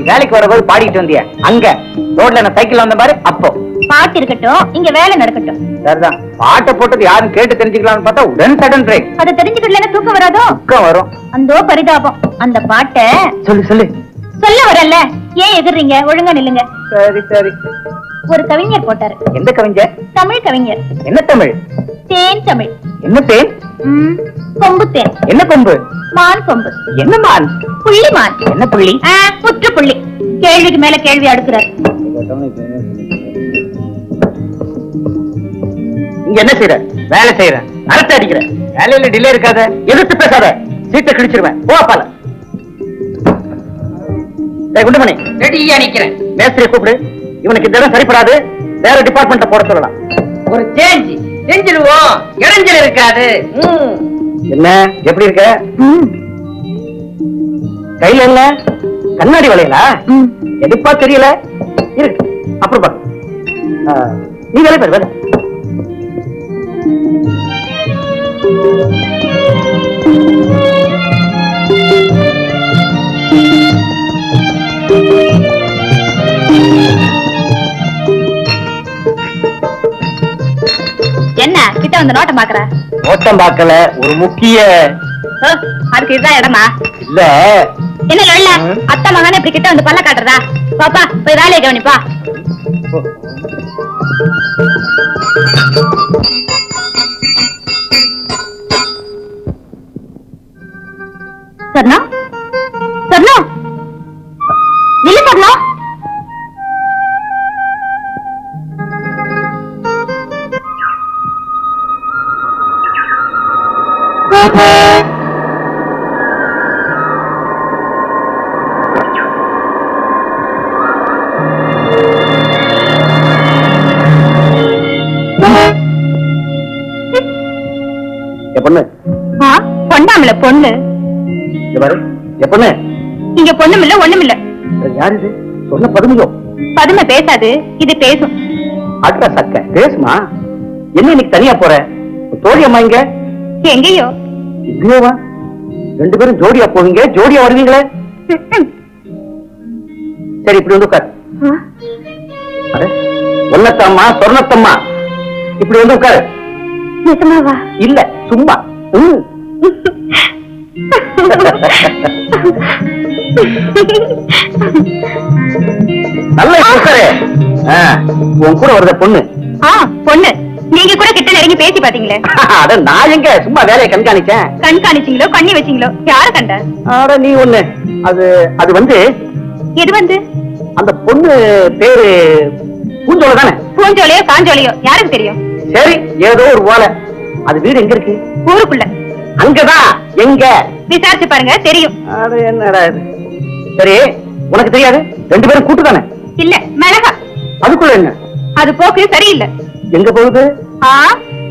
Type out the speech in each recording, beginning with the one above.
வேலைக்கு வரபோது பாடிட்டு வந்திய அங்க ரோட்ல நான் சைக்கிள் வந்த பாரு அப்போ பாட்டு இருக்கட்டும், இங்க வேலை நடக்கட்டும். சரிதான். பாட்டை போட்டது யாரும் கேட்டு தெரிஞ்சுக்கலாம்னு பார்த்தா உடன் சடன் பிரேக். அதை தெரிஞ்சுக்கிட்டல தூக்கம் வராதோ? தூக்கம் வரும். அந்த பரிதாபம். அந்த பாட்டை சொல்லு சொல்லு. சொல்ல வரல, ஏன் எதிர்றீங்க? ஒழுங்கா நில்லுங்க. சரி சரி. ஒரு கவிஞர் போட்டாரு. எந்த கவிஞர்? தமிழ் கவிஞர். என்ன தமிழ்? தேன் தமிழ். என்ன தேன்? கொம்பு தேன். என்ன கொம்பு? மான் கொம்பு. என்ன மான்? புள்ளி மான். என்ன புள்ளி? புற்று புள்ளி. கேள்விக்கு மேல கேள்வி அடுக்கிறார். இங்க என்ன செய்யற? வேலை செய்யற, அரட்டை அடிக்கிற. வேலையில டிலே இருக்காத, எதிர்த்து பேசாத, சீட்டை கிழிச்சிருவேன். போப்பால குண்டுமணி ரெடியா நிக்கிறேன். மேஸ்திரியை கூப்பிடு. இவனுக்கு இந்த இடம் சரிப்படாது, வேற டிபார்ட்மெண்ட்ல போட சொல்லலாம். ஒரு சேஞ்ச் செஞ்சிருவோம், இடைஞ்சல் இருக்காது. என்ன எப்படி இருக்க? கையில என்ன கண்ணாடி வளையலா? எதுப்பா தெரியல. இருக்கு அப்புறம் பாரு. நீ வேலை பாரு. வேலை என்ன கிட்ட வந்து நோட்டம் பாக்குற? நோட்டம் பார்க்கல, ஒரு முக்கிய. அதுக்கு இதுதான் இடமா? இல்ல என்ன இல்ல, அத்தை மகனே இப்படி கிட்ட வந்து பல்ல காட்டுறதா? பாப்பா போய் வேலையை கவனிப்பா. சொன்னா சொன்னா இல்ல சொன்னா பொண்ணு பொண்ணாமல பொண்ணு. பொண்ணு இங்க பொண்ணும் இல்ல ஒண்ணும் இல்ல. யாரு இது? சொன்ன பதுமையோ? பதுமை பேசாது, இது பேசும். அக்கா சக்க பேசுமா? என்ன இன்னைக்கு தனியா போற? தோழி அம்மா இங்க எங்கேயோ? இங்கேவா? ரெண்டு பேரும் ஜோடியா போவீங்க, ஜோடியா வருவீங்களே. சரி இப்படி வந்து உட்கார். ஒன்னத்தம்மா சொர்ணத்தம்மா இப்படி வந்து உட்காரு. நிஜமாவா? இல்ல சும்மா. நல்ல உட்காரு. உன் கூட வருத பொண்ணு. பொண்ணு. நீங்க கூட கிட்ட நெருங்கி பேசி பாத்தீங்களே? அட நான் எங்க சும்மா வேலையை கண்காணிச்சேன். கண்காணிச்சீங்களோ கண்ணி வச்சீங்களோ? யார கண்ட? அட நீ ஒண்ணு. அது வந்து எது வந்து? அந்த பொண்ணு பேரு பூஞ்சோலை தானே? பூஞ்சோலையோ காஞ்சோலையோ யாருக்கு தெரியும்? சரி ஏதோ ஒரு ஓலை. அது வீடு எங்க இருக்கு? ஊருக்குள்ள. அங்கதான். எங்க? விசாரிச்சு பாருங்க தெரியும். அது என்னடா இது? சரி உனக்கு தெரியாது? ரெண்டு பேரும் கூட்டு தானே? இல்ல மிளகா. அதுக்குள்ள என்ன? அது போக்கு சரியில்லை. எங்க போகுது?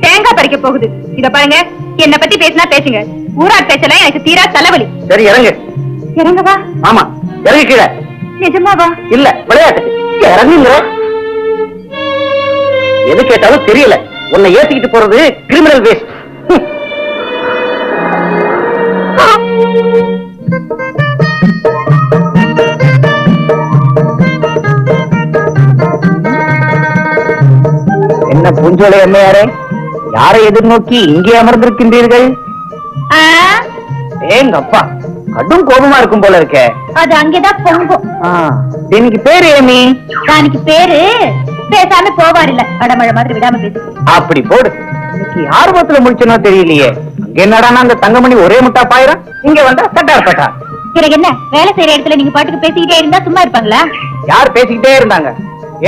தேங்காய் பறிக்க போகுது. இத பாருங்க, என்ன பத்தி பேசினா பேசுங்க. ஊராட் பேச்சல எனக்கு தீரா தலைவலி. சரி இறங்கு. இறங்கவா? ஆமா, இறங்கி கீழே. நிஜமாவா? இல்ல, விளையாட்டு. இறங்குங்க. எது கேட்டாலும் தெரியல. உன்னை ஏத்திக்கிட்டு போறது கிரிமினல் வேஸ்ட். என்ன பூஞ்சோலை அம்மையாரே, யாரை எதிர்நோக்கி இங்கே அமர்ந்திருக்கின்றீர்கள்? ஏங்க அப்பா, கடும் கோபமா இருக்கும் போல இருக்கே. அது அங்கேதான் பொங்கும். எனக்கு பேரு ஏமி. தானிக்கு பேரு பேசாம போவாரில்ல, அடமழை மாதிரி விடாம பேசு. அப்படி போடு. இன்னைக்கு ஆர்வத்துல முடிச்சனோ தெரியலையே. என்னடா அந்த தங்கமணி ஒரே முட்டா பாயிரம், இங்க வந்தா சட்டார் பட்டா. பிறகு என்ன, வேலை செய்யற இடத்துல நீங்க பாட்டுக்கு பேசிக்கிட்டே இருந்தா சும்மா இருப்பாங்களா? யார் பேசிக்கிட்டே இருந்தாங்க?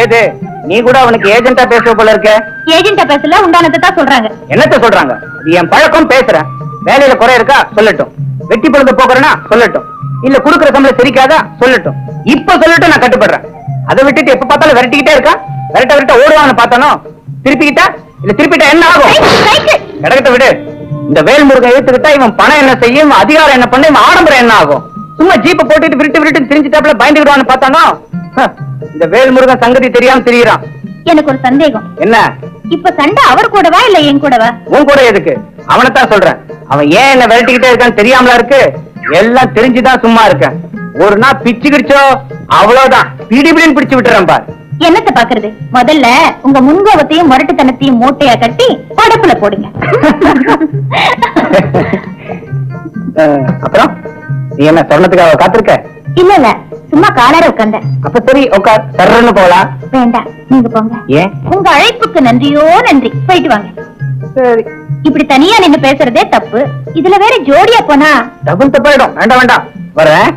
ஏது நீ கூட அவனுக்கு ஏஜென்ட்டா பேசுவ போல இருக்க. ஏஜென்ட்டா பேசல, உண்டானதை தான் சொல்றாங்க. என்னத்த சொல்றாங்க? அது என் பழக்கம். பேசுறேன். வேலையில குறை இருக்கா சொல்லட்டும். வெட்டி பொழுது போக்குறேன்னா சொல்லட்டும். இல்ல குடுக்குற சம்பளம் சிரிக்காதா சொல்லட்டும். இப்ப சொல்லட்டும், நான் கட்டுப்படுறேன். அதை விட்டுட்டு எப்ப பார்த்தாலும் விரட்டிக்கிட்டே இருக்கா. விரட்ட ஓடுவான்னு பார்த்தானோ திருப்பிக்கிட்டா இல்ல திருப்பிட்டா என்ன ஆகும்? கிடக்கத்தை விடு. இந்த வேல்முருகன் ஏத்துக்கிட்டா இவன் பணம் என்ன செய்யும், அதிகாரம் என்ன பண்ண, இவன் ஆடம்பரம் என்ன ஆகும்? சும்மா ஜீப்பை போட்டுட்டு விட்டு திரிஞ்சுட்டாப்புல பயந்துக்கிடுவான்னு பார்த்தானோ. இந்த வேல்முருகன் சங்கதி தெரியாம திரியிறான். எனக்கு ஒரு சந்தேகம். என்ன? இப்ப சண்டை அவர் கூடவா இல்ல என் கூடவா? உன் கூட எதுக்கு? அவனைத்தான் சொல்றேன். அவன் ஏன் என்ன விரட்டிக்கிட்டே இருக்கான்னு தெரியாமலா இருக்கு. எல்லாம் தெரிஞ்சுதான் சும்மா இருக்கேன். ஒரு நாள் பிச்சு கிடிச்சோ அவ்வளவுதான், பிடிபிடின்னு பிடிச்சு விட்டுறேன் பார். என்னத்த பாக்குறது? முதல்ல உங்க முன்கோபத்தையும் முரட்டுத்தனத்தையும் மூட்டையா கட்டி படப்புல போடுங்க. அப்புறம் நீ என்ன சொன்னதுக்காக காத்திருக்க? இல்ல, சும்மா காலார உட்கார்ந்த. அப்ப சரி, உட்கார். சர்றன்னு போகலாம். வேண்டாம், நீங்க போங்க. ஏன்? உங்க அழைப்புக்கு நன்றியோ நன்றி. போயிட்டு வாங்க. சரி. இப்படி தனியா நின்னு பேசுறதே தப்பு. இதுல வேற ஜோடியா போனா டபுள் தப்பாயிடும். வேண்டாம், வரேன்.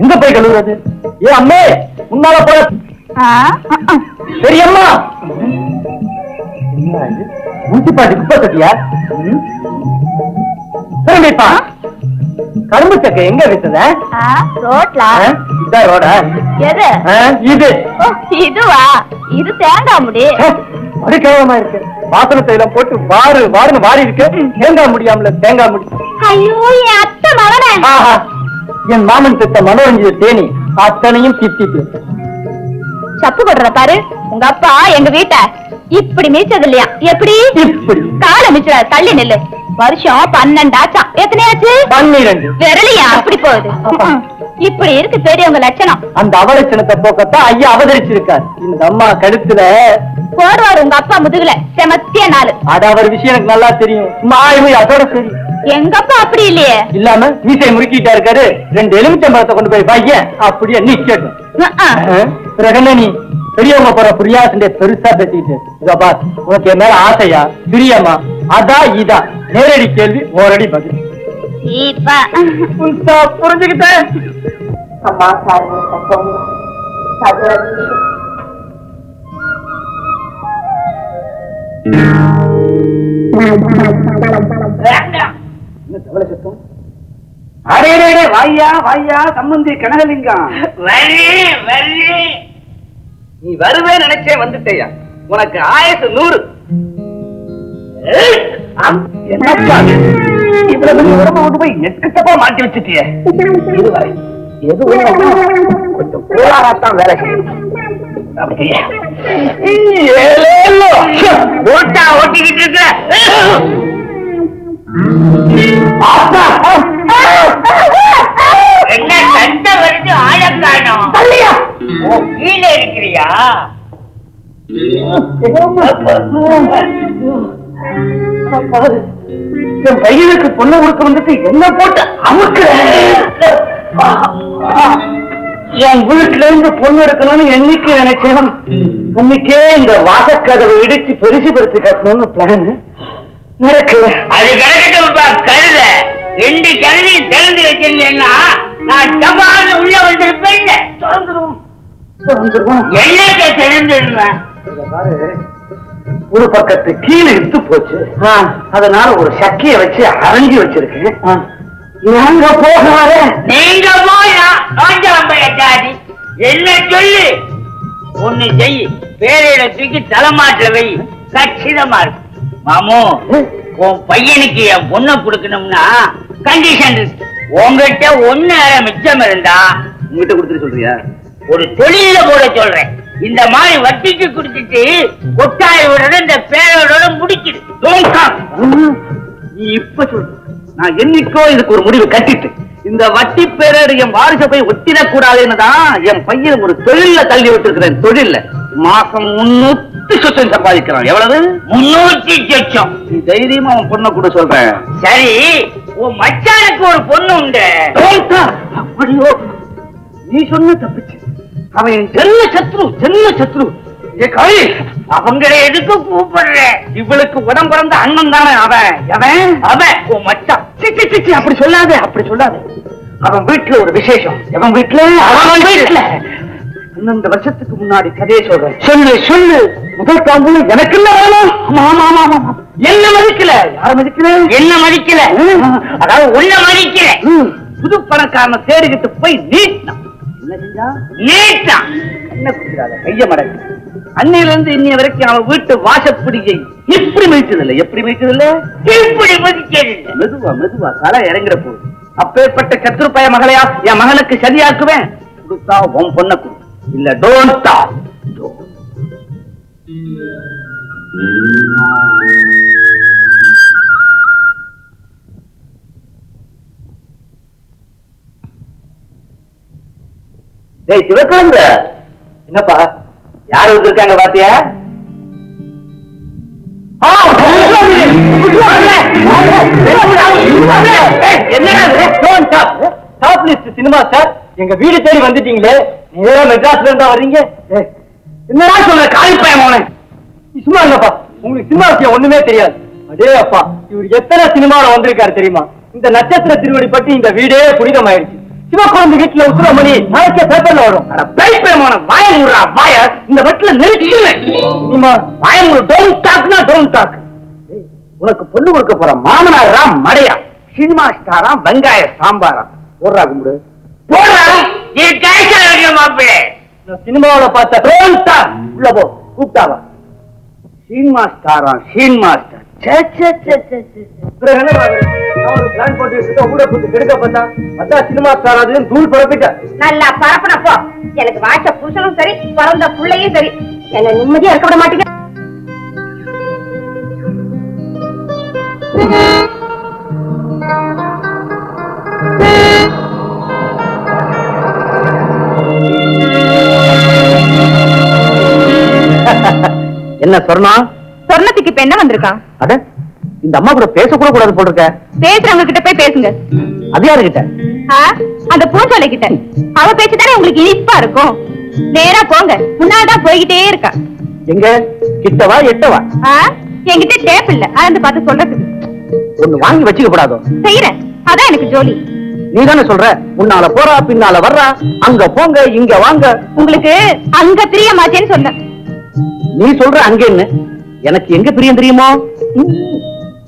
எங்க போய் கழுவுறது? ஏ அம்மே, முன்னால போற பெரியம்மா. முட்டிப்பாட்டி குப்பை கட்டியா? கரும்பு சக்கை எங்க வித்தத? ரோட்ல. இதான் ரோடா? எது இது? இதுவா? இது தேங்காய் முடி. அது கேவலமா இருக்கு. வாசன தைலம் போட்டு வாருன்னு வாரி இருக்கு. தேங்காய் முடியாமல தேங்காய் முடி. ஐயோ, என் அத்தை மகனே. என் மாமன் திட்ட மனோரஞ்சித தேனி அத்தனையும் திட்டிட்டு சப்பு கொடுற பாரு. உங்க அப்பா எங்க வீட்டை இப்படி மிச்சது இல்லையா? எப்படி? இப்படி காலை மிச்ச தள்ளி நெல்லு. வருஷம் 12 ஆச்சாம். எத்தனையாச்சு? 12. விரலியா அப்படி போகுது. இப்படி இருக்கு பெரியவங்க லட்சணம். அந்த அவலட்சணத்தை போக்கத்தான் ஐயா அவதரிச்சிருக்கார். இந்த அம்மா கழுத்துல போடுவாரு உங்க அப்பா முதுகுல செமத்திய நாள். அது அவர் விஷயம் எனக்கு நல்லா தெரியும். அதோட சரி. எங்க அப்பா அப்படி இல்லையே. இல்லாம மீசை முறுக்கிட்டா இருக்காரு. 2 எலுமிச்சம்பழத்தை கொண்டு போய் பையன் அப்படியே நிக்கட்டும். நீ பெரியவங்க போற புரியாசண்டே பெருசா பேசிக்கிட்டு இதா, உனக்கு என் மேல ஆசையா பிரியமா அதா இதா? நேரடி கேள்வி, ஓரடி பதில். புரிஞ்சுக்கிட்டேன். வாய்யா சம்பந்தி கனகலிங்கம். நீ வருவே நினைச்சே வந்துட்டேயா. உனக்கு ஆயுசு 100. என்னப்பா இவ்வளவு போய் நெட்கட்டப்பா மாட்டி வச்சுட்டிய. இதுவரை எதுவும் கொஞ்சம் கோளாராத்தான் வேலை செய்யும். ஓட்டிக்கிட்டு இருக்க என்ன சண்டை வருது? ஆழக்கானம் கீழே இருக்கிறியா? என் பையனுக்கு பொண்ணு கொடுக்க வந்துட்டு என்ன போட்டு அமுக்கு. என் வீட்டுல இருந்து பொண்ணு எடுக்கணும்னு என்னைக்கு நினைச்சேன், இன்னைக்கே இந்த வாசக்கதவை இடிச்சு பெருசுபடுத்தி கட்டணும்னு பிளான் நடக்குது. அது கிடைக்கட்டும்பா. கழுத 2 கழுதி திறந்து வச்சிருந்தேன்னா நான் டபால் உள்ள வந்திருப்பேன். என்னத்தை திறந்துடுவேன்? ஒரு பக்கத்து கீழே இழுத்து போச்சு. அதனால ஒரு சக்கிய வச்சு அரைஞ்சி வச்சிருக்கேன். நாங்க போகாத. நீங்க போயா ராஜாம்பையாடி என்ன சொல்லு ஒண்ணு செய், பேரையில தூக்கி தலைமாட்டில வை, கச்சிதமா இருக்கும். மாமு, உன் பையனுக்கு என் பொண்ணை கொடுக்கணும்னா கண்டிஷன் இருக்கு. உங்ககிட்ட ஒண்ணு மிச்சம் இருந்தா உங்ககிட்ட கொடுத்துட்டு சொல்றியா? ஒரு தொழில போட சொல்றேன். இந்த மாதிரி வட்டிக்கு குடுத்துட்டு கொட்டாய விடுறது இந்த பேரோட முடிக்குது. நீ இப்ப சொல்லு. நான் என்னைக்கோ இதுக்கு ஒரு முடிவு கட்டிட்டு இந்த வட்டி பேரோட என் வாரிச போய் ஒத்திடக்கூடாதுன்னு தான் என் பையன் ஒரு தொழில தள்ளி விட்டுருக்கிறேன். தொழில மாசம் 300 சொச்சம் சம்பாதிக்கிறான். எவ்வளவு? 300 சொச்சம். நீ தைரியமா அவன் பொண்ணை கூட சொல்றேன். சரி, உன் மச்சானுக்கு ஒரு பொண்ணு உண்டு. அப்படியோ? நீ சொன்ன தப்பிச்சு. அவன் என் ஜென்ம சத்ரு. அவங்களை எதுக்கு கூப்பிடுற? இவளுக்கு உடம்பு பிறந்த அண்ணன் தானே அவன். அவன் உன் மச்சான். அப்படி சொல்லாத. அவன் வீட்டுல ஒரு விசேஷம். அவன் வீட்டுல 12 வருஷத்துக்கு முன்னாடி கதையை சொல்றேன். சொல்லு. முதல் காம்பு எனக்கு இல்ல வேணும். ஆமா. என்ன மதிக்கல? யார மதிக்கல? என்ன மதிக்கல? அதாவது உன்ன மதிக்கல. புது பணக்காரனை தேடிக்கிட்டு போய் நீட்டான். என்ன செஞ்சா? நீட்டான். என்ன குடிக்கிறாத கைய மடக்கு. அன்னையில இருந்து இன்னைய வரைக்கும் அவன் வீட்டு வாசப்படியை எப்படி மிதிச்சதில்லை. இப்படி மிதிச்சதில்லை. மெதுவா களை இறங்குற போது அப்பேற்பட்ட கத்திருப்பாய மகளையா என் மகனுக்கு சரியாக்குவேன். கொடுத்தா உன் பொண்ணை கொடு, இல்ல டோன்ட். டேய் சிவகாந்த, என்னப்பா யாரு வந்திருக்காங்க பாத்தியா? சினிமா சார், எங்க வீடு தேடி வந்துட்டீங்களே. நீங்க மெட்ராஸ்ல இருந்தா வர்றீங்க. என்னடா சொல்ற காலிப்பயமான? சும்மா இல்லப்பா, உங்களுக்கு சினிமா விஷயம் ஒண்ணுமே தெரியாது. அடே அப்பா, இவர் எத்தனை சினிமாவில் வந்திருக்காரு தெரியுமா? இந்த நட்சத்திர திருவடி பற்றி இந்த வீடே புனிதமாயிருச்சு. சிவகுழந்தை வீட்டுல உத்தரமணி நாளைக்கே பேப்பர்ல வரும். வாய இந்த வீட்டுல உனக்கு பொண்ணு கொடுக்க போற மாமனாரா மடையா, சினிமா ஸ்டாரா, வெங்காய சாம்பாரா? போடுறா கும்பிடு, போடுறா. சினிமாவில பார்த்த உள்ள போ, கூப்பிட்டாவா? சினிமா ஸ்டாரா, சினிமா ஸ்டார். நல்லா பரப்பனப்போ எனக்கு வாய்ச்ச புருஷனும் சரி, பிறந்த பிள்ளையும் சரி, என்ன நிம்மதியா இருக்க விட மாட்டீங்க. என்ன சொர்ணம்? சொர்ணத்துக்கு இப்ப என்ன வந்திருக்கான்? அட, இந்த அம்மா கூட பேசக்கூட கூடாது போல் இருக்க. பேசுறவங்க கிட்ட போய் பேசுங்க. அது யாரு கிட்ட? அந்த பூஞ்சோலை கிட்ட. அவ பேச்சுதானே உங்களுக்கு இனிப்பா இருக்கும். நேரா போங்க, முன்னால்தான் போய்கிட்டே இருக்கா. எங்க கிட்டவா எட்டவா? என்கிட்ட டேப் இல்ல, அதை பார்த்து சொல்றதுக்கு. ஒண்ணு வாங்கி வச்சுக்க கூடாதோ? செய்யறேன், அதான் எனக்கு ஜோலி. நீ தானே சொல்ற, முன்னால போறா பின்னால வர்றா, அங்க போங்க இங்க வாங்க. உங்களுக்கு அங்க பிரியமாச்சேன்னு சொன்னேன். நீ சொல்ற அங்க என்ன, எனக்கு எங்க பிரியம் தெரியுமோ?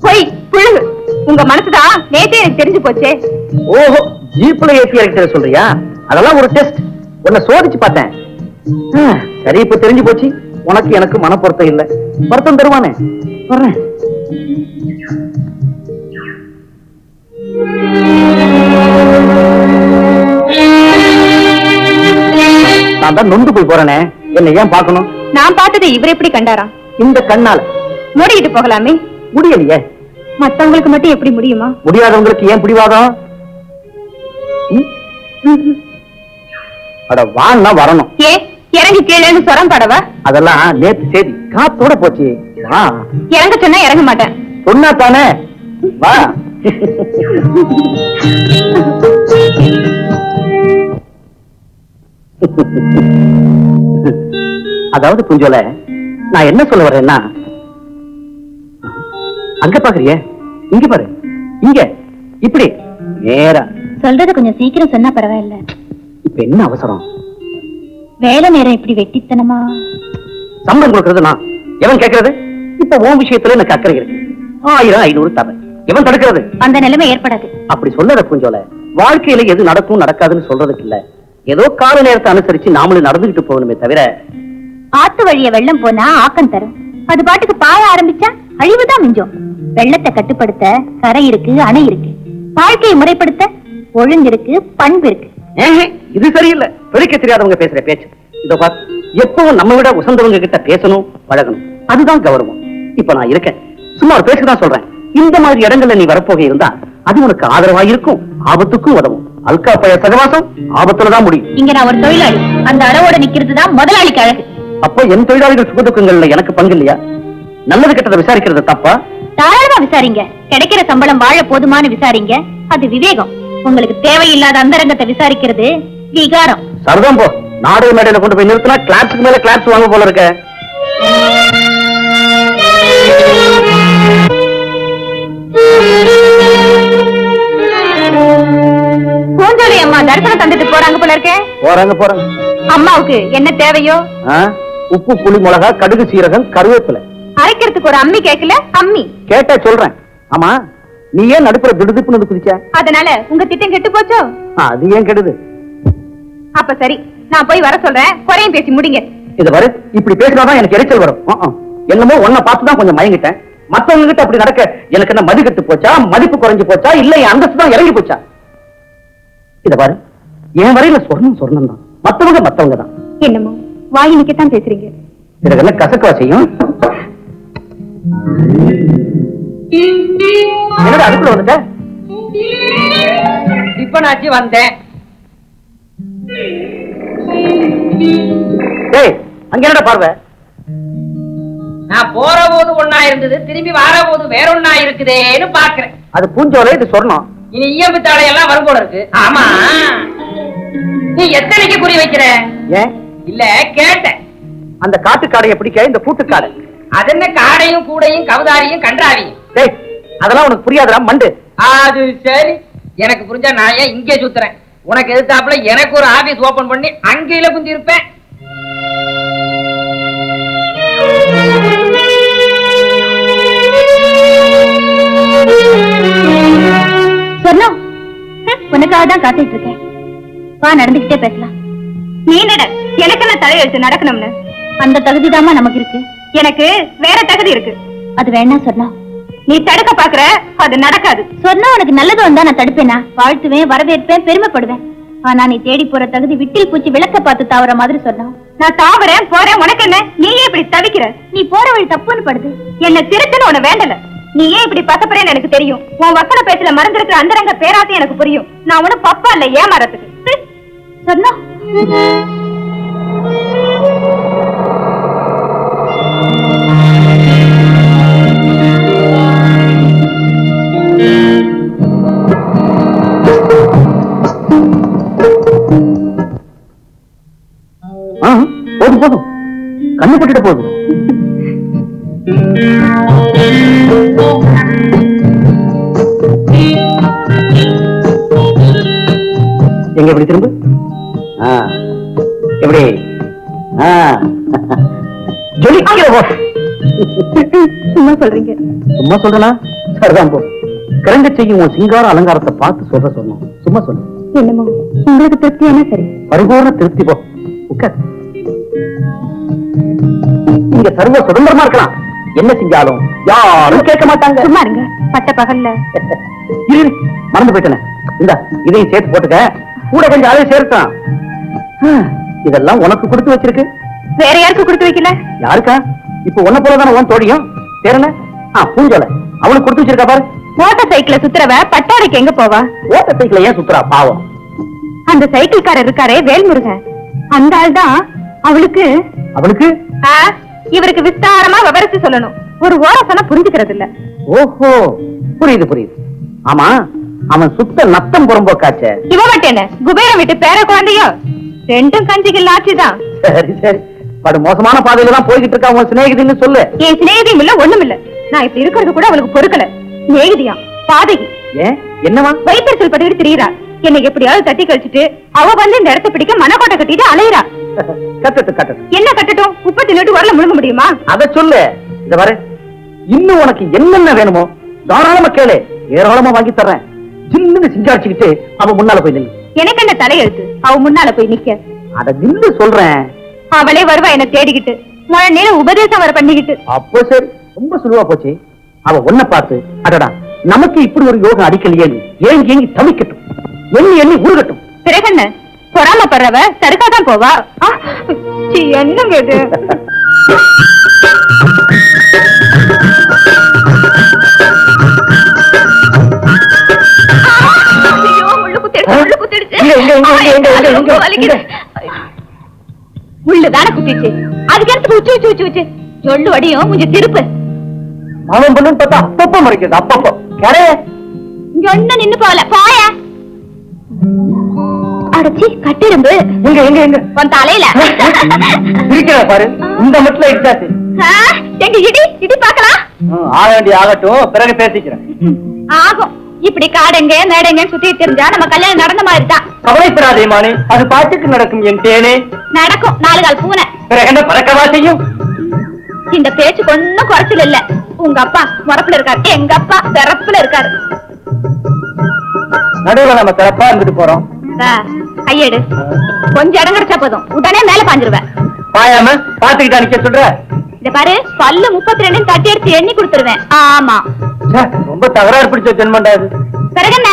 போய் புழுகு. உங்க மனசுதான் நேத்தே எனக்கு தெரிஞ்சு போச்சே. ஓஹோ, ஜீப்ல ஏத்தி இறக்கிற சொல்றியா? அதெல்லாம் ஒரு டெஸ்ட், உன்னை சோதிச்சு பார்த்தேன். சரி, இப்ப தெரிஞ்சு போச்சு. உனக்கு எனக்கு மன பொருத்தம் இல்ல. பொருத்தம் தருவானே, வர்றேன். நான் தான் நொந்து போய் போறேனே, என்ன ஏன் பார்க்கணும்? நான் பார்த்ததை இவர் எப்படி கண்டாரா? இந்த கண்ணால மூடிட்டு போகலாமே. முடியலையே. மத்தவங்களுக்கு மட்டும் எப்படி முடியுமா? முடியாதவங்களுக்கு ஏன் பிடிவாதம்? அட வான்னா வரணும். ஏ இறங்கி கீழேன்னு சொரம் படவா? அதெல்லாம் நேத்து செய்தி, காத்தோட போச்சு. வா. இறங்க சொன்னா இறங்க மாட்டேன். சொன்னா தானே, வா. அதாவது புஞ்சோல, நான் என்ன சொல்ல வர்றேன்னா, அங்க பாக்குறிய, இங்க பாரு, இங்க இப்படி நேரா. சொல்றத கொஞ்சம் சீக்கிரம் சொன்னா பரவாயில்ல. இப்ப என்ன அவசரம்? வேலை நேரம் இப்படி வெட்டித்தனமா? சம்பளம் கொடுக்கறது நான், எவன் கேட்கறது? இப்ப உன் விஷயத்துல எனக்கு அக்கறை இருக்கு. 1000 500 தரேன். இவன் தடுக்கிறது? அந்த நிலைமை ஏற்படாது. அப்படி சொல்லாத பூஞ்சோல. வாழ்க்கையில எது நடக்கும் நடக்காதுன்னு சொல்றதுக்கு இல்ல, ஏதோ கால நேரத்தை அனுசரிச்சு நாமளும் நடந்துகிட்டு போகணுமே தவிர. ஆத்து வழிய வெள்ளம் போனா ஆக்கம் தரும், அது பாட்டுக்கு பாய ஆரம்பிச்சா அழிவுதான் மிஞ்சம். வெள்ளத்தை கட்டுப்படுத்த கரை இருக்கு, அணை இருக்கு. வாழ்க்கையை முறைப்படுத்த ஒழுங்கு இருக்கு, பண்பு இருக்கு. இது சரியில்லை. பிழைக்க தெரியாதவங்க பேசுற பேச்சு. இதோ பார், எப்பவும் நம்ம விட உசந்தவங்க கிட்ட பேசணும், பழகணும். அதுதான் கௌரவம். இப்ப நான் இருக்கேன், சும்மா ஒரு பேச்சுதான் சொல்றேன். இந்த மாதிரி இடங்கள்ல நீ வரப்போக இருந்தா அது உனக்கு ஆதரவா இருக்கும், ஆபத்துக்கும் உதவும். அல்கா பய சகவாசம் ஆபத்துலதான் முடியும். இங்க நான் ஒரு தொழிலாளி, அந்த அளவோட நிக்கிறது தான் முதலாளிக்கு அழகு. அப்போ என் தொழிலாளிகள் சுகதுக்கங்கள்ல எனக்கு பங்கு இல்லையா? நல்லது கெட்டதை விசாரிக்கிறது தப்பா? தாராளமா விசாரிங்க. கிடைக்கிற சம்பளம் வாழ போதுமானு விசாரிங்க, அது விவேகம். உங்களுக்கு தேவையில்லாத அந்தரங்கத்தை விசாரிக்கிறது விகாரம். சரதம் போ. நாடக மேடையில கொண்டு போய் நிறுத்தினா கிளாப்ஸுக்கு மேல கிளாப்ஸ் வாங்க போல இருக்க. பூஞ்சோலை அம்மா தரிசனம் தந்துட்டு போறாங்க போல இருக்க. போறாங்க. அம்மாவுக்கு என்ன தேவையோ? உப்பு, புளி, மிளகா, கடுகு, சீரகம், கருவேப்பிலை. அரைக்கிறதுக்கு ஒரு அம்மி கேட்கல, அம்மி கேட்டா சொல்றேன். ஆமா, நீ ஏன் நடுப்புற திடுதிப்புன்னு குதிச்ச? அதனால உங்க திட்டம் கெட்டு போச்சோ? அது ஏன் கெடுது? அப்ப சரி, நான் போய் வர சொல்றேன், குறையும் பேசி முடிங்க. இது வரை இப்படி பேசினாதான் எனக்கு எரிச்சல் வரும். என்னமோ உன்னை பார்த்துதான் கொஞ்சம் மயங்கிட்டேன். மத்தவங்க கிட்ட அப்படி நடக்க எனக்கு என்ன மதி கெட்டு போச்சா, மதிப்பு குறைஞ்சு போச்சா, இல்ல என் அந்தஸ்து தான் இறங்கி போச்சா? இத பாரு, என் வரையில சொர்ணம் தான், மத்தவங்க தான். என்னமோ வாய் நிக்கத்தான் பேசுறீங்க. இதெல்லாம் கசக்கவா செய்யும்? என்னடா அதுக்குள்ள வந்துட்ட? இப்ப நாச்சு வந்தேன். டேய், அங்க என்னடா பார்வை? நான் போற போது ஒன்னா இருந்தது, திரும்பி வர போது வேற ஒன்னா இருக்குதேன்னு பாக்குறேன். அது பூஞ்சோலை, இது சொர்ணம். இனி இயம்பு தாளையெல்லாம் வரும் போல இருக்கு. ஆமா, நீ எத்தனைக்கு குறி வைக்கிற? ஏன் இல்ல கேட்டேன். அந்த காட்டுக்காடையை பிடிக்க இந்த கூட்டுக்காடை. அது என்ன காடையும் கூடையும் கவுதாரியும் கன்றாவியும்? டேய், அதெல்லாம் உனக்கு புரியாதுடா மண்டு. அது சரி, எனக்கு புரிஞ்சா நான் ஏன் இங்கே சுத்துறேன்? உனக்கு எதிர்த்தாப்புல எனக்கு ஒரு ஆபீஸ் ஓபன் பண்ணி அங்கேயில குந்தி இருப்பேன். சொன்னோம், உனக்காக தான் காத்துட்டு இருக்கேன். வா, நடந்துகிட்டே பேசலாம். நீ நட, எனக்கு என்ன தலையெழுத்து நடக்கணும்னு? அந்த தகுதிதாமா நமக்கு இருக்கு. எனக்கு வேற தகுதி இருக்கு. அது வேணா சொன்னோம். நீ தடுக்க பாக்குற, அது நடக்காது. சொன்னா உனக்கு நல்லது வந்தா நான் தடுப்பேனா? வாழ்த்துவேன், வரவேற்பேன், பெருமைப்படுவேன். ஆனா நீ தேடி போற தகுதி விட்டில் பூச்சி விளக்க பார்த்து தாவற மாதிரி சொன்னோம். நான் தாவறேன், போறேன், உனக்கு என்ன? நீ ஏன் இப்படி தவிக்கிற? நீ போற வழி தப்புன்னு படுது. என்ன திருத்தன்னு உன வேண்டல. நீ ஏன் இப்படி பசப்புறேன்னு எனக்கு தெரியும். உன் வசன பேச்சுல மறந்திருக்கிற அந்தரங்க பேராசை எனக்கு புரியும். நான் ஒண்ணும் பப்பா இல்ல ஏமாறதுக்கு. சொன்னா போதும், கண்ணு போட்டுட்டு போதும். எங்க எப்படி திரும்ப? எப்படி சும்மா சொல்றீங்க? சும்மா சொல்றா? சரிதான் போ. கரங்க செய்யும் உன் சிங்கார அலங்காரத்தை பார்த்து சொல்ற சொன்னோம். சும்மா சொல்லு. என்னமோ உங்களுக்கு திருப்தியான சரி. பரிபூர்ண திருப்தி. போ, உட்கார். நீங்க சர்வ சுதந்திரமா இருக்கலாம். என்ன செஞ்சாலும் யாரும் கேட்க மாட்டாங்க. சும்மா இருங்க. பட்ட பகல்ல இரு, மறந்து போயிட்டேன். இந்த இதையும் சேர்த்து போட்டுக்க, கூட கொஞ்சம் அதையும் சேர்த்தான். இதெல்லாம் உனக்கு கொடுத்து வச்சிருக்கு. வேற யாருக்கு கொடுத்து வைக்கல? யாருக்கா? இப்ப உன்ன போலதான உன் தோழியும் பேர் என்ன? பூஞ்சோலை. அவனுக்கு கொடுத்து வச்சிருக்கா பாரு. மோட்டார் சைக்கிள சுத்துறவ பட்டாரைக்கு எங்க போவா? ஓட்ட சைக்கிள ஏன் சுத்துறா பாவம்? அந்த சைக்கிள்காரர் இருக்காரே வேல்முருகன், அந்த ஆள் தான் அவளுக்கு. இவருக்கு விஸ்தாரமா விவரிச்சு சொல்லணும். ஒரு ஓரசன புரிஞ்சுக்கிறது இல்ல. ஓஹோ, புரியுது புரியுது. ஆமா, அவன் சுத்த நத்தம் புறம்போக்காச்சே. இவ மட்டும் குபேரம் விட்டு பேர குழந்தையோ? ரெண்டும் கஞ்சிகள் ஆட்சிதான். சரி சரி, படு மோசமான பாதையில தான் போய்கிட்டு இருக்கா உன் சிநேகிதின்னு சொல்லு. என் சிநேகிதியும் இல்ல, ஒண்ணும் இல்ல. நான் இப்படி இருக்கிறது கூட அவளுக்கு பொறுக்கல. சிநேகிதியா பாதகி. ஏன் என்னவா? வைத்தறிச்சல் பட்டுக்கிட்டு திரியிறா. என்னை எப்படியாவது தட்டி கழிச்சிட்டு அவ வந்து இந்த இடத்தை பிடிக்க மனக்கோட்டை கட்டிட்டு அலையிறா. கட்டட்டும். என்ன கட்டட்டும்? உப்பு தின்னுட்டு வரல முழுங்க முடியுமா? அத சொல்லு. இந்த வர இன்னும் உனக்கு என்னென்ன வேணுமோ தாராளமா கேளு. ஏராளமா வாங்கி தர்றேன். சின்ன சிங்காரிச்சுக்கிட்டு அவன் முன்னால போய் நில்லு. எனக்கு என்ன தலையெழுத்து அவ முன்னால போய் நிக்க? அத நின்னு சொல்றேன். அவளே வருவா என்ன தேடிக்கிட்டு, மழை நேரம் உபதேசம் வர பண்ணிக்கிட்டு. அப்போ சரி, ரொம்ப சுலுவா போச்சு. அவ ஒன்ன பார்த்து, அடடா நமக்கு இப்படி ஒரு யோகம் அடிக்கலையே, ஏங்கி ஏங்கி தவிக்கட்டும், எண்ணி எண்ணி ஊருகட்டும். பிறகு என்ன, பொறாமப்படுறவ சருக்காதான் போவா. என்னங்க இது? உள்ளதான குத்திச்சு, அதுக்கு எடுத்து உச்சு உச்சு உச்சு உச்சு சொல்லு வடியும் கொஞ்சம் திருப்பு. அவன் பொண்ணு பார்த்தா அப்பப்போ மறைக்குது, அப்பப்போ யாரே இங்க ஒண்ணு நின்னு போகல, போய அடைச்சி கட்டிரும்பு எங்க எங்க எங்க உன் தலையில இருக்கிற பாரு. இந்த மட்டும் எக்ஸாக்ட் எங்க இடி இடி பாக்கலாம். ஆக வேண்டிய ஆகட்டும், பிறகு பேசிக்கிறேன். ஆகும். இப்படி காடெங்க மேடெங்க சுத்தி தெரிஞ்சா நம்ம கல்யாணம் நடந்த மாதிரி தான். கவலைப்படாதே மானே, அது பாட்டுக்கு நடக்கும் என் தேனே. நடக்கும், 4 கால் பூனை. பிறகு என்ன பறக்கவா செய்யும்? இந்த பேச்சு ஒண்ணும் குறைச்சல் இல்ல. உங்க அப்பா முறப்புல இருக்காரு, எங்க அப்பா சிறப்புல இருக்காரு. நடுவுல நம்ம சிறப்பா இருந்துட்டு போறோம். கையெடு, கொஞ்சம் இடம் கிடைச்சா போதும், உடனே மேல பாஞ்சிருவேன். பாயாம பாத்துக்கிட்டா நிக்க சொல்ற. இந்த பாரு, பல்லு 32 தட்டி எடுத்து எண்ணி கொடுத்துருவேன். ஆமா, ரொம்ப தகராறு பிடிச்ச ஜென்மண்டா இது. பிறகு என்ன,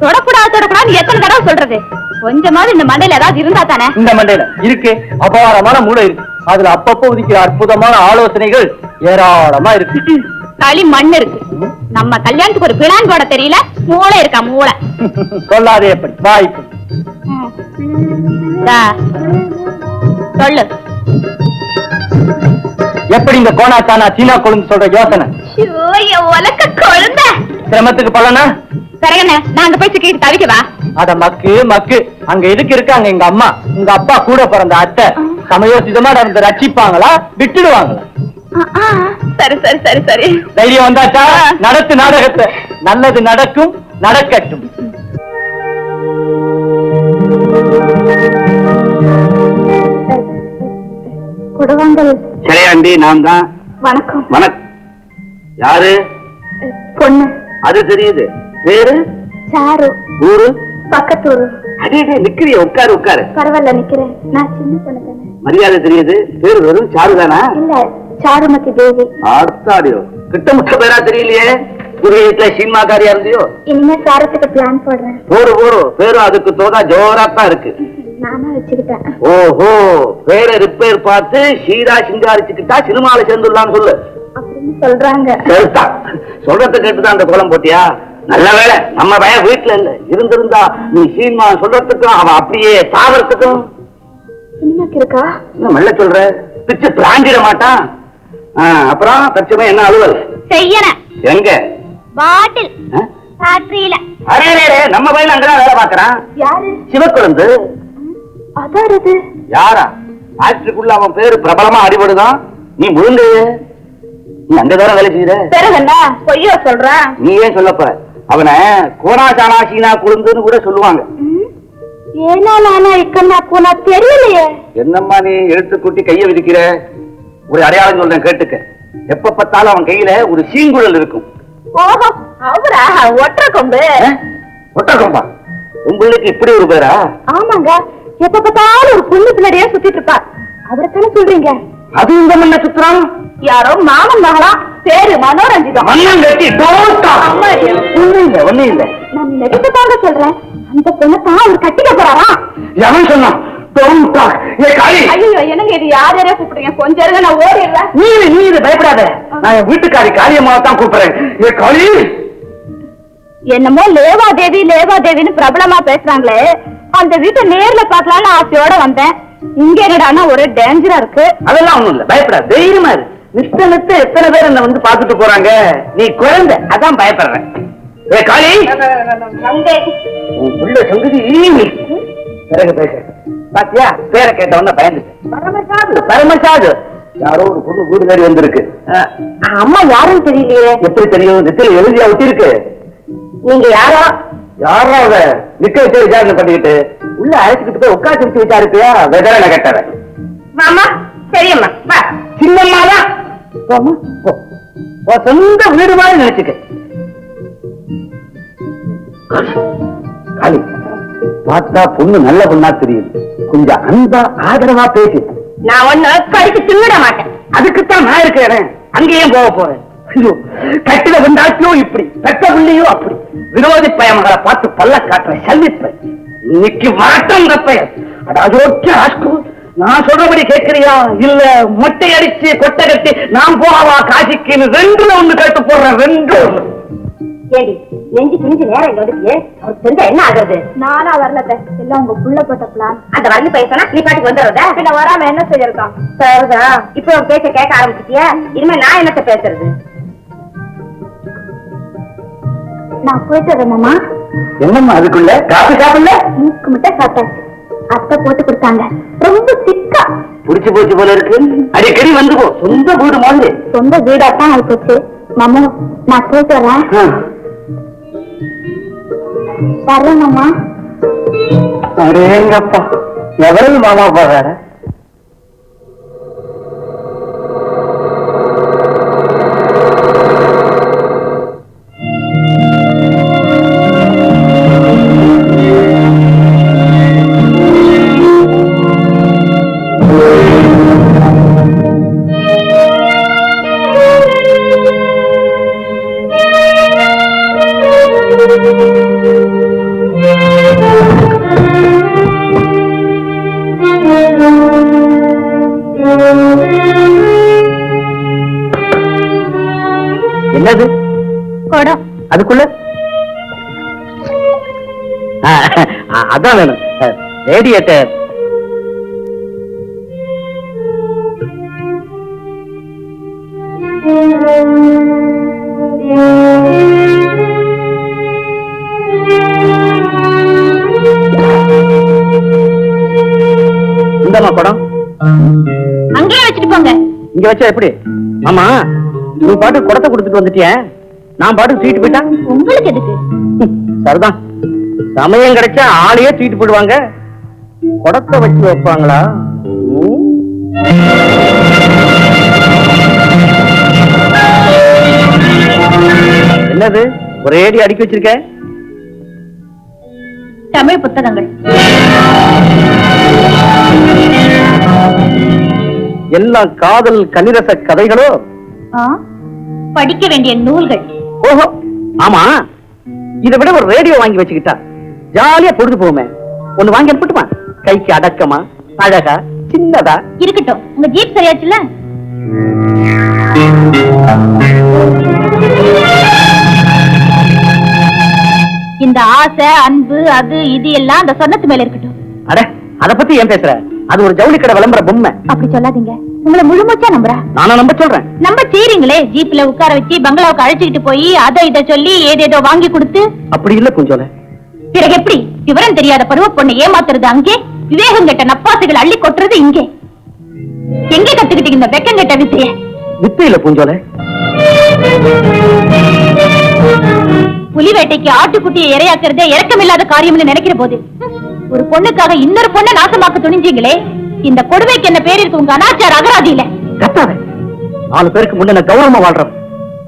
தொடக்கூடாது தொடக்கூடாது எத்தனை தடவை சொல்றது? கொஞ்சமாவது இந்த மண்டையில ஏதாவது இருந்தா தானே. இந்த மண்டையில இருக்கு அபாரமான மூளை இருக்கு. அதுல அப்பப்போ உதிக்கிற அற்புதமான ஆலோசனைகள் ஏராளமா இருக்கு. களி மண் இருக்கு. நம்ம கல்யாணத்துக்கு ஒரு பிளான் போட தெரியல, மூளை இருக்கா மூளை. சொல்லாதே எப்படி வாய்ப்பு. சொல்லு, எப்படி இந்த கோணாச்சானா சீனா கொழுந்து சொல்ற யோசனை? உலக்க குழந்தை சிரமத்துக்கு பலனா? பிறகு என்ன, நாங்க போய் சிக்கிட்டு தவிக்கவா? அத மக்கு மக்கு, அங்க இதுக்கு இருக்காங்க எங்க அம்மா, உங்க அப்பா கூட பிறந்த அத்தை. சமயோசிதமா நடந்து ரட்சிப்பாங்களா விட்டுடுவாங்களா? சரி சரி சரி சரி, தைரியம் வந்தாச்சா? நடத்து நாடகத்தை. நல்லது நடக்கும், நடக்கட்டும். குடவாங்கல். சரியாண்டி, நான் தான். வணக்கம். வணக்கம். யாரு? பொண்ணு. அது தெரியுது. பேரு? சாரு. ஊரு? பக்கத்தூரு. அடே நிக்கிறிய, உட்காரு உட்காரு. பரவாயில்ல நிக்கிறேன், நான் சின்ன பொண்ணு தானே. மரியாதை தெரியுது. பேரு வெறும் சாருதானா? இல்ல, சாருமதி தேவி. ஆர்த்தாடியோ, கிட்டமுட்ட பேரா தெரியலையே. புதிய வீட்டுல சினிமாக்காரியா இருந்தியோ? இனிமே சாரத்துக்கு பிளான் போடுறேன். போடு போடு, பேரும் அதுக்கு தோதா ஜோராத்தான் இருக்கு. நானா வச்சுக்கிட்டேன். ஓஹோ, பேரை ரிப்பேர் பார்த்து சீரா சிங்காரிச்சுக்கிட்டா சினிமாவில சேர்ந்துடலான்னு சொல்லு அப்படின்னு சொல்றாங்க. சரிதான், சொல்றத கேட்டுதான் அந்த கோலம் போட்டியா? நல்ல வேலை நம்ம பையன் வீட்டுல இல்ல. இருந்திருந்தா நீ சீமா சொல்றதுக்கும் அவன் அப்படியே சாவறதுக்கும். சினிமாக்கு இருக்கா? இன்னும் மெல்ல சொல்ற, பிச்சு பிராஞ்சிட மாட்டான். அப்புறம் தச்சமே என்ன அலுவல் செய்யறேன்? எங்க? பாட்டில் ஃபேக்டரியில. அரே நம்ம பையன் அங்கதான் வேலை பாக்குறான். யாரு? சிவக்குழந்து. அதாரது யாரா? ஃபேக்டரிக்குள்ள அவன் பேரு பிரபலமா அடிபடுதான். நீ முழுந்து நீ அங்கதான வேலை செய்யற. பிறகு என்ன பொய்யா சொல்ற? நீ ஏன் சொல்ல போற? அவனை கோனா சானா சீனா குழுந்துன்னு கூட சொல்லுவாங்க. ஏனா நானா இக்கன்னா போனா தெரியலையே. என்னம்மா நீ எழுத்து கூட்டி கைய விதிக்கிற? ஒரு அடையாளம் சொல்றேன் கேட்டுக்க. எப்ப பார்த்தாலும் அவன் கையில ஒரு சீங்குழல் இருக்கும். ஓஹோ, அவரா? ஒற்ற கொம்பு. ஒற்ற கொம்பா? உங்களுக்கு இப்படி ஒரு பேரா? ஆமாங்க, எப்ப பார்த்தாலும் ஒரு பொண்ணு பின்னாடியே சுத்திட்டு இருப்பா. அவரைத்தானே சொல்றீங்க? அது இந்த மண்ண சுத்துறான். யாரோ மாமன் மகளா, பேரு மனோரஞ்சிதம். மண்ணம் கட்டி ஒண்ணு இல்ல. நான் நெடுத்தாங்க சொல்றேன், அந்த பொண்ணை தான் அவர் கட்டிக்க போறாரா? எவன் சொன்னான்? ஐயோ, என்னங்க இது? யார் யாரையா கூப்பிடுறீங்க? கொஞ்சம் இருங்க, நான் ஓடிடுறேன். நீ இது பயப்படாத, நான் என் வீட்டுக்காரி காளியம்மாவை தான் கூப்பிடுறேன். ஏ காளி! என்னமோ லேவாதேவின்னு பிரபலமா பேசுறாங்களே, அந்த வீட்டை நேர்ல பாக்கலாம்னு ஆசையோட வந்தேன். இங்க என்னடானா ஒரே டேஞ்சரா இருக்கு. அதெல்லாம் ஒண்ணும் இல்ல, பயப்படாத, தைரியமா இரு. நிச்சயத்து எத்தனை பேர் என்ன வந்து பாத்துட்டு போறாங்க. நீ குழந்தை, அதான் பயப்படுறேன். ஏ காளி! உன் புள்ள சங்கதி பிறகு பேச பாத்தியா? பேரை கேட்டவன பயந்துட்டேன். பரமசாது யாரோ ஒரு பொண்ணு வீடு தேடி வந்திருக்கு. அம்மா யாருன்னு தெரியலையே. எப்படி தெரியும்? நெத்தில எழுதியா ஒட்டிருக்கு. நீங்க யாரோ? யாரோ அவ நிக்க வச்சு விசாரணை பண்ணிக்கிட்டு உள்ள அழைச்சிக்கிட்டு போய் உட்காந்து வச்சு விசாரிப்பியா? வெதரனை கேட்டவன். மாமா, சரியம்மா, வா. சின்னம்மாதான் சொந்த வீடு மாதிரி நினைச்சுக்க. காளி, பார்த்தா பொண்ணு நல்ல பொண்ணா தெரியுது. கொஞ்சம் அன்பா ஆதரவா பேசு. நான் ஒண்ணு கடிச்சு தின்னுட மாட்டேன். அதுக்குத்தான் நான் இருக்கிறேன். அங்கேயும் போக போறேன். ஐயோ, கட்டில வந்தாச்சும் இப்படி, கட்ட புள்ளியும் அப்படி. விரோதி பயமகளை பார்த்து பல்ல காட்டுற சல்லிப்ப. இன்னைக்கு வரட்டும் இந்த பெயர். அடாஜோக்கிய ஆஸ்கு, நான் சொல்றபடி கேட்கிறியா இல்ல மொட்டை அடிச்சு கொட்டை கட்டி நான் போவா காசிக்குன்னு ரெண்டுல ஒண்ணு கேட்டு போடுறேன். ரெண்டு ஏடி நெஞ்சு துணிஞ்சு நேரம் இங்க வந்துட்டியே, அவருக்கு தெரிஞ்சா என்ன ஆகுறது? நானா வரலத, எல்லாம் உங்க புள்ள போட்ட பிளான். அந்த வரல பேசினா நீ பாட்டுக்கு வந்துடுறதா? பின்ன வராம என்ன செய்யறதான்? சரிதா, இப்போ பேச கேட்க ஆரம்பிச்சிட்டியா? இனிமே நான் என்னத்த பேசுறது? நான் போயிட்டு வரேன்மா. என்னம்மா அதுக்குள்ள காப்பி சாப்பிடல? மூக்கு மட்டும் சாப்பிட்டாச்சு. அத்தை போட்டு கொடுத்தாங்க, ரொம்ப திக்கா. புடிச்சு போச்சு போல இருக்கு. அடிக்கடி வந்து போ. சொந்த வீடு மாதிரி. சொந்த வீடாத்தான் ஆயிப்போச்சு. மாமா நான் போயிட்டு வரேன். வரேன் மாமா. அடேங்கப்பா, எவ்வளவு மாமா போறார. என்னது குடம்? அதுக்குள்ள அதான் வேணும். ரேடியேட்டர். இந்தமா குடம். அங்கேயே வச்சுட்டு போங்க. இங்க வச்சா எப்படி? ஆமா, நீ பாட்டு குடத்தை கொடுத்துட்டு வந்துட்டிய, நான் பாட்டு தூக்கிட்டு போயிட்டா உங்களுக்கு எதுக்கு? சரிதான், சமயம் கிடைச்சா ஆளையே தூக்கிட்டு போயிடுவாங்க. குடத்தை வச்சு வைப்பாங்களா? என்னது ஒரே அடி அடுக்கி வச்சிருக்க? தமிழ் புத்தகங்கள். எல்லாம் காதல் கனிரச கதைகளோ? படிக்க வேண்டிய நூல்கள். ஓஹோ, ஆமா, இதை விட ஒரு ரேடியோ வாங்கி வச்சுக்கிட்டா ஜாலியா பொழுது போகுமே. ஒண்ணு வாங்கி அனுப்பிட்டுமா? கைக்கு அடக்கமா, அழகா, சின்னதா இருக்கட்டும். உங்க ஜீப் சரியாச்சுல? இந்த ஆசை, அன்பு, அது இது எல்லாம் அந்த சொன்னத்து மேல இருக்கட்டும். அட, அத பத்தி ஏன் பேசுற? அது ஒரு ஜவுளி கடை விளம்பர பொம்மை. அப்படி சொல்லாதீங்க. உங்களை முழுமூச்சா நம்புறா. நானா நம்ப சொல்றேன்? நம்ப செய்றீங்களே. ஜீப்ல உட்கார வச்சு பங்களாவுக்கு அழைச்சிட்டு போய் அதை இதை சொல்லி ஏதேதோ வாங்கி கொடுத்து. அப்படி இல்ல குஞ்சோல. பிறகு எப்படி விவரம் தெரியாத பருவ பொண்ணை ஏமாத்துறது அங்கே, விவேகம் கெட்ட நப்பாசுகள் அள்ளி கொட்டுறது இங்கே? எங்க கத்துக்கிட்டீங்க இந்த வெக்கம் கெட்ட வித்தைய? வித்து இல்ல பூஞ்சோல. புலி வேட்டைக்கு ஆட்டுக்குட்டியை இரையாக்குறதே இறக்கமில்லாத காரியம்னு நினைக்கிற போது ஒரு பொண்ணுக்காக இன்னொரு பொண்ணை நாசமாக்க துணிஞ்சீங்களே. இந்த கொடுமைக்கு என்ன பேர் இருக்கு உங்க அனாச்சார அகராதியில? கத்தாத. 4 பேருக்கு முன்ன கௌரவமா வாழ்றோம்.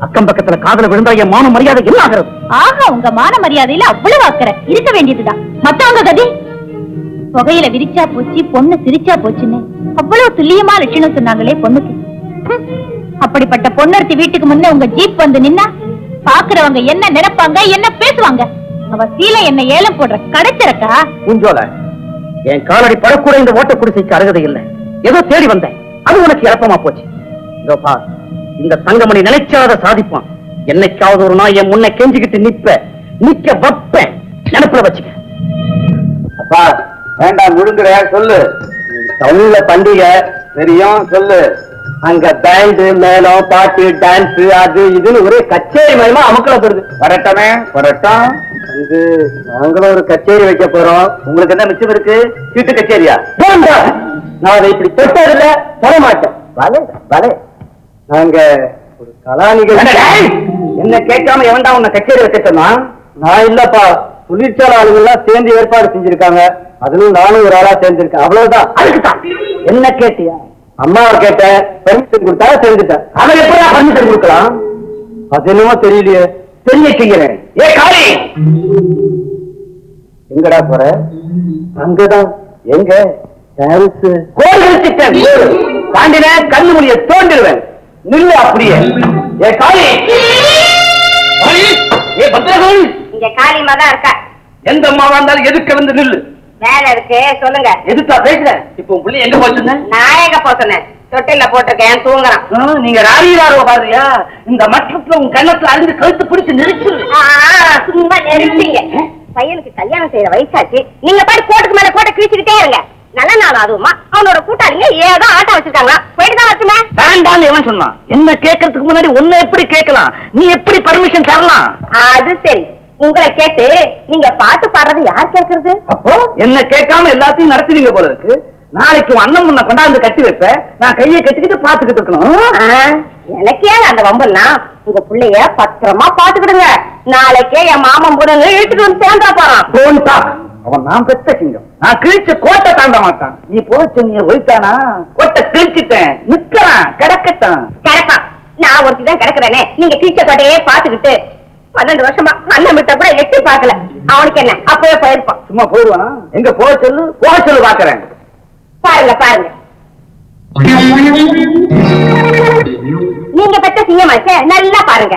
அக்கம் பக்கத்துல காதல விழுந்தா என் மான மரியாதை என்ன ஆகிறது? ஆஹா, உங்க மான மரியாதையில அவ்வளவு அக்கறை இருக்க வேண்டியதுதான். மத்தவங்க கதி புகையில விரிச்சா போச்சு, பொண்ணு சிரிச்சா போச்சுன்னு அவ்வளவு துல்லியமா லட்சணம் சொன்னாங்களே பொண்ணுக்கு. அப்படிப்பட்ட பொண்ணு வீட்டுக்கு முன்ன உங்க ஜீப் வந்து நின்னா பாக்குறவங்க என்ன நினைப்பாங்க, என்ன பேசுவாங்க? அவ சீலை என்ன ஏலம் போடுற கடைச்சிறக்கா? பூஞ்சோல, என் காலடி படக்கூட இந்த ஓட்ட குடிசைக்கு அருகதை இல்லை. ஏதோ தேடி வந்தேன், அது உனக்கு இறப்பமா போச்சு. இதோ பார், இந்த தங்கமணி நினைச்சாத சாதிப்பான். என்னைக்காவது ஒரு நாள் என் முன்ன கெஞ்சிக்கிட்டு நிக்க வைப்பேன். நினைப்புல வச்சுக்க. அப்பா வேண்டாம், முழுங்குற சொல்லு. தமிழ்ல பண்டிகை தெரியும் சொல்லு. அங்க பேண்டு, மேளம், பாட்டு, டான்ஸ், அது இதுன்னு ஒரே கச்சேரி மயமா அமுக்கலப்படுது. வரட்டமே வரட்டும். இது நாங்களும் ஒரு கச்சேரி வைக்க போறோம். உங்களுக்கு என்ன மிச்சம் இருக்கு? சீட்டு கச்சேரியா? நான் அதை இப்படி தொட்டதில்ல, தொட மாட்டேன். வலே வலே, நாங்க ஒரு கலாநிகள். என்ன கேட்காம எவன்டா உன்னை கச்சேரி வைக்க சொன்னா? நான் இல்லப்பா, தொழிற்சாலை ஆளுங்கெல்லாம் சேர்ந்து ஏற்பாடு செஞ்சிருக்காங்க. அதுலயும் நானும் ஒரு ஆளா சேர்ந்திருக்கேன். அவ்வளவுதான். அதுக்குதான் என்ன கேட்டியா? அம்மாவை கேட்டேன், பெர்மிஷன் கொடுத்தா சேர்ந்துட்டேன். அவன் எப்படா பெர்மிஷன் கொடுக்கலாம்? அது என்னமோ தெரியலையே. தெரிய செய்யறேன். ஏ காளி, எங்கடா போற? அங்கதான். எங்க? கோயில் சிக்கன் தாண்டின கண்ணு மொழிய தோண்டிடுவேன். நில்லு அப்படியே. ஏ காளி, ஏ பத்திரகாளி, இங்க காளியம்மா தான் இருக்கா. எந்த அம்மாவா இருந்தாலும் எதுக்கு வந்து நில்லு. வேலை இருக்கு, சொல்லுங்க. எதுக்கா பேசுறேன்? இப்ப உன் பிள்ளை எங்க போச்சுங்க? நான் எங்க போசொன்னேன்? தொட்டில போட்டிருக்கேன், தூங்குறான். நீங்க ராணியாரோ பாருயா, இந்த மட்டத்துல உன் கண்ணத்துல அறிந்து கழுத்து பிடிச்சு நெரிச்சு. சும்மா நெரிச்சிங்க. பையனுக்கு கல்யாணம் செய்யற வயசாச்சு, நீங்க பாட்டு கோட்டுக்கு மேல கோட்டை கிழிச்சுக்கிட்டே இருங்க. நல்ல நாள் அதுவுமா அவனோட கூட்டாளிங்க ஏதோ ஆட்டம் வச்சிருக்காங்களா? போயிட்டு தான் வச்சுமே. வேண்டாம் எவன் சொன்னான்? என்ன கேட்கறதுக்கு முன்னாடி உன்னை எப்படி கேட்கலாம்? நீ எப்படி பர்மிஷன் தரலாம்? அது சரி, உங்களை கேட்டு நீங்க பாட்டு பாடுறது யார் கேட்கறது? அப்போ என்ன கேட்காம எல்லாத்தையும் நடத்துவீங்க போல இருக்கு. நாளைக்கு அண்ணன் முன்ன கொண்டாந்து கட்டி வைப்ப, நான் கையை கட்டிக்கிட்டு பாத்துக்கிட்டு இருக்கணும். எனக்கு ஏன் அந்த வம்புன்னா, உங்க பிள்ளைய பத்திரமா பாத்துக்கிடுங்க. நாளைக்கே என் மாமன் புதங்க இழுத்துட்டு வந்து சேர்ந்தா போறான். அவன் நான் பெத்த சிங்கம், நான் கிழிச்ச கோட்டை தாண்ட மாட்டான். நீ போச்சு, நீ ஒழித்தானா? கோட்டை கிழிச்சிட்டேன், நிக்கிறான், கிடக்கட்டான். கிடப்பான். நான் ஒருத்தி தான் கிடக்குறேனே. நீங்க கிழிச்ச கோட்டையே பாத்துக்கிட்டு 12 வருஷமா அண்ணன் விட்ட கூட எட்டி பாக்கல. அவனுக்கு என்ன, அப்பவே போயிருப்பான். சும்மா போயிடுவானா? எங்க போக சொல்லு பாக்குறேன். பாருங்க பாருங்க, நீங்க பெற்ற சிங்கமாச்சே, நல்லா பாருங்க.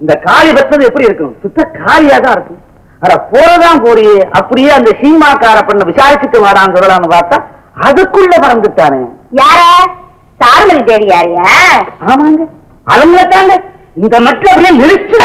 இந்த காளி பெற்றது எப்படி இருக்கும்? சுத்த காளியா தான் இருக்கும். அட போறதான் போறியே, அப்படியே அந்த சீமாக்கார பண்ண விசாரிச்சுட்டு வாடான்னு சொல்லலாம்னு பார்த்தா அதுக்குள்ள பறந்துட்டானே. யார? சாருமணி தேவி யாரியா? ஆமாங்க, அவங்க தாங்க. இந்த மட்டும் அப்படியே நிறுத்து.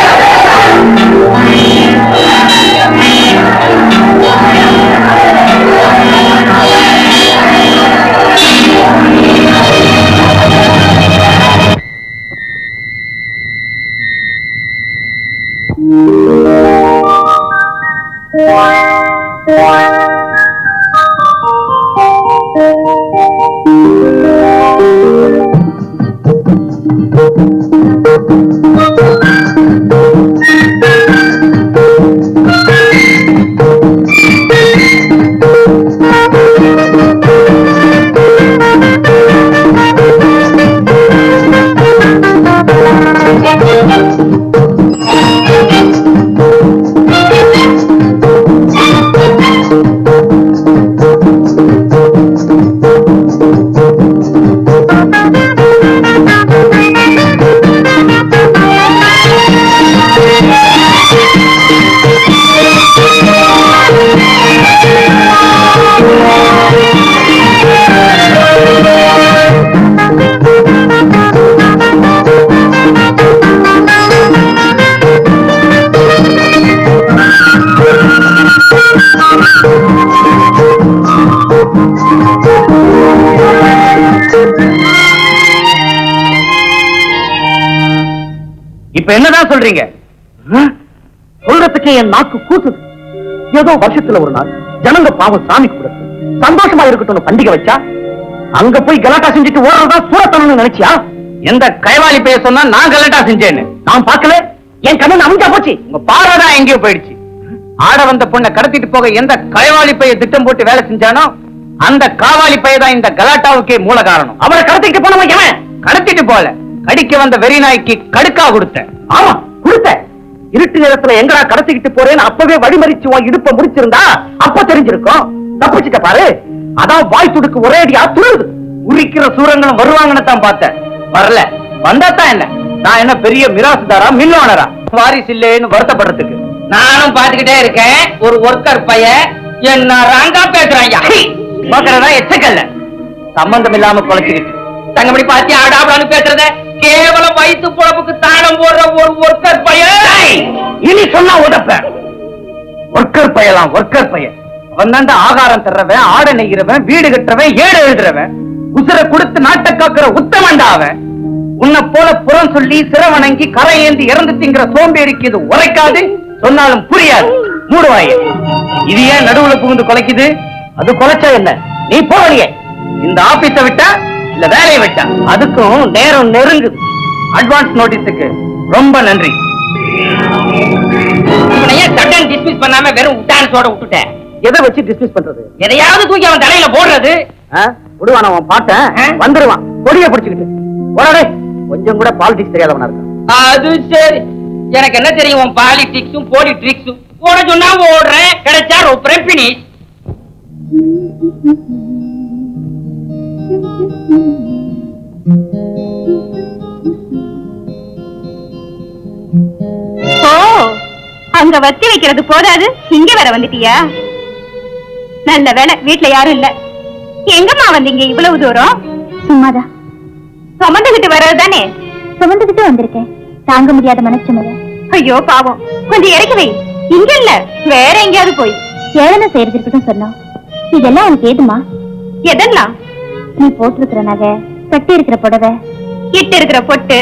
இப்ப என்னதான் சொல்றீங்க? சொல்றதுக்கு என் நாக்கு கூசுது. ஏதோ வருஷத்துல ஒரு நாள் ஜனங்க பாவம் சாமி கொடுத்து சந்தோஷமா இருக்கட்டும் பண்டிகை வச்சா, அங்க போய் கலாட்டா செஞ்சுட்டு ஓடுறதா சூரத்தனம்னு நினைச்சியா? எந்த கைவாளி பேய சொன்னா நான் கலாட்டா செஞ்சேன்னு நான் பார்க்கல. என் கண்ணு அமுஞ்சா போச்சு. உங்க பார்வைதான் எங்கேயோ போயிடுச்சு. ஆட வந்த பொண்ணை கடத்திட்டு போக எந்த கைவாளி பைய திட்டம் போட்டு வேலை செஞ்சானோ அந்த காவாலி பையதான் இந்த கலாட்டாவுக்கே மூல காரணம். அவரை கடத்திட்டு போனவன் எவன்? கடத்திட்டு போல, கடிக்க வந்த வெறி நாய்க்கு கடுக்கா கொடுத்த. ஆமா கொடுத்த. இருட்டு நேரத்துல எங்கடா கடத்திக்கிட்டு போறேன்னு அப்பவே வழிமறிச்சு உன் இடுப்ப முடிச்சிருந்தா அப்ப தெரிஞ்சிருக்கும். தப்பிச்சுட்ட பாரு. அதான் வாய் துடுக்கு ஒரே அடியா துருது. உரிக்கிற சூரங்களும் வருவாங்கன்னு தான் பார்த்தேன். வரல. வந்தாத்தான் என்ன? நான் என்ன பெரிய மிராசுதாரா மின்னோனரா? வாரிசு இல்லேன்னு வருத்தப்படுறதுக்கு நானும் பாத்துக்கிட்டே இருக்கேன். ஒரு ஒர்க்கர் பையன் என்ன ராங்கா பேசுறாங்க. பாக்குறதா எச்சக்கல்ல சம்பந்தம் இல்லாம குலைச்சுக்கிட்டு தங்கமணி பாத்தி ஆடாபடான்னு பேசுறத கேவலம் வயிற்று பொழப்புக்கு தானம் போடுற ஒரு ஒர்க்கர் பையன். இனி சொன்னா உடப்ப. ஒர்க்கர் பையலாம் ஒர்க்கர் பையன். அவன் தாண்ட ஆகாரம் தர்றவன், ஆடை நெய்கிறவன், வீடு கட்டுறவன், ஏடு எழுதுறவன், உசுர கொடுத்து நாட்டை காக்குற உத்தமண்டா அவன். உன்னை போல புறம் சொல்லி சிரவணங்கி கரை ஏந்தி இறந்து திங்கிற சோம்பேறிக்கு இது உரைக்காது, சொன்னாலும் புரியாது. மூடுவாயே. இது ஏன் நடுவுல புகுந்து கொலைக்குது? அது கொலைச்சா என்ன? நீ போறியே. இந்த ஆபீஸ விட்டா இல்ல வேலையை விட்டா அதுக்கும் நேரம் நெருங்குது. அட்வான்ஸ் நோட்டீஸுக்கு ரொம்ப நன்றி. சட்டன் டிஸ்மிஸ் பண்ணாம வெறும் உட்டான்ஸோட விட்டுட்டேன். எதை வச்சு டிஸ்மிஸ் பண்றது? எதையாவது தூக்கி அவன் தலையில போடுறது. விடுவான் அவன் பாட்டேன் வந்துருவான் கொடிய பிடிச்சுக்கிட்டு. கொஞ்சம் கூட பாலிடிக்ஸ் தெரியாதவனா இருக்கான். அது சரி. எனக்கு என்ன தெரியும் உன் பாலிடிக்ஸும் போலிட்ரிக்ஸும். ஓட சொன்னா ஓடுறேன், கிடைச்சா ரொப்புறேன், பினிஷ். ஓ, அங்க வத்தி வைக்கிறது போதாது இங்க வர வந்துட்டியா? நல்ல வேலை வீட்டுல யாரும் இல்ல. எங்கம்மா வந்தீங்க இவ்வளவு தூரம்? சும்மாதான். சுமந்துகிட்டு வர்றதுதானே? சுமந்துகிட்டு வந்திருக்கேன். தாங்க முடியாத மனசுமைய. ஐயோ பாவம், கொஞ்சம் இறக்கி வை. இங்க இல்ல, வேற எங்கேயாவது போய் ஏழனை செய்யறது இருக்கட்டும் சொன்னோம். இதெல்லாம் உனக்கு ஏதுமா? எதெல்லாம்? நீ போட்டிருக்கிற நகை, கட்டி இருக்கிற புடவை, இட்டு இருக்கிற பொட்டு,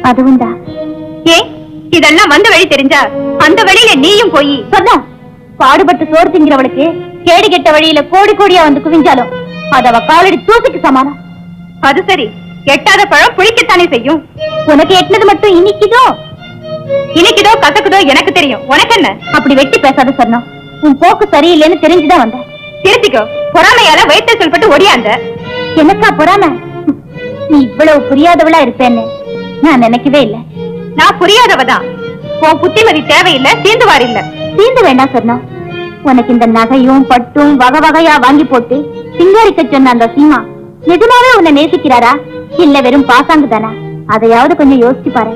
அதுவும் தான். ஏ, இதெல்லாம் வந்த வழி தெரிஞ்சா அந்த வழியில நீயும் போய் சொன்னா பாடுபட்டு சோறு திங்கிறவளுக்கு கேடு கெட்ட வழியில கோடி கோடியா வந்து குவிஞ்சாலும் அது அவ காலடி தூசிக்கு சமானம். அது சரி, எட்டாத பழம் புளிக்கத்தானே செய்யும். உனக்கு எட்டினது மட்டும் இனிக்குதோ கசக்குதோ எனக்கு தெரியும். உனக்கு என்ன? அப்படி வெட்டி பேசாத சொன்னோம். உன் போக்கு சரியில்லைன்னு தெரிஞ்சுதான் வந்தேன். திருத்திக்கோ. பொறாமையால வயிற்று சொல்பட்டு ஒடியாந்த. எனக்கா பொறாம? நீ இவ்வளவு புரியாதவளா இருப்பேன்னு நான் நினைக்கவே இல்லை. நான் புரியாதவதான். உன் புத்திமதி தேவையில்லை, சீந்துவார் இல்ல. சீந்து வேண்டாம் சொன்னோம். உனக்கு இந்த நகையும் பட்டும் வகை வகையா வாங்கி போட்டு சிங்காரிக்க சொன்ன அந்த சீமா நிஜமாவே உன்னை நேசிக்கிறாரா இல்ல வெறும் பாசாங்கு தானா? அதையாவது கொஞ்சம் யோசிச்சு பாரு.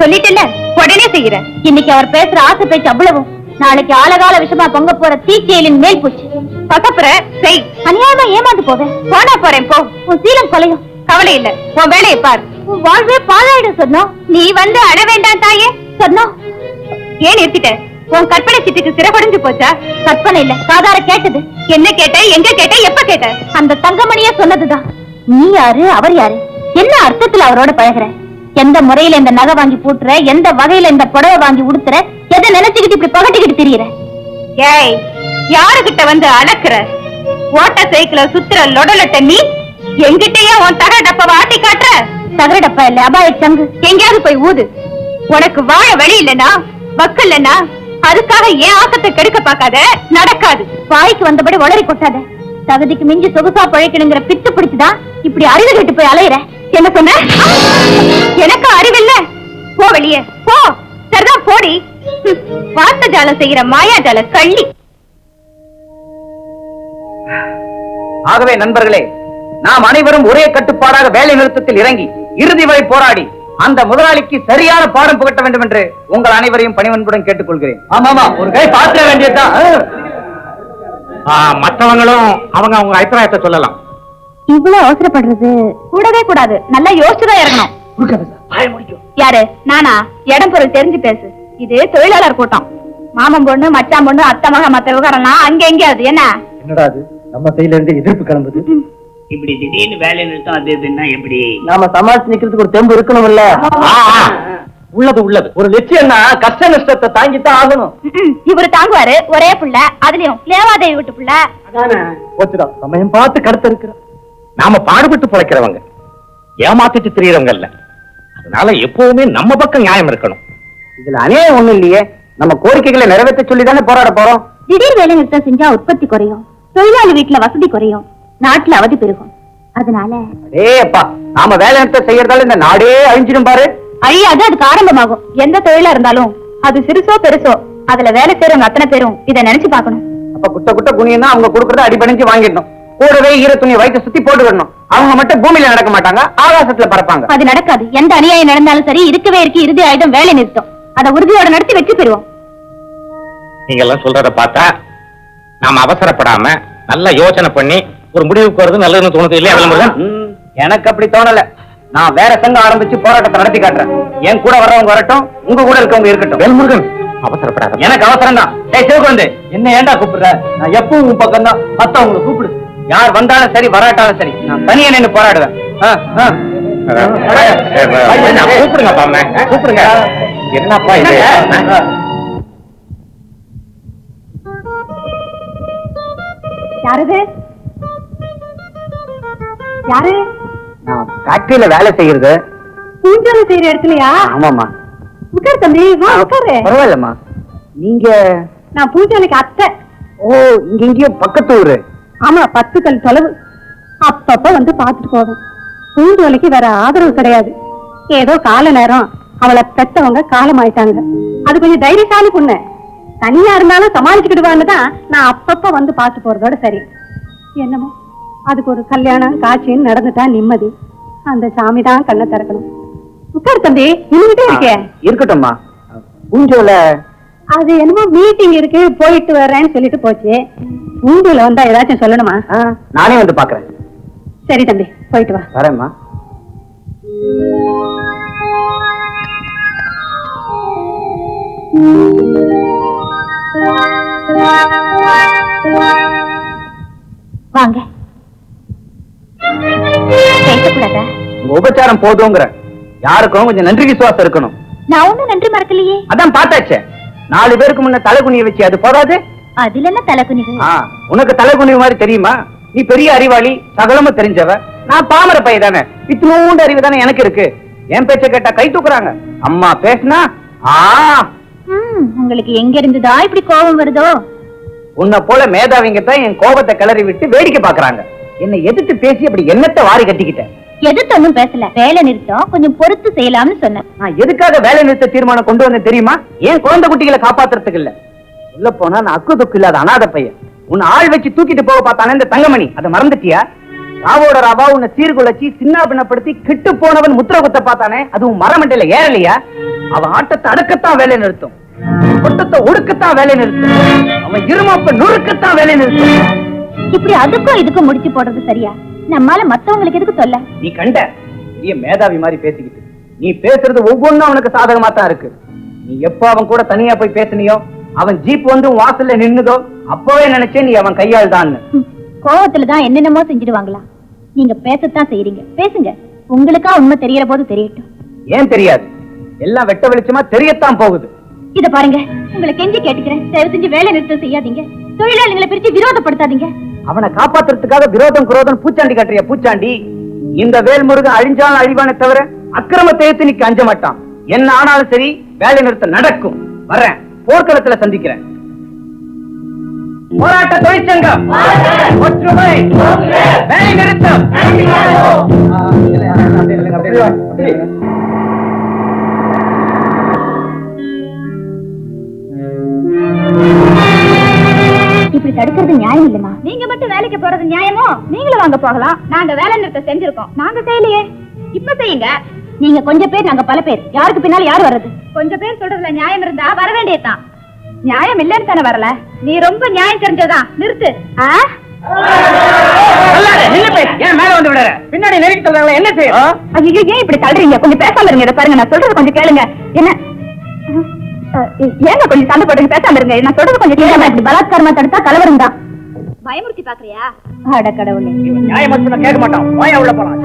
சொல்லிட்டேன்ல, உடனே செய்யறேன். இன்னைக்கு அவர் பேசுற ஆசை பேச்சு அவ்வளவும் நாளைக்கு ஆழகால விஷமா பொங்க போற தீச்செயலின் மேல் பூச்சி. பக்கப்புற செய். அநியாயமா ஏமாந்து போவேன். போனா போறேன் போ. உன் சீலம் கொலையும். கவலை இல்ல, உன் வேலையை பார். உன் வாழ்வே பாழாயிடும் சொன்னோம். நீ வந்து அட வேண்டாம் தாயே சொன்னோம். ஏன் நிறுத்திட்ட? உன் கற்பனை சிட்டுக்கு சிறகுடைஞ்சு போச்சா? கற்பனை இல்ல, சாதார கேட்டது. என்ன கேட்ட, எங்க கேட்ட, எப்ப கேட்ட? அந்த தங்கமணியே சொன்னதுதான். நீ யாரு, அவர் யாரு, என்ன அர்த்தத்துல அவரோட பழகுற, எந்த முறையில இந்த நகை வாங்கி பூட்டுற, எந்த வகையில இந்த புடவை வாங்கி உடுத்துற, எதை நினைச்சுக்கிட்டு இப்படி பகட்டிக்கிட்டு திரியற? ஏய், யாருகிட்ட வந்து அளக்குற? ஓட்ட சைக்கிள சுத்துற லொடலட்ட நீ எங்கிட்டயே உன் தகர டப்பாவை ஆட்டி காட்டுற? தகர டப்பா இல்ல, அபாய சங்கு. எங்கேயாவது போய் ஊது. உனக்கு வாழ வழி இல்லனா, வக்கு இல்லனா, அதுக்காக ஏன் ஆசத்தை கெடுக்க பாக்காத. நடக்காது. வாய்க்கு வந்தபடி வளரி கொட்டாத. தகுதிக்கு மிஞ்சி சொகுசா பழைக்கணுங்கிற பித்து பிடிச்சுதான் இப்படி அறிவு கேட்டு போய் அலையிற. என்ன சொன்ன? எனக்கு அறிவில்ல. போ வெளியே போ. சரிதான், போடி. வார்த்த ஜாலம் செய்யற மாயாஜால கள்ளி. ஆகவே நண்பர்களே, நாம் அனைவரும் ஒரே கட்டுப்பாடாக வேலை நிறுத்தத்தில் இறங்கி இறுதி வரை போராடி அந்த முதலாளிக்கு சரியான பாடம் புகட்ட வேண்டும் என்று உங்கள் அனைவரையும் பணிவன்புடன் கேட்டுக்கொள்கிறேன். ஆமாமா, ஒரு கை பாத்திர வேண்டியதுதான். மற்றவங்களும் அவங்க அவங்க அபிப்பிராயத்தை சொல்லலாம். இவ்வளவு அவசரப்படுறது கூடவே கூடாது. நல்லா யோசிச்சுதான் இறங்கணும். யாரு? நானா? இடம் பொருள் தெரிஞ்சு பேசு. இது தொழிலாளர் கூட்டம். மாமன் பொண்ணு, மச்சான் பொண்ணு, அத்தை மக, மத்த விவகாரம்லாம் அங்க எங்கேயாவது. என்ன என்னடா அது, நம்ம சைடுல இருந்து எதிர்ப்பு கிளம்புது. இப்படி திடீர்னு வேலை நிறுத்தம் அது இதுன்னா எப்படி? நாம சமாளிச்சு நிக்கிறதுக்கு ஒரு தெம்பு இருக்கணும் இல்ல? உள்ளது ஒரு லட்சியம்னா கஷ்ட நஷ்டத்தை தாங்கித்தான் ஆகணும். இவரு தாங்குவாரு. ஒரே புள்ள, அதுலயும் லேவாதேவி வீட்டு புள்ள. போச்சுடா, சமயம் பார்த்து கருத்து இருக்கிறோம். நாம பாடுபட்டு பிழைக்கிறவங்க, ஏமாத்திட்டு தெரியறவங்க இல்ல. அதனால எப்பவுமே நம்ம பக்கம் நியாயம் இருக்கணும். இதுல அநியாயம் ஒண்ணும் இல்லையே. நம்ம கோரிக்கைகளை நிறைவேற்ற சொல்லி தானே போராட போறோம். திடீர் வேலை நிறுத்தம் செஞ்சா உற்பத்தி குறையும், தொழிலாளி வீட்டுல வசதி குறையும், நாட்டுல அவதி பெருகும். அதனால அப்பா, நாம வேலை நிறுத்தம் செய்யறதால இந்த நாடே அழிஞ்சிடும் பாரு. அழியாது, அதுக்கு ஆரம்பமாகும். எந்த தொழிலா இருந்தாலும் அது சிறுசோ பெருசோ, அதுல வேலை செய்யறவங்க அத்தனை பேரும் இதை நினைச்சு பாக்கணும். அப்ப குட்ட குனியன்னா அவங்க கொடுக்கறத அடிபணிஞ்சு வாங்கிடணும். கூடவே ஈர துணியை வயிற்று சுத்தி போட்டு விடணும். அவங்க மட்டும் பூமியில நடக்க மாட்டாங்க, ஆகாசத்துல பறப்பாங்க. அது நடக்காது. எந்த அநியாயம் நடந்தாலும் சரி, இருக்கவே இருக்கு இறுதி ஆயுதம் வேலை நிறுத்தம். அதை உறுதியோட நடத்தி வெற்றி பெறுவோம். நீங்க எல்லாம் சொல்றத பார்த்தா நாம அவசரப்படாம நல்ல யோசனை பண்ணி ஒரு முடிவுக்கு வருது நல்லதுன்னு தோணுது இல்லையா? எனக்கு அப்படி தோணல. நான் வேற சங்கம் ஆரம்பிச்சு போராட்டத்தை நடத்தி காட்டுறேன். என் கூட வர்றவங்க வரட்டும், உங்க கூட இருக்கவங்க இருக்கட்டும். வேல்முருகன், அவசரப்படாத. எனக்கு அவசரம் தான். சிவகுழந்தை, என்ன ஏண்டா கூப்பிடுற? நான் எப்பவும் உன் பக்கம் தான். மத்தவங்களை கூப்பிடு. யார் வந்தாலும் சரி, வராட்டாலும் சரி, நான் தனியா நின்று போராடுவேன். கூப்பிடுங்க பாம, கூப்பிடுங்க. என்னப்பா இது? யாரு? யாரு? நான் ஃபேக்டரியில வேலை செய்யறது. பூஞ்சோலை செய்யற இடத்துலயா? ஆமாமா. உட்கார் தம்பி, உட்காரு. பரவாயில்லம்மா. நீங்க? நான் பூஞ்சோலைக்கு அத்தை. ஓ, இங்க இங்கேயோ பக்கத்து ஊரு. ஆமா, 10 கல் தொலைவு. அப்பப்ப வந்து பாத்துட்டு போவேன். பூஞ்சோலைக்கு வேற ஆதரவு கிடையாது. ஏதோ கால நேரம் அவளை பெத்தவங்க காலமாயிட்டாங்க. அது கொஞ்சம் தைரியசாலி பொண்ணு. தனியா இருந்தாலும் சமாளிச்சுக்கிடுவான்னு தான் நான் அப்பப்ப வந்து பார்த்து போறதோட சரி. என்னமோ அதுக்கு ஒரு கல்யாணம் காட்சின்னு நடந்துட்டா நிம்மதி. அந்த சாமி தான் கண்ணை திறக்கணும். உட்கார் தம்பி, நின்னுகிட்டே இருக்கே. இருக்கட்டும்மா. பூஞ்சோல அது என்னமோ மீட்டிங் இருக்கு, போயிட்டு வர்றேன்னு சொல்லிட்டு போச்சு. பூஞ்சோல வந்தா ஏதாச்சும் சொல்லணுமா? நானே வந்து பாக்குறேன். சரி தம்பி, போயிட்டு வா. வரேம்மா. வாங்க. பேசக்கூடாதா? உங்க உபச்சாரம் போதுங்கிற. யாருக்கும் கொஞ்சம் நன்றி விசுவாசம் இருக்கணும். நான் ஒண்ணும் நன்றி மறக்கலையே. அதான் பார்த்தாச்சே. 4 பேருக்கு முன்ன தலை குனிய வச்சு அது போதாது? அதுல என்ன தலை குனிவு? உனக்கு தலை குனிவு மாதிரி தெரியுமா? நீ பெரிய அறிவாளி, சகலமும் தெரிஞ்சவ. நான் பாமர பைய தானே. இத்தினூண்டு அறிவு தானே எனக்கு இருக்கு. என் பேச்ச கேட்டா கை தூக்குறாங்க. அம்மா பேசினா உங்களுக்கு எங்க இருந்துதா இப்படி கோபம் வருதோ? உன்னை போல மேதாவிங்க தான் என் கோபத்தை கிளறி விட்டு வேடிக்கை பாக்குறாங்க. என்னை எதிர்த்து பேசி அப்படி என்னத்தை வாரி கட்டிக்கிட்டேன். எதிர்த்து ஒண்ணும் பேசல. வேலை நிறுத்தம் கொஞ்சம் பொறுத்து செய்யலாம்னு சொன்னேன். நான் எதுக்காக வேலை நிறுத்த தீர்மானம் கொண்டு வந்தேன் தெரியுமா? ஏன் குழந்தை குட்டிகளை காப்பாத்துறதுக்கு இல்ல. உள்ள போனா நான் அக்கு துக்கு இல்லாத அனாதை பையன். உன்னை ஆள் வச்சு தூக்கிட்டு போக பார்த்தானே இந்த தங்கமணி, அதை மறந்துட்டியா? ராவோட ராவா உன்னை சீர்குலைச்சி சின்ன பின்னப்படுத்தி கிட்டு போனவன் முத்திர குத்த பார்த்தானே, அதுவும் மரமண்டையில ஏறலையா? அவன் ஆட்டத்தை அடக்கத்தான் வேலை நிறுத்தும், ஒட்டத்தை ஒடுக்கத்தான் வேலை நிறுத்தும், அவன் இருமாப்ப நுறுக்கத்தான் வேலை நிறுத்தும். இப்படி அதுக்கும் இதுக்கும் முடிச்சு போடுறது சரியா? நம்மால மத்தவங்களுக்கு எதுக்கு சொல்ல? நீ கண்ட பெரிய மேதாவி மாதிரி பேசிக்கிட்டு நீ பேசுறது ஒவ்வொன்னும் அவனுக்கு சாதகமா தான் இருக்கு. நீ எப்ப அவன் கூட தனியா போய் பேசினியோ, அவன் ஜீப் வந்து வாசல்ல நின்னுதோ, அப்பவே நினைச்சேன் நீ அவன் கையால் தான். கோவத்துலதான் என்னென்னமோ செஞ்சிடுவாங்களா? நீங்க பேசத்தான் செய்யறீங்க, பேசுங்க. உங்களுக்கா உண்மை தெரியற போது தெரியட்டும். ஏன் தெரியாது? எல்லாம் வெட்ட வெளிச்சமா தெரியத்தான் போகுது. இத பாருங்க, உங்களை கெஞ்சி கேட்டுக்கிறேன், தயவு செஞ்சு வேலை நிறுத்தம் செய்யாதீங்க. தொழிலாளிகளை பிரிச்சு விரோதப்படுத்தாதீங்க. அவனை காப்பாத்துறதுக்காக விரோதம் குரோதம் பூச்சாண்டி கட்டுறிய பூச்சாண்டி. இந்த வேல்முருகன் அழிஞ்சாலும் அழிவானே தவிர அக்கிரமத்தை ஏத்து நிக்க அஞ்ச மாட்டான். என்ன ஆனாலும் சரி, வேலை நிறுத்தம் நடக்கும். வர்றேன், போர்க்களத்துல சந்திக்கிறேன். போராட்ட தொழிற்சங்கம் ஒற்றுமை, வேலை நிறுத்தம். இப்படி தடுக்கிறது நியாயம் இல்லமா? நீங்க மட்டும் வேலைக்கு போறது நியாயமோ? நீங்களும் வாங்க போகலாம். நாங்க வேலை நிறுத்தம் செஞ்சிருக்கோம். நாங்க செய்யலையே, இப்ப செய்யுங்க. நீங்க கொஞ்சம் பேர், நாங்க பல பேர். யாருக்கு பின்னால யார் வர்றது? கொஞ்சம் பேர் சொல்றதுல நியாயம் இருந்தா வர வேண்டியதுதான். நியாயம் இல்லன்னு தானே வரல? நீ ரொம்ப நியாயம் தெரிஞ்சதான். நிறுத்து. ஏன் மேல வந்து விடுற? பின்னாடி நெருக்கி சொல்றாங்களா, என்ன செய்யும்? ஐயோ, ஏன் இப்படி தள்ளுறீங்க? கொஞ்சம் பேசாம இருங்க. இதை பாருங்க, நான் சொல்றது கொஞ்சம் கேளுங்க. என்ன ஏங்க கொஞ்சம் சண்டை போடுங்க? பேசாம இருங்க, நான் சொல்றது கொஞ்சம் கேளுங்க. இப்படி பலாத்காரமா தடுத்தா கலவரம் தான். பயமுறுத்தி பாக்குறியா? அட கடவுளே, நியாயம் மட்டும் கேட்க மாட்டோம். வாயா உள்ள போலாம்.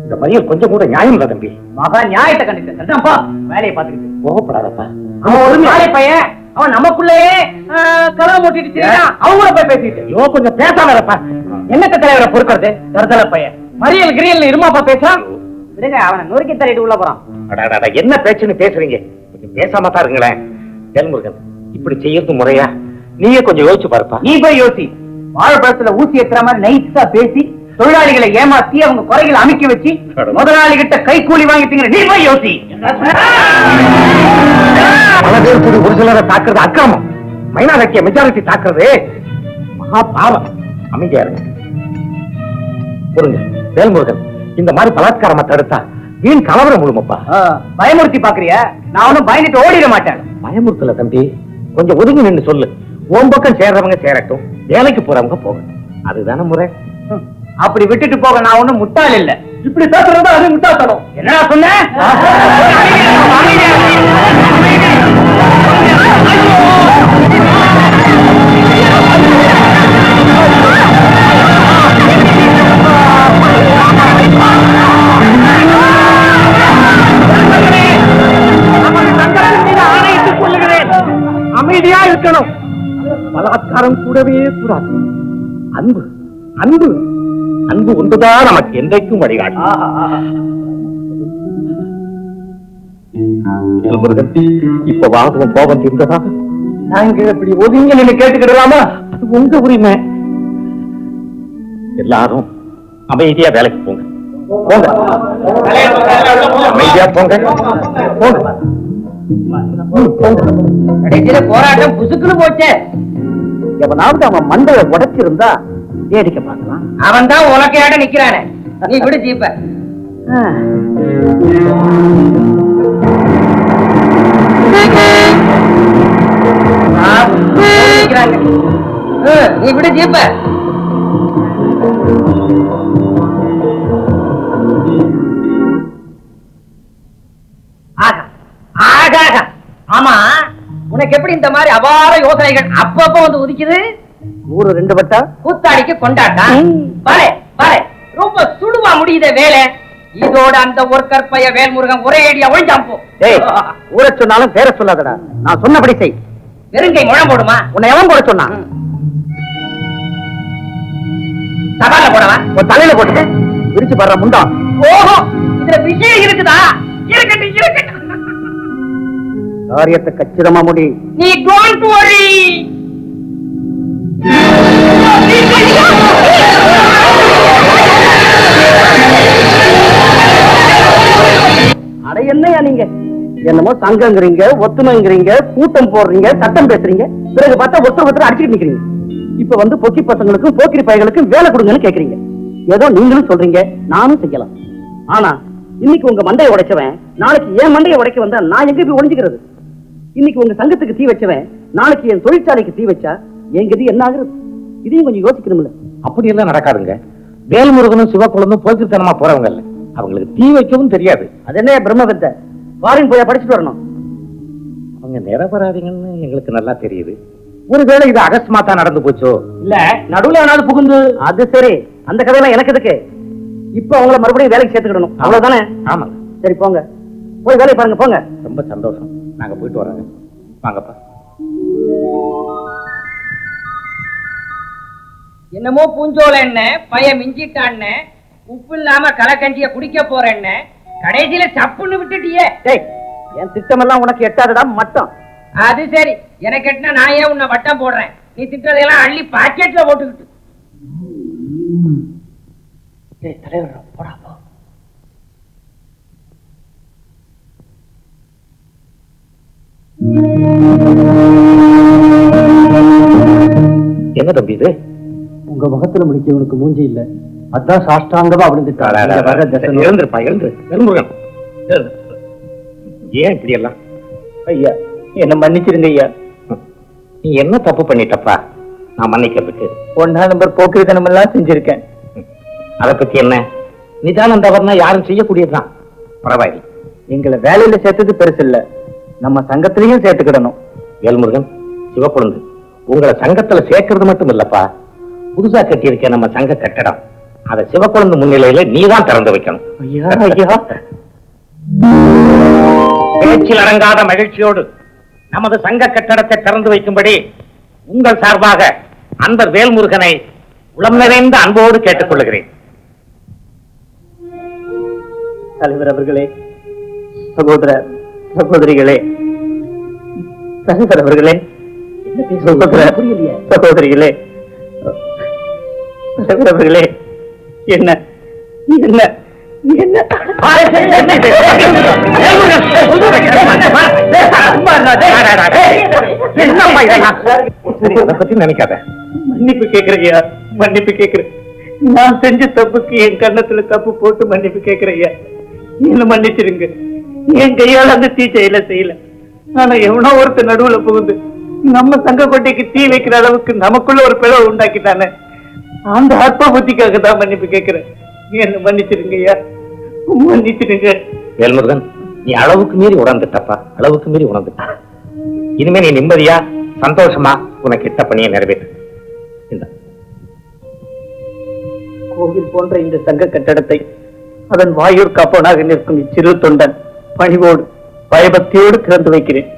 இந்த பையன் கொஞ்சம் கூட நியாயம் இல்ல தம்பி. மகா நியாயத்தை கண்டிப்பா வேலையை பார்த்துக்கிட்டு கோபப்படாதப்பா. அவன் ஒரு நாளை பையன். அவன் நமக்குள்ளேயே கலவை மூட்டிட்டு அவங்கள போய் பேசிட்டு. ஐயோ, கொஞ்சம் பேசாம இருப்பா. என்னத்த தலைவரை பொறுக்கிறது? தருதல பையன் மறியல் கிரியல் இருமாப்பா பேசுறான். விடுங்க, அவனை நொறுக்கி தள்ளிட்டு உள்ள போறான். என்ன பேச்சுன்னு பேசுறீங்க? கொஞ்சம் பேசாம தான் இருங்களேன். வேல்முருகன், இப்படி செய்யறது முறையா? நீயே கொஞ்சம் யோசிச்சு பாருப்பா. நீ போய் யோசி. வாழைப்பழத்துல ஊசி ஏத்துற மாதிரி நைஸா பேசி தொழிலாளிகளை ஏமாத்தி அவங்க குறைகளை அமைக்க வச்சு முதலாளி கிட்ட கை கூலி வாங்கிட்டீங்க. நீ போய் யோசி. பல பேர் கூடி ஒரு சிலரை தாக்குறது அக்கிரமம். மைனாரிட்டிய மெஜாரிட்டி தாக்குறது மகா பாவம். அமைதியா இருங்க. புரிஞ்சு வேல்முருகன், இந்த மாதிரி பலாத்காரமா தடுத்தா வீண் கலவரம் முழுமப்பா. பயமுறுத்தி பாக்குறியா? நான் ஒன்னும் பயந்துட்டு ஓடிட மாட்டேன். பயமுறுத்தல தம்பி, கொஞ்சம் ஒதுங்கி நின்று சொல்லு. உன் பக்கம் சேர்றவங்க சேரட்டும், வேலைக்கு போறவங்க போகட்டும். அதுதானே முறை. அப்படி விட்டுட்டு போக நான் ஒண்ணும் முட்டாள் இல்ல. இப்படி பேசுறது அது முட்டாள்தனம். என்னடா சொன்ன? அமைதியா இருக்கணும். பலாத்காரம் கூடவே கூடாது. அன்பு அன்பு அன்பு ஒன்றுதான் நமக்கு என்றைக்கும் வழிகாட்டும். முருகன், இப்ப வாதம் கோபம் தீர்ந்ததா? நாங்க இப்படி ஒதுங்க நீங்க கேட்டுக்கிடலாமா? அது உங்க உரிமை. எல்லாரும் அமைதியா வேலைக்கு போங்க. போங்க, அமைதியா போங்க. போங்க. கடைசியில போராட்டம் புசுக்குன்னு போச்சே. எவனாவது அவன் மண்டையை உடைச்சிருந்தா வேடிக்கை பார்க்கலாம். அவன் தான் உலக்கையாட நிக்கிறானே. நீ விடு ஜீப்ப. நீ விடு ஜீப்ப. ஆமா, உனக்கு எப்படி இந்த மாதிரி அபார யோசனைகள் அப்பப்ப வந்து உதிக்குது? ஊரு ரெண்டு வட்டா கூத்தாடிக்கு கொண்டாட்டம். பாரு பாரு, ரொம்ப சுடுவா முடியுத வேலை. இதோட அந்த ஒர்க்கர் பைய வேல்முருகன் ஒரே அடியா ஒழிஞ்சாம் போ. ஊரை சொன்னாலும் பேர சொல்லாதடா. நான் சொன்னபடி செய். வெறுங்கை முழம் போடுமா? உன்னை எவன் போட சொன்னான்? சவால போடவா? ஒரு தலையில போட்டு விரிச்சு பாடுற முண்டா. ஓஹோ, இதுல விஷயம் இருக்குதா? இருக்கட்டும் இருக்கட்டும். காரியத்தை கச்சிதமா முடி. நீ டோன்ட் வரி. அட என்னையா நீங்க என்னமோ சங்கங்கிறீங்க, ஒத்துமைங்கிறீங்க, கூட்டம் போடுறீங்க, சட்டம் பேசுறீங்க, பிறகு பார்த்தா ஒருத்தர் அடிச்சுட்டு நிக்கிறீங்க. இப்ப வந்து பொக்கி பசங்களுக்கும் போக்கிரி பையர்களுக்கும் வேலை கொடுங்கன்னு கேக்குறீங்க. ஏதோ நீங்களும் சொல்றீங்க, நானும் செய்யலாம். ஆனா இன்னைக்கு உங்க மண்டையை உடைச்சவன் நாளைக்கு என் மண்டையை உடைக்க வந்தா நான் எங்க போய் ஒழிஞ்சுக்கிறது? இன்னைக்கு உங்க சங்கத்துக்கு தீ வச்சவன் நாளைக்கு என் தொழிற்சாலைக்கு தீ வச்சா என் கதி என்ன ஆகுறது? இதையும் கொஞ்சம் யோசிக்கணும்ல. அப்படி எல்லாம் நடக்காதுங்க. வேல்முருகனும் சிவக்குழந்தும் போக்கித்தனமா போறவங்க இல்ல. அவங்களுக்கு தீ வைக்கவும் தெரியாது. அது என்ன பிரம்ம வித்தை? ஃபாரின் போய் படிச்சுட்டு வரணும். அவங்க நிரபராதிகள்னு எங்களுக்கு நல்லா தெரியுது. ஒருவேளை இது அகஸ்மாத்தா நடந்து போச்சோ, இல்ல நடுவுல எவனாவது புகுந்து. அது சரி, அந்த கதையெல்லாம் எனக்கு எதுக்கு? இப்ப அவங்கள மறுபடியும் வேலைக்கு சேர்த்துக்கிடணும், அவ்வளவுதானே? ஆமாங்க. சரி போங்க, போய் வேலையை பாருங்க போங்க. ரொம்ப சந்தோஷம், நாங்க போயிட்டு வரோங்க. வாங்கப்பா. என்னமோ பூஞ்சோல என்ன பையன் மிஞ்சிட்டான், உப்பு இல்லாம கலக்கஞ்சிய குடிக்க போறேன், கடைசியில சப்புன்னு விட்டுட்டியே. என் திட்டமெல்லாம் உனக்கு எட்டாதடா மட்டம். அது சரி, எனக்கு எட்டினா நான் ஏன் உன்னை வட்டம் போடுறேன்? நீ திட்டதெல்லாம் அள்ளி பாக்கெட்ல போட்டுக்கிட்டு. தலைவர் போடா போ. என்ன தம்பி இது? உங்க முகத்துல முடிச்சவனுக்கு மூஞ்சி இல்ல, அதான் சாஷ்டாங்கமா எழுந்திருப்பா, எழுந்து. வேல்முருகன், ஏன் இப்படி எல்லாம்? ஐயா என்ன மன்னிச்சிருங்க ஐயா. நீ என்ன தப்பு பண்ணிட்டப்பா? நான் மன்னிக்கிறதுக்கு 1 நம்பர் போக்கிரித்தனம் எல்லாம் செஞ்சிருக்கேன். அதை பத்தி என்ன? நிதானம் தவறுனா யாரும் செய்யக்கூடியதுதான். பரவாயில்லை, எங்களை வேலையில சேர்த்தது பெருசு இல்ல, நம்ம சங்கத்திலையும் சேர்த்துக்கிடணும். வேல்முருகன், சிவக்குழந்து, உங்களை சங்கத்துல சேர்க்கறது மட்டும் இல்லப்பா, புதுசா கட்டியிருக்க நம்ம சங்க கட்டடம் அதை சிவக்குழந்து முன்னிலையில நீதான் திறந்து வைக்கணும். ஐயா ஐயா, பேச்சில் அடங்காத மகிழ்ச்சியோடு நமது சங்க கட்டடத்தை திறந்து வைக்கும்படி உங்கள் சார்பாக அன்பர் வேல்முருகனை உளம் நிறைந்த அன்போடு கேட்டுக் கொள்கிறேன். தலைவர் அவர்களே, சகோதர சகோதரிகளே, தலைவர் அவர்களே, சகோதரிகளே, தலைவர் அவர்களே, என்ன என்ன என்ன அதை பத்தி நினைக்காத. மன்னிப்பு கேக்குறையா, மன்னிப்பு கேக்குறேன். நான் செஞ்ச தப்புக்கு என் கண்ணத்துல தப்பு போட்டு மன்னிப்பு கேக்குறையா. என்ன மன்னிச்சிருங்க. என் கையால அந்த தீ செய்யல. ஆனா எவனோ ஒருத்தர் நடுவுல புகுந்து நம்ம சங்க கோட்டைக்கு தீ வைக்கிற அளவுக்கு நமக்குள்ள ஒரு பிளவு உண்டாக்கிட்டானே, அந்த அற்ப புத்திக்காக தான் மன்னிப்பு கேக்குறேன். என்ன மன்னிச்சிருங்க ஐயா, மன்னிச்சிருங்க. வேல்முருகன், நீ அளவுக்கு மீறி உணர்ந்துட்டப்பா, அளவுக்கு மீறி உணர்ந்துட்ட. இனிமே நீ நிம்மதியா சந்தோஷமா உனக்கு இட்ட பணியை நிறைவேற்று. கோவில் போன்ற இந்த சங்க கட்டடத்தை அதன் வாயூர் காப்பவனாக நிற்கும் இச்சிறு தொண்டன் பணிவோடு பயபக்தியோடு திறந்து வைக்கிறேன்.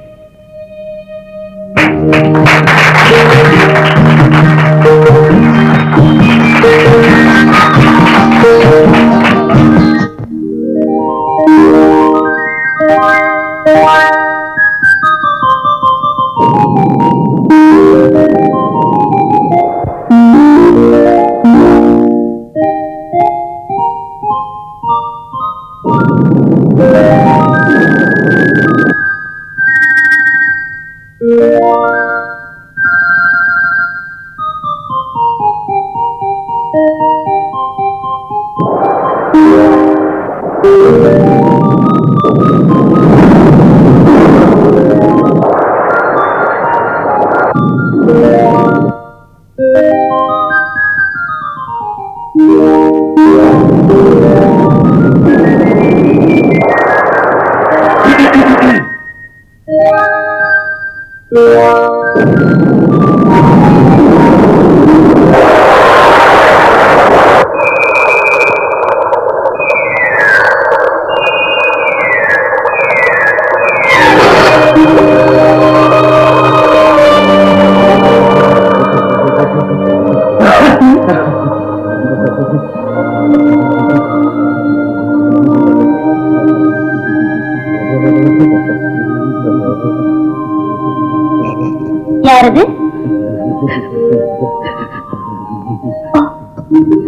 யாரது?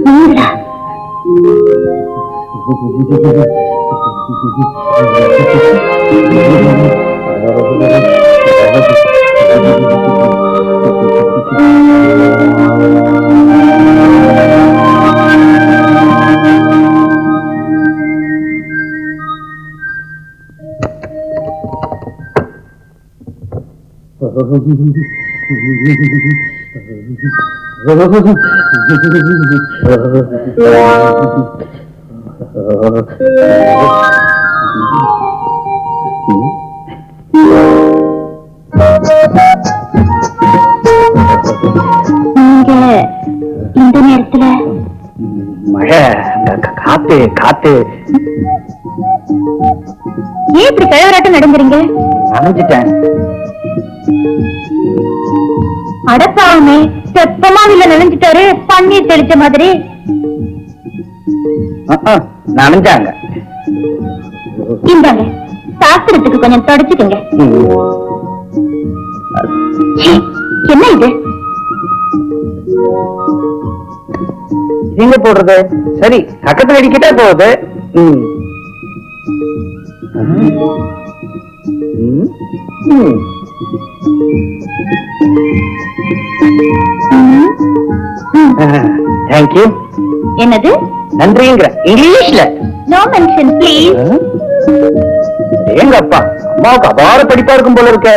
நீங்களா? இந்த நேரத்துல மழை, காத்து காத்து. ஏன் இப்படி கிழவராட்டம் நடந்துறீங்க? நனைஞ்சிட்டேன். அடப்பாவுமே செப்பமாவில நினைஞ்சிட்டாரு, பன்னீர் தெளிச்ச மாதிரி. நனைஞ்சாங்க. இந்தாங்க, சாஸ்திரத்துக்கு கொஞ்சம் தொடச்சுக்கங்க. என்ன இது? எங்க போடுறது? சரி, பக்கத்துல அடிக்கிட்டே போகுது. தேங்க்யூ. என்னது? நன்றிங்கிற இங்கிலீஷ்ல. No mention please. எங்க அப்பா அம்மாவுக்கு அபார படிப்பா இருக்கும் போல இருக்க.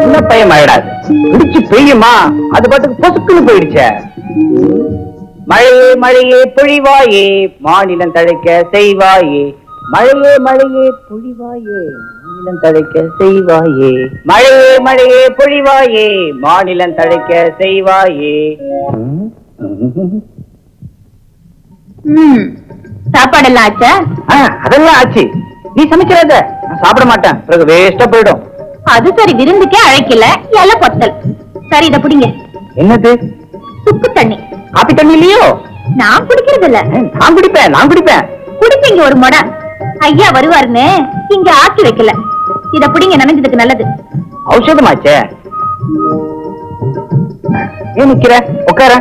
என்ன பையன் ஆயிடாது, பிடிச்சு பெய்யுமா அது பாட்டுக்கு பொசுக்குன்னு போயிடுச்சே. மழையே மழையே பொழிவாயே, மாநிலம் தழைக்க செய்வாயே. மழையே மழையே பொழிவாயே, மாநிலம் தழைக்க செய்வாயே. மழையே மழையே பொழிவாயே, மாநிலம் தழைக்க செய்வாயே. சாப்பாடெல்லாம் ஆச்சா? அதெல்லாம் ஆச்சு. நீ சமைக்கிறத நான் சாப்பிட மாட்டேன், பிறகு வேஸ்டா போயிடும். அது சரி, விருந்துக்கே அழைக்கல, இலை பொத்தல். சரி, இத புடிங்க. என்னது? சுக்கு தண்ணி. காப்பி தண்ணி இல்லையோ? நான் குடிக்கிறது இல்ல. நான் குடிப்பேன். குடிப்பீங்க ஒரு மொடா. ஐயா வருவாருன்னு இங்க ஆக்கி வைக்கல. இத புடிங்க, நனைஞ்சதுக்கு நல்லது. ஔஷதமாச்சே. ஏன் நிக்கிற? உட்கார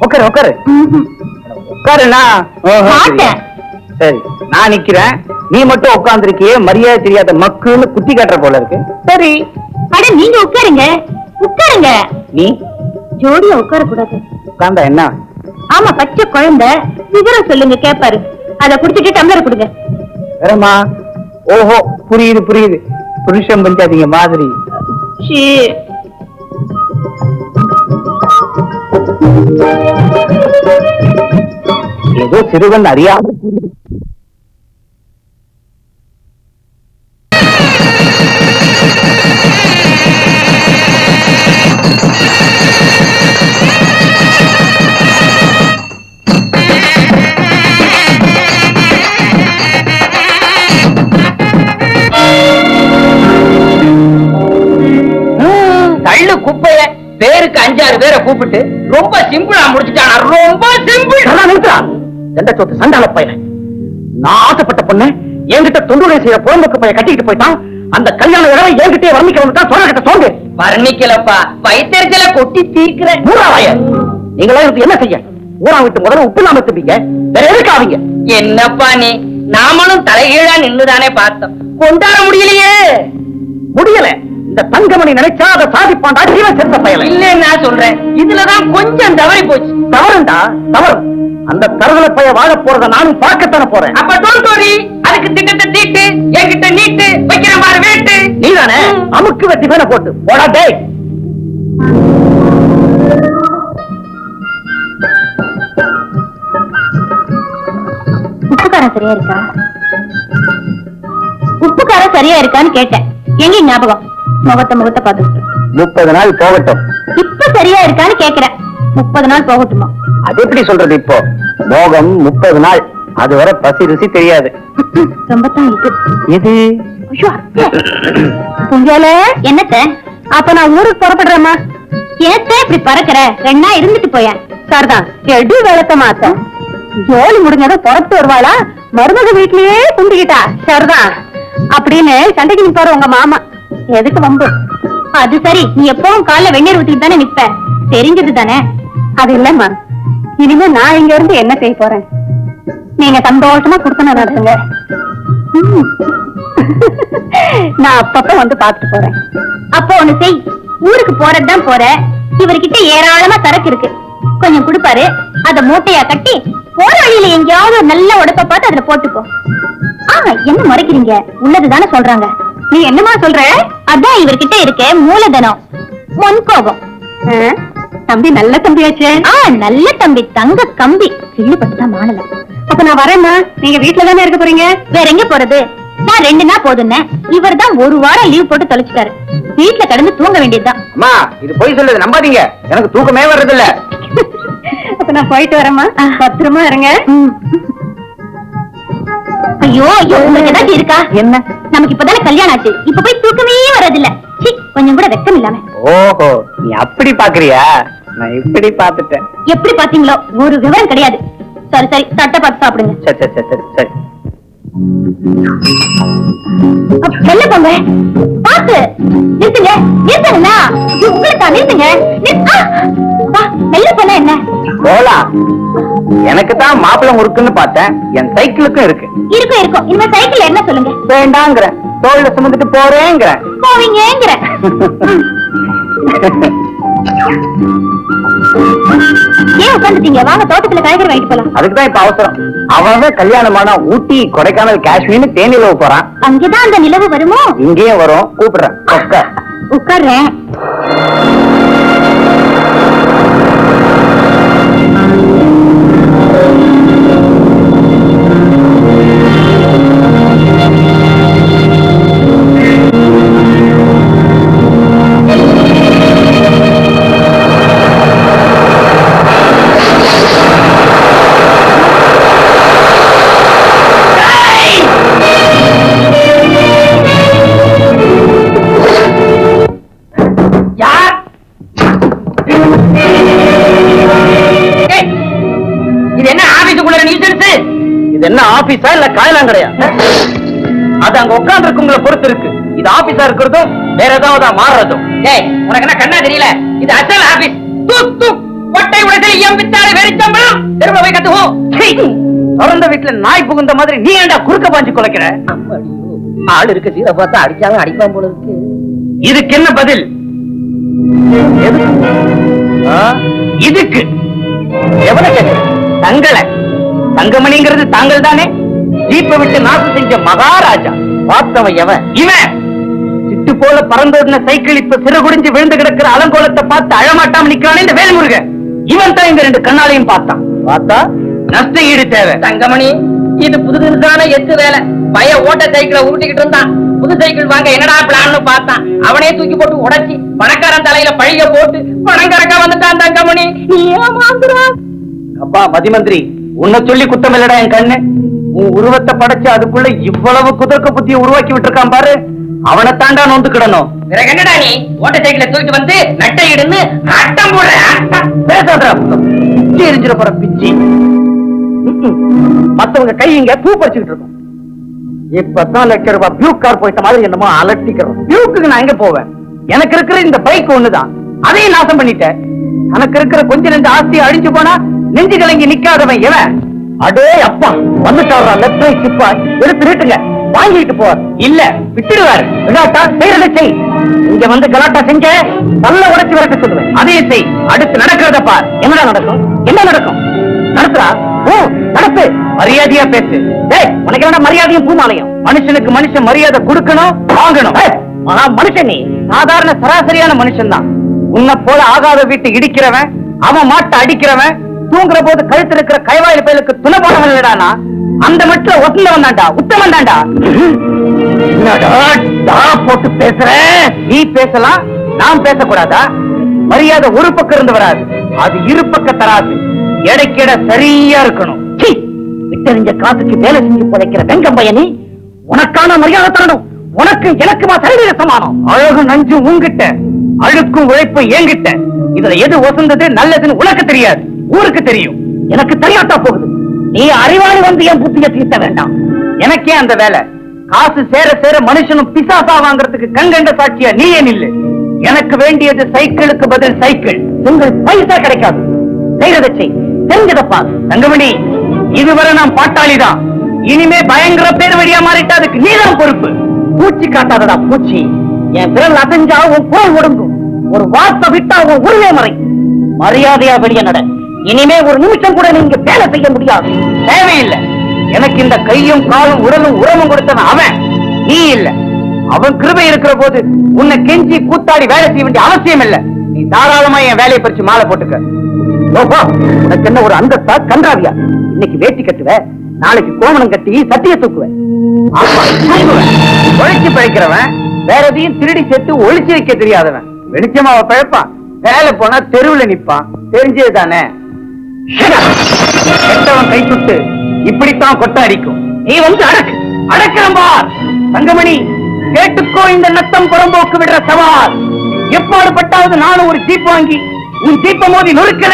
உட்காரு உட்காரு உட்காருண்ணா. மாட்டேன். சரி, நான் நிக்கிறேன், நீ மட்டும் உட்கார்ந்துருக்கியே. மரியாதை தெரியாத மக்குன்னு குத்தி காட்டுற போல இருக்கு. சரி, அட நீங்க உட்காருங்க, உட்காருங்க. நீ ஜோடியா உட்கார கூடாது. உட்கார்ந்தா என்ன? ஆமா, பச்சை குழந்தை. விவரம் சொல்லுங்க கேப்பாரு. அத குடிச்சிட்டு டம்ளர் கொடுங்க. வேறம்மா? ஓஹோ, புரியுது புரியுது. புருஷன் பஞ்சாதிங்க மாதிரி. ஏதோ சிறுவன் அறியாம தள்ளு குப்பைய பேருக்கு 5-6 பேரை கூப்பிட்டு ரொம்ப சிம்பிளா முடிச்சுட்டானா. ரொம்ப சிம்பிள். எந்த சொத்து சண்டால பையன். நான் ஆசைப்பட்ட பொண்ணு என்கிட்ட தொண்டுரை செய்யற புறம்புக்கு பையன் கட்டிக்கிட்டு போயிட்டான். அந்த கல்யாண விழாவை என்கிட்டயே வர்ணிக்க வந்துட்டா சொல்ல சோங்க வர்ணிக்கலப்பா, வயிற்றுல கொட்டி தீர்க்கிறேன். மூணாவாய நீங்களா இதுக்கு என்ன செய்ய? ஊரா விட்டு முதல்ல உப்பு இல்லாம திருப்பீங்க, வேற எதுக்கு ஆவீங்க? என்னப்பா நீ, நாமளும் தலைகீழா நின்னுதானே பார்த்தோம், கொண்டாட முடியலையே. முடியல. இந்த தங்கமணி நினைச்சா அதை சாதிப்பாண்டா, ஜீவன் செத்த பயல. இல்லன்னு நான் சொல்றேன், இதுலதான் கொஞ்சம் தவறி போச்சு. தவறுண்டா, தவறு. அந்த தருதல பைய வாழ போறத நானும் பார்க்கத்தானே போறேன். அப்ப டோன் டோரி, அதுக்கு திட்டத்தை தீட்டு, என்கிட்ட நீட்டு வைக்கிற மாதிரி வேட்டு. நீதானே அமுக்கு வெட்டி மேல போட்டு போடா டேய். உப்புக்காரம் சரியா இருக்கா? உப்புக்காரம் சரியா இருக்கான்னு கேட்டேன். எங்க ஞாபகம்? முகத்தை பார்த்துக்கிட்டு 30 நாள் போகட்டும். இப்ப சரியா இருக்கான்னு கேக்குறேன். 30 நாள் போகட்டுமா? அது எப்படி சொல்றது? இப்போ மோகம் 30 நாள், அது வரை பசி ருசி தெரியாது. ரொம்ப தான் இருக்கு. இது புங்கல என்னத்த? அப்ப நான் ஊருக்கு புறப்படுறேம்மா. ஏத்த இப்படி பறக்கிற? 2 நாள் இருந்துட்டு போயேன். சரிதான், எடு வேலத்த மாத்த ஜோலி முடிஞ்சதும் புறத்து வருவாளா? மருமக வீட்லயே கும்பிக்கிட்டா. சரிதான் அப்படின்னு சண்டைக்கு நிப்பாரு உங்க மாமா. எதுக்கு வம்பு? அது சரி, நீ எப்பவும் காலைல வெந்நீர் ஊத்திட்டு தானே நிப்ப, தெரிஞ்சது தானே? அது இல்லம்மா, இனிமே நான் இங்க இருந்து என்ன செய்ய போறேன்? நீங்க சந்தோஷமா குடுத்தன நடத்துங்க. நான் அப்பப்ப வந்து பாத்துட்டு போறேன். அப்போ ஒண்ணு செய், ஊருக்கு போறதுதான் போற, இவர்கிட்ட ஏராளமா சரக்கு இருக்கு, கொஞ்சம் கொடுப்பாரு, அத மூட்டையா கட்டி போற வழியில எங்கேயாவது ஒரு நல்ல உடப்ப பார்த்து அதுல போட்டுப்போ. என்ன மறைக்கிறீங்க? உள்ளதுதானே சொல்றாங்க. நீ என்னமா சொல்ற? அதான் இவர்கிட்ட இருக்க மூலதனம், முன்கோபம். தம்பி நல்ல தம்பியாச்சே. நல்ல தம்பி, தங்க கம்பி, கிள்ளு பட்டுதான் மானல. அப்ப நான் வரேம்மா. நீங்க வீட்டுல தானே இருக்க போறீங்க? வேற எங்க போறது? நான் 2 நாள் போதுன்னு, இவர் தான் 1 வாரம் லீவ் போட்டு தொலைச்சிட்டாரு. வீட்டுல கிடந்து தூங்க வேண்டியதுதான். அம்மா, இது போய் சொல்லுது, நம்பாதீங்க. எனக்கு தூக்கமே வர்றது இல்ல. அப்ப நான் போயிட்டு வரேம்மா. பத்திரமா இருங்க. ஐயோ, உங்களுக்கு ஏதாச்சும் இருக்கா? என்ன? நமக்கு இப்பதானே கல்யாணம் ஆச்சு, இப்ப போய் தூக்கமே வர்றதில்ல. கொஞ்சம் கூட வெக்கம் இல்லாம. ஓஹோ, நீ அப்படி பாக்குறியா? நான் இப்படி பாத்துட்டேன். எப்படி பாத்தீங்களோ, ஒரு விவரம் கிடையாது. சரி சரி, தட்டை பார்த்து சாப்பிடுங்க. சரி சரி சரி சரி. என்ன போங்க, பாத்து நிறுத்துங்க. நிறுத்துங்களா? உங்களுக்கா? நிறுத்துங்க. மெல்ல போனா என்ன? போலாம். எனக்கு தான் மாப்பிள்ளை முறுக்குன்னு பார்த்தேன், என் சைக்கிளுக்கும் இருக்கு. இருக்கும் இருக்கும். இந்த சைக்கிள் என்ன சொல்லுங்க? வேண்டாங்கிற, தோல்ல சுமந்துட்டு போறேங்கிற. போவீங்கிற. ஏன் உட்காந்துட்டீங்க? வாங்க, தோட்டத்துல காய்கறி வாங்கிட்டு போலாம். அதுக்குதான் இப்ப அவசரம். அவன் கல்யாணமான ஊட்டி, கொடைக்கானல், காஷ்மீர், தேனி நிலவு போறான். அங்கேதான் அந்த நிலவு வருமோ? இங்கேயும் வரும், கூப்பிடுறேன். உட்கார்றேன். இது என்ன ஆபீஸா இல்ல காயலாங்கடையா? அது அங்க உட்கார்ந்து இருக்கவங்களை பொறுத்து இருக்கு. இது ஆபீஸா இருக்கிறதும் வேற ஏதாவது மாறுறதும். ஏய், உனக்கு என்ன கண்ணா தெரியல? இது அசல் ஆபீஸ். தூக் தூக் கொட்டை உடைசல் எம்பித்தாரு வெறிச்சம்பளம். திரும்ப போய் கத்துவோம். திறந்த வீட்டுல நாய் புகுந்த மாதிரி நீ ஏன்டா குறுக்க பாஞ்சு குலைக்கிற? ஆள் இருக்க சீரை பார்த்தா அடிச்சாலும் அடிப்பான் போல இருக்கு. இதுக்கு என்ன பதில்? இதுக்கு எவனை கேட்க? தங்களை தங்கமணிங்கிறது தாங்கள் தானே? ஜீப்பை விட்டு நாசம் செஞ்ச மகாராஜா பார்த்தவன் எவன்? இவன் சிட்டு போல பறந்தோடின சைக்கிள் இப்ப சிறகுடிஞ்சு விழுந்து கிடக்கிற அலங்கோலத்தை பார்த்து அழமாட்டாம நிக்கிறானே இந்த வேல்முருக. இவன் தான் இந்த 2 கண்ணாலையும் பார்த்தான். பார்த்தா நஷ்ட ஈடு தேவை. தங்கமணி, இது புதுசான எட்டு வேலை. பய ஓட்ட சைக்கிளை உருட்டிக்கிட்டு இருந்தான். புது சைக்கிள் வாங்க என்னடா பிளான்னு பார்த்தான். அவனே தூக்கி போட்டு உடைச்சி பணக்காரன் தலையில பழிக போட்டு பணக்காரக்கா வந்துட்டான். தங்கமணி, நீ ஏமாந்துறான். அப்பா மதிமந்திரி, உன்னை சொல்லி குத்தம் இல்லடா என் கண்ணு. உன் உருவத்தை படைச்சு அதுக்குள்ள இவ்வளவு குதர்க்க புத்தியை உருவாக்கி விட்டுருக்கான் பாரு. அவனை தாண்டா நொந்துக்கிடணும். வேற என்னடா நீ ஓட்ட சைக்கிளை தூக்கிட்டு வந்து நட்டை இடுன்னு அட்டம் போடுற. பேசாத, பிச்சி எரிஞ்சிட போற பிச்சி. மத்தவங்க கை இங்க பூ பறிச்சுக்கிட்டு இருக்கும். இப்பதான் ₹1,00,000 பியூக் கார் போயிட்ட மாதிரி என்னமோ அலட்டிக்கிறோம். பியூக்கு நான் எங்க போவேன்? எனக்கு இருக்கிற இந்த பைக் ஒண்ணுதான், அதையும் நாசம் பண்ணிட்டேன். எனக்கு இருக்கிற கொஞ்ச நெஞ்ச ஆஸ்தி அழிஞ்சு போனா நெஞ்சு கலங்கி நிக்காதவன் எவன்? அடே அப்பா, வந்துட்டாரா லெப்ட் ரைட் சிப்பா, எடுத்து நீட்டுங்க, வாங்கிட்டு போவார். இல்ல விட்டுடுவாரு. விளையாட்டா செய்யறதை செய். இங்க வந்து கலாட்டா செஞ்ச நல்ல உடைச்சு வரக்க சொல்லுவேன். அதே செய். அடுத்து நடக்கிறத பார். என்னடா நடக்கும்? என்ன நடக்கும்? நடத்துறா? ஓ நடத்து. மரியாதையா பேசு. டேய், உனக்கு என்ன மரியாதையும் பூமாலையும்? மனுஷனுக்கு மனுஷன் மரியாதை கொடுக்கணும், வாங்கணும். ஆனா மனுஷன் நீ சாதாரண சராசரியான மனுஷன் தான். உன்னை போல ஆகாத வீட்டு இடிக்கிறவன், அவன் மாட்டை அடிக்கிறவன், தூங்குற போது கழுத்து இருக்கிற கைவாயில் பயலுக்கு துணை போனவன் இல்லடானா, அந்த மட்டும் ஒத்துந்தவன் தான்டா, உத்தமன் தான்டா. போட்டு பேசுற. நீ பேசலாம், நான் பேசக்கூடாதா? மரியாதை ஒரு பக்கம் இருந்து வராது, அது இரு பக்க தராது. எடைக்கிட சரியா இருக்கணும். விட்டறிஞ்ச காசுக்கு வேலை செஞ்சு பிழைக்கிற வெங்கம் பையனி, உனக்கான மரியாதை தரணும். உனக்கு எனக்குமா சரிநிலை சமானம். அழகு நஞ்சு உங்கிட்ட, அழுக்கும் உழைப்பு என்கிட்ட. இதுல எது ஒசந்தது நல்லதுன்னு உனக்கு தெரியாது, ஊருக்கு தெரியும். எனக்கு தெரியாட்டா போகுது. நீ அறிவாளி வந்து என் புத்திய தீர்த்த வேண்டாம். எனக்கே அந்த வேலை. காசு சேர சேர மனுஷனும் பிசாசா வாங்குறதுக்கு கண்கண்ட சாட்சியா நீ ஏன் இல்ல? எனக்கு வேண்டியது சைக்கிளுக்கு பதில் சைக்கிள். உங்கள் பைசா கிடைக்காது. செய்யறதை செய், தெரிஞ்சதப்பா. தங்கமணி, இதுவரை நான் பாட்டாளிதான். இனிமே பயங்கர பேர் வழியா மாறிட்டா அதுக்கு நீதான் பொறுப்பு. பூச்சி காட்டாதடா பூச்சி. என் விரல் அசைஞ்சா உன் குரல் ஒடுங்கும். ஒரு வார்த்தை விட்டா உன் உருவே மறை. மரியாதையா வெளியே நட. இனிமே ஒரு நிமிஷம் கூட நீங்க வேலை செய்ய முடியாது. தேவையில்லை. எனக்கு இந்த கையும் காலும் உடலும் உரமும் கொடுத்தவன் அவன், நீ இல்ல. அவன் கிருபை இருக்கிற போது உன்னை கெஞ்சி கூத்தாடி வேலை செய்ய வேண்டிய அவசியம் இல்ல. நீ தாராளமா என் வேலையை பறிச்சு மாலை போட்டுக்க. உனக்கு என்ன ஒரு அந்தஸ்தா கன்றாவியா? இன்னைக்கு வேட்டி கட்டுவ, நாளைக்கு கோமணம் கட்டி சட்டியை தூக்குவேன். ஒழிச்சு பழைக்கிறவன், வேற எதையும் திருடி சேர்த்து ஒழிச்சு வைக்க தெரியாதவன். வெளிச்சமா அவ பழைப்பான், வேலை போனா தெருவுல நிப்பான். தெரிஞ்சது தானே. கெட்டவன் கை சுட்டு இப்படித்தான் கொட்ட அடிக்கும். நீ வந்து அடக்கு, அடக்கிறோம் பார். தங்கமணி, கேட்டுக்கோ இந்த நத்தம் புறம்போக்கு விடுற சவால். எப்பாடுபட்டாவது நானும் ஒரு ஜீப் வாங்கி உன் ஜீப்ப மோதி நொறுக்கிற.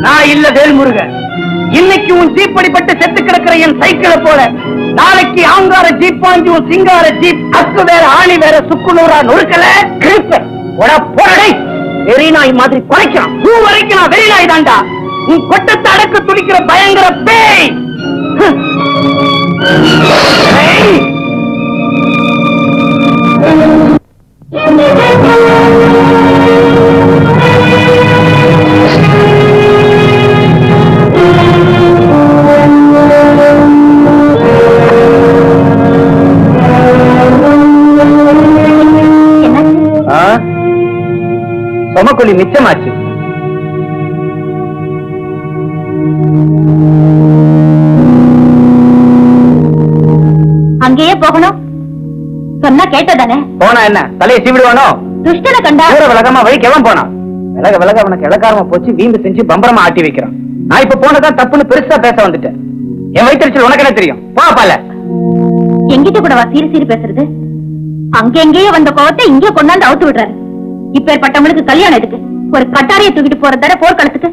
நான் இல்ல வேல்முருகன். இன்னைக்கு உன் ஜீப் அடிபட்டு செத்து கிடக்கிற என் சைக்கிளை போல நாளைக்கு ஆங்கார ஜீப் வாங்கி உன் சிங்கார ஜீப் அக்கு வேற ஆணி வேற சுக்குநூறா நொறுக்கல. போடை வெறி நாய் மாதிரி குறைக்கிறான். பூ வரைக்கும் நான் வெறி நாய் தாண்டா. உன் கொட்டத்தை அடக்க துடிக்கிற பயங்கர பேய். சொமக்குழி மிச்சமாச்சு. அங்கேயே போகணும் சொன்னா கேட்டதானே? போனா என்ன தலையை சீவிடுவானோ? துஷ்டனை கண்டா விலகமா வழிக்கு எவன் போனான்? விலக விலக அவனுக்கு இலக்காரமா போச்சு. வீம்பு செஞ்சு பம்பரமா ஆட்டி வைக்கிறான். நான் இப்ப போனதான் தப்புன்னு பெருசா பேச வந்துட்டேன். என் வயிற்றுச்சல் உனக்கு என்ன தெரியும்? பால எங்கிட்ட கூடவா சீரி சீரி பேசுறது? அங்க எங்கேயே வந்த கோவத்தை இங்கே கொண்டாந்து அவுத்து விடுறாரு. இப்பேற்பட்டவங்களுக்கு கல்யாணம் எதுக்கு? ஒரு கட்டாரையை தூக்கிட்டு போறதான போர்க்களத்துக்கு.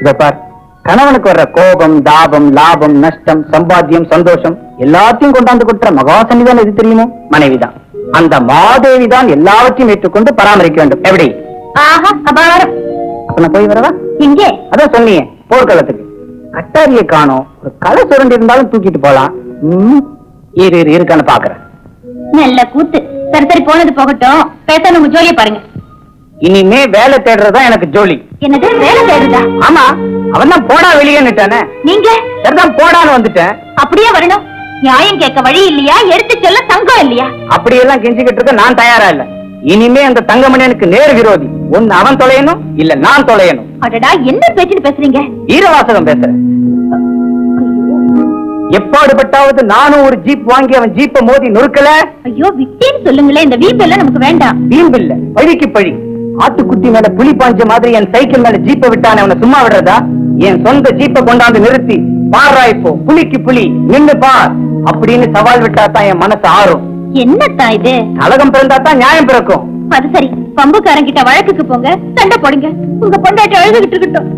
இத பார், கணவனுக்கு வர்ற கோபம், தாபம், லாபம், நஷ்டம், சம்பாத்தியம், சந்தோஷம் எல்லாத்தையும் கொண்டாந்து கொடுக்கிற மகாசனி தான் எது தெரியுமோ? மனைவிதான். அந்த மாதேவி தான் எல்லாவற்றையும் ஏற்றுக்கொண்டு பராமரிக்க வேண்டும். எப்படி? ஆஹா, அபாரம். அப்ப நான் போய் வரவா? இங்கே அதான் சொன்னீங்க போர்க்களத்துக்கு. கட்டாரியை காணோம். ஒரு களை சுரண்டி இருந்தாலும் தூக்கிட்டு போலாம். இருக்கான்னு பாக்குறேன். நல்ல கூத்து. சரி சரி, போனது போகட்டும். பேச உங்க ஜோலியை பாருங்க. இனிமே வேலை தேடுறதா எனக்கு ஜோலி. என்னது வேலை தேடுதா? ஆமா, அவன் தான் போடா வெளியேன்னுட்டானே. நீங்க சரிதான் போடான்னு வந்துட்டேன். அப்படியே வரணும். நியாயம் கேட்க வழி இல்லையா? எடுத்து சொல்ல தங்கம் இல்லையா? அப்படியெல்லாம் கெஞ்சிக்கிட்டு இருக்க நான் தயாரா இல்ல. இனிமே அந்த தங்கமணியனுக்கு நேர் விரோதி. ஒன்னு அவன் தொலையணும், இல்ல நான் தொலையணும். அடடா, என்ன பேச்சுன்னு பேசுறீங்க? ஈரவாசகம் பேசுறேன். எப்பாடுபட்டாவது நானும் ஒரு ஜீப் வாங்கி அவன் ஜீப்பை மோதி நொறுக்கல. ஐயோ, விட்டேன்னு சொல்லுங்களேன். இந்த வீம்பு எல்லாம் நமக்கு வேண்டாம். வீம்பு இல்ல, பழிக்கு பழி. ஆட்டுக்குட்டி மேல புலி பாஞ்ச மாதிரி என் சைக்கிள் மேல ஜீப்பை விட்டானே, அவனை சும்மா விடுறதா? என் சொந்த ஜீப்பை கொண்டாந்து நிறுத்தி பாரா இப்போ புலிக்கு புலி நின்னு பார் அப்படின்னு சவால் விட்டா தான் என் மனசு ஆறும். என்னத்தான் இது? கலகம் பிறந்தா தான் நியாயம் பிறக்கும். அது சரி, பம்புக்காரங்கிட்ட வழக்குக்கு போங்க, சண்டை போடுங்க. உங்க பொண்டாட்டி அழுதுகிட்டு இருக்கட்டும்.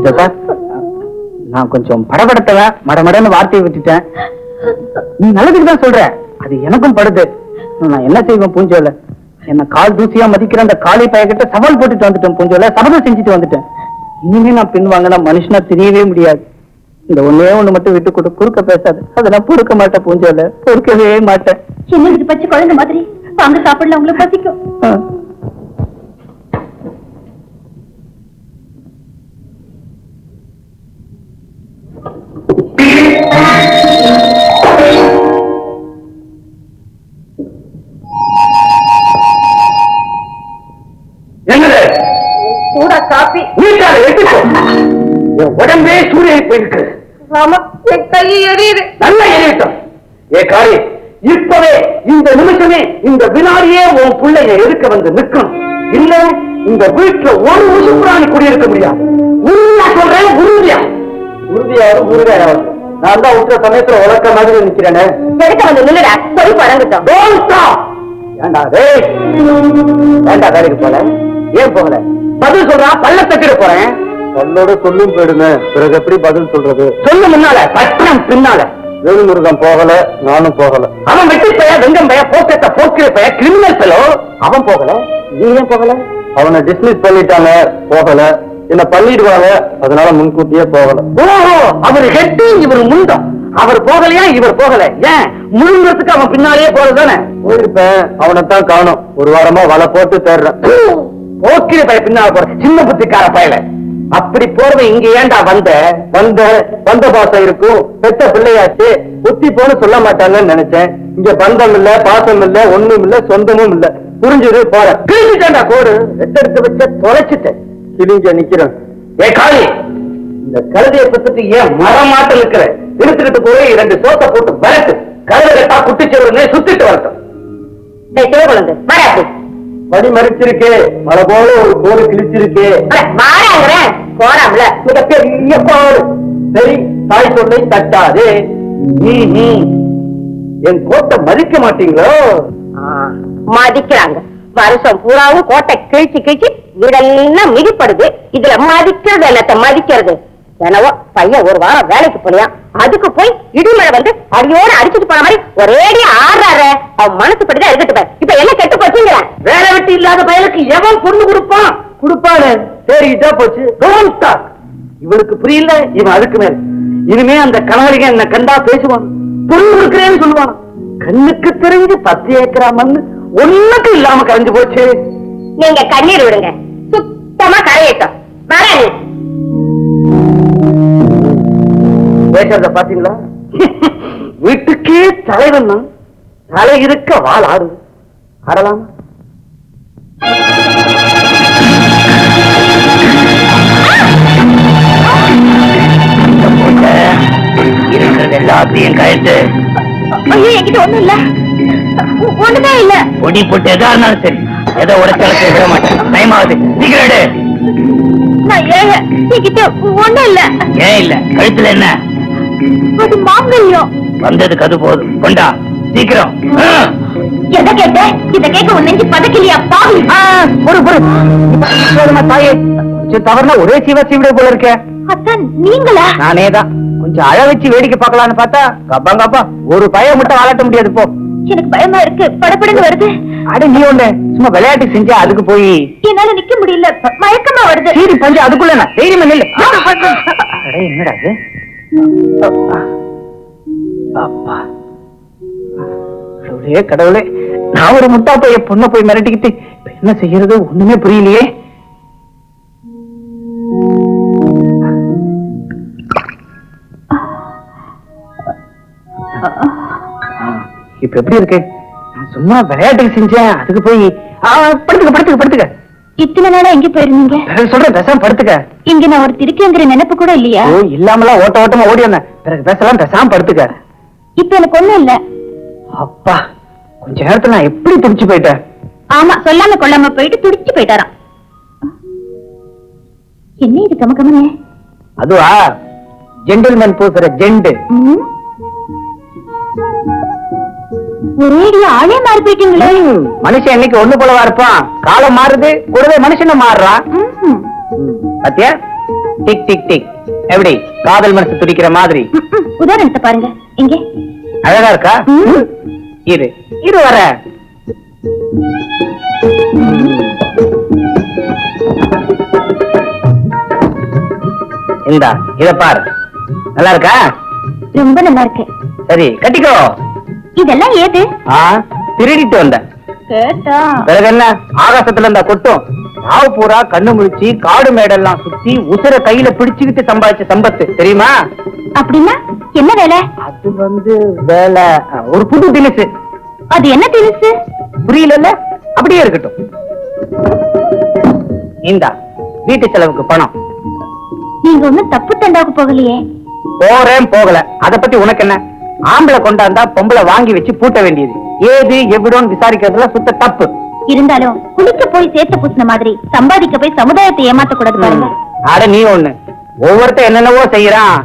இதப்பா, நான் கொஞ்சம் படபடத்தவன், மடமடன்னு வார்த்தையை விட்டுட்டேன். நீ நல்லதுக்கு தான் சொல்ற, அது எனக்கும் படுது. நான் என்ன செய்வேன் பூஞ்சோல? என்ன கால் தூசியா மதிக்கிற அந்த காளி பையகிட்ட சவால் போட்டுட்டு வந்துட்டேன் பூஞ்சோல, சபதம் செஞ்சுட்டு வந்துட்டேன். இனிமே நான் பின் வாங்கினா மனுஷனா தெரியவே முடியாது. இந்த ஒன்னே ஒண்ணு மட்டும் விட்டு கொடு, குறுக்க பேசாது. அதை நான் பொறுக்க மாட்டேன் பூஞ்சோல, பொறுக்கவே மாட்டேன். என்ன இது பச்சை குழந்தை மாதிரி? வாங்க சாப்பிடல, உங்களுக்கு பசிக்கும். என்னது கூட காப்பி. நீட்டால எடுத்துக்கோ. என் உடம்பே சூரியனை போயிருக்கு. ஆமா, என் கை எரியுது. நல்ல எரியட்டும். ஏ காளி, இப்பவே இந்த நிமிஷமே இந்த வினாடியே உன் பிள்ளைய எதுக்க வந்து நிற்கணும். இல்ல இந்த வீட்டுல ஒரு உசுப்புராணி குடியிருக்க முடியாது. உறுதியா சொல்றேன், உறுதியா. உறுதியாவது உறுதியாவது. நான் தான் விட்டுற சமயத்துல உலக்க மாதிரி நிக்கிறேனே. எடுக்க வந்து நில்லுடா, சொல்லி பறந்துட்டோம். ஏண்டா டேய், ஏண்டா வேலைக்கு போல? ஏன் போகல? பதில் சொல்றா, பல்ல தட்டிட போறேன். சொல்லோட சொல்லும் போயிடுங்க, பிறகு எப்படி பதில் சொல்றது? சொல்லு முன்னால, பட்டம் பின்னால. வேலுமுருகன் போகல, நானும் போகல. அவன் வெட்டி பைய, வெங்கம் பைய, போக்கத்த போக்கிற பைய, கிரிமினல் பெலோ. அவன் போகல, நீ ஏன் போகல? அவனை டிஸ்மிஸ் பண்ணிட்டாங்க, போகல. என்ன பண்ணிடுவாங்க, அதனால முன்கூட்டியே போகல. ஓஹோ, அவர் ஹெட்டு, இவர் முண்டம். அவர் போகலையா, இவர் போகல. ஏன் முழுங்கிறதுக்கு அவன் பின்னாலேயே போறதானே? போயிருப்பேன், அவனைத்தான் காணும். ஒரு வாரமா வலை போட்டு தேடுறேன். போக்கிற பைய பின்னால போற சின்ன புத்திக்கார பயல. அப்படி போறவ இங்க ஏண்டா வந்த பாசம் இருக்கும், பெத்த பிள்ளையாச்சு, புத்தி போன்னு சொல்ல மாட்டாங்கன்னு நினைச்சேன். இங்க பந்தம் இல்ல, பாசம் இல்ல, ஒண்ணும் இல்ல, சொந்தமும் இல்ல. புரிஞ்சது போற. கிழிஞ்சுட்டேன்டா கோடு, எட்டெடுத்து வச்ச தொலைச்சிட்டேன். கிழிஞ்ச நிக்கிறேன். ஏ காளி, இந்த கழுதையை பத்துட்டு ஏன் மரமாட்ட நிக்கிற? எடுத்துக்கிட்டு போய் 2 சோத்தை போட்டு வரட்டு. கழுதை கட்டா குட்டிச்சவருன்னு சுத்திட்டு வரட்டும். குழந்தை வராது. வடி மறிச்சிருக்கு, மழை போல ஒரு கோடு கிழிச்சிருக்கு. மாறாங்கிறேன், போறாம்ல. மிகப்பெரிய கோடு. சரி, தாய் சொல்லை தட்டாது. என் கோட்டை மதிக்க மாட்டீங்களோ? மதிக்கிறாங்க. வருஷம் பூராவும் கோட்டை கிழிச்சு கிழிச்சு வீடெல்லாம் மிதிப்படுது. இதுல மதிக்கிறது என்னத்த மதிக்கிறது? எனவோ பையன் ஒரு வாரம் வேலைக்கு போலியா, அதுக்கு போய் இடிமழை வந்து அடியோட அடிச்சுட்டு போன மாதிரி ஒரேடி ஆடுறாரு. அவன் மனசுப்படிதான் இருக்கட்டும். இப்ப என்ன கெட்டு போச்சுங்கிற? வேலை வெட்டி இல்லாத பயலுக்கு எவன் பொண்ணு கொடுப்பான்? கொடுப்பானு சரிட்டா போச்சு. இவளுக்கு புரியல, இவன் அதுக்கு மேல. இனிமே அந்த கணவரிக என்ன கண்டா பேசுவான், பொண்ணு கொடுக்கிறேன்னு சொல்லுவான். கண்ணுக்கு தெரிஞ்சு 10 ஏக்கரா மண்ணு ஒண்ணுக்கு இல்லாம கரைஞ்சு போச்சு. நீங்க கண்ணீர் விடுங்க, சுத்தமா கரையட்டும். வராது பேசுறத பாத்தீங்களா? வீட்டுக்கே தலைவன் தான், தலை இருக்க வாள் ஆடு. ஆடலாம். இருக்கிறது எல்லாத்தையும் கழித்து. ஐயோ, என்கிட்ட ஒண்ணும் இல்ல, ஒண்ணுதான் இல்ல. பொடி போட்டு எதா இருந்தாலும் சரி, ஏதோ உடச்சலத்தை விட மாட்டேன். டைம் ஆகுது, சீக்கிரம். நான் ஏன் என்கிட்ட ஒண்ணும் இல்ல. ஏன் இல்ல? கழுத்துல என்ன? அது மாங்கல்யம். வந்ததுக்கு அது போதும், கொண்டா சீக்கிரம். எதை கேட்ட? இத கேட்க உன் நெஞ்சு பதக்கலையா பாவி? தாயே, கொஞ்சம் தவறுனா ஒரே சீவிட போல இருக்க. அத்தான் நீங்களா? நானேதான். கொஞ்சம் அழ வச்சு வேடிக்கை பார்க்கலான்னு பார்த்தா கப்பா ஒரு பய மட்டும் வாழட்ட முடியாது. போ. எனக்கு பயமா இருக்கு, படப்படன்னு வருது. அட நீ ஒண்ணு சும்மா விளையாட்டு செஞ்சா அதுக்கு போய் என்னால நிக்க முடியல, மயக்கமா வருது. சீரி பஞ்சு அதுக்குள்ள நான் தைரியமா நில்லு. என்னடா இது? அப்பா கடவுளே, நான் ஒரு முட்டா போய் பொண்ணை போய் மிரட்டிக்கிட்டு என்ன செய்யறது ஒண்ணுமே புரியலையே. இப்ப எப்படி இருக்கு? நான் சும்மா விளையாட்டுக்கு செஞ்சேன், அதுக்கு போய் படுத்துக்க. இத்தனை நாளா எங்க போயிருந்தீங்க? சொல்றேன், பேசாம படுத்துக்க. இங்க நான் ஒரு திருக்கிங்கிற நினைப்பு கூட இல்லையா? இல்லாமலாம் ஓட்டமா ஓடி வந்தேன். பிறகு பேசலாம், பேசாம படுத்துக்க. இப்ப எனக்கு ஒண்ணும் இல்ல. அப்பா, கொஞ்ச நேரத்துல நான் எப்படி துடிச்சு போயிட்டேன். ஆமா, சொல்லாம கொள்ளாம போயிட்டு துடிச்சு போயிட்டாராம். என்ன இது கமகமனே? அதுவா, ஜென்டில்மேன் பூசுற ஜெண்டு. ஒரேடிய ஆளே மாறி போயிட்டீங்களே. மனுஷன் என்னைக்கு ஒண்ணு போலவா இருப்பான்? காலம் மாறுது, கூடவே மனுஷனும் மாறுறான். பாத்தியா? Tick tick tick. எப்படி காதல் மனசு துடிக்கிற மாதிரி. உதாரணத்தை பாருங்க. இங்க அழகா இருக்கா? இரு இரு வர. இந்தா இத பாரு. நல்லா இருக்கா? ரொம்ப நல்லா இருக்கு. சரி கட்டிக்கோ. இதெல்லாம் ஏது? திருடிட்டு வந்த. கேட்டா பிறகு என்ன, ஆகாசத்துல இருந்தா கொட்டும். ராவு பூரா கண்ணு முழிச்சு காடு மேடெல்லாம் சுத்தி உசுர கையில பிடிச்சுக்கிட்டு சம்பாதிச்ச சம்பத்து தெரியுமா? அப்படின்னா என்ன வேலை? அது வேலை ஒரு புது தினசு. அது என்ன தினசு? புரியல? அப்படியே இருக்கட்டும். இந்தா வீட்டு செலவுக்கு பணம். நீங்க ஒண்ணும் தப்பு தண்டாவுக்கு போகலையே. போறேன் போகல அத பத்தி உனக்கு என்ன? ஆம்பளை கொண்டாந்தா பொம்பளை வாங்கி வச்சு பூட்ட வேண்டியது. ஏது எவ்வளோன்னு விசாரிக்கிறதுல சுத்த தப்பு. இருந்தாலும் குளிக்க போய் சேர்த்த பூசின மாதிரி சம்பாதிக்க போய் சமுதாயத்தை ஏமாத்த கூடாது பாருங்க. அட நீ ஒண்ணு, ஒவ்வொருத்தர் என்னென்னவோ செய்யறான்.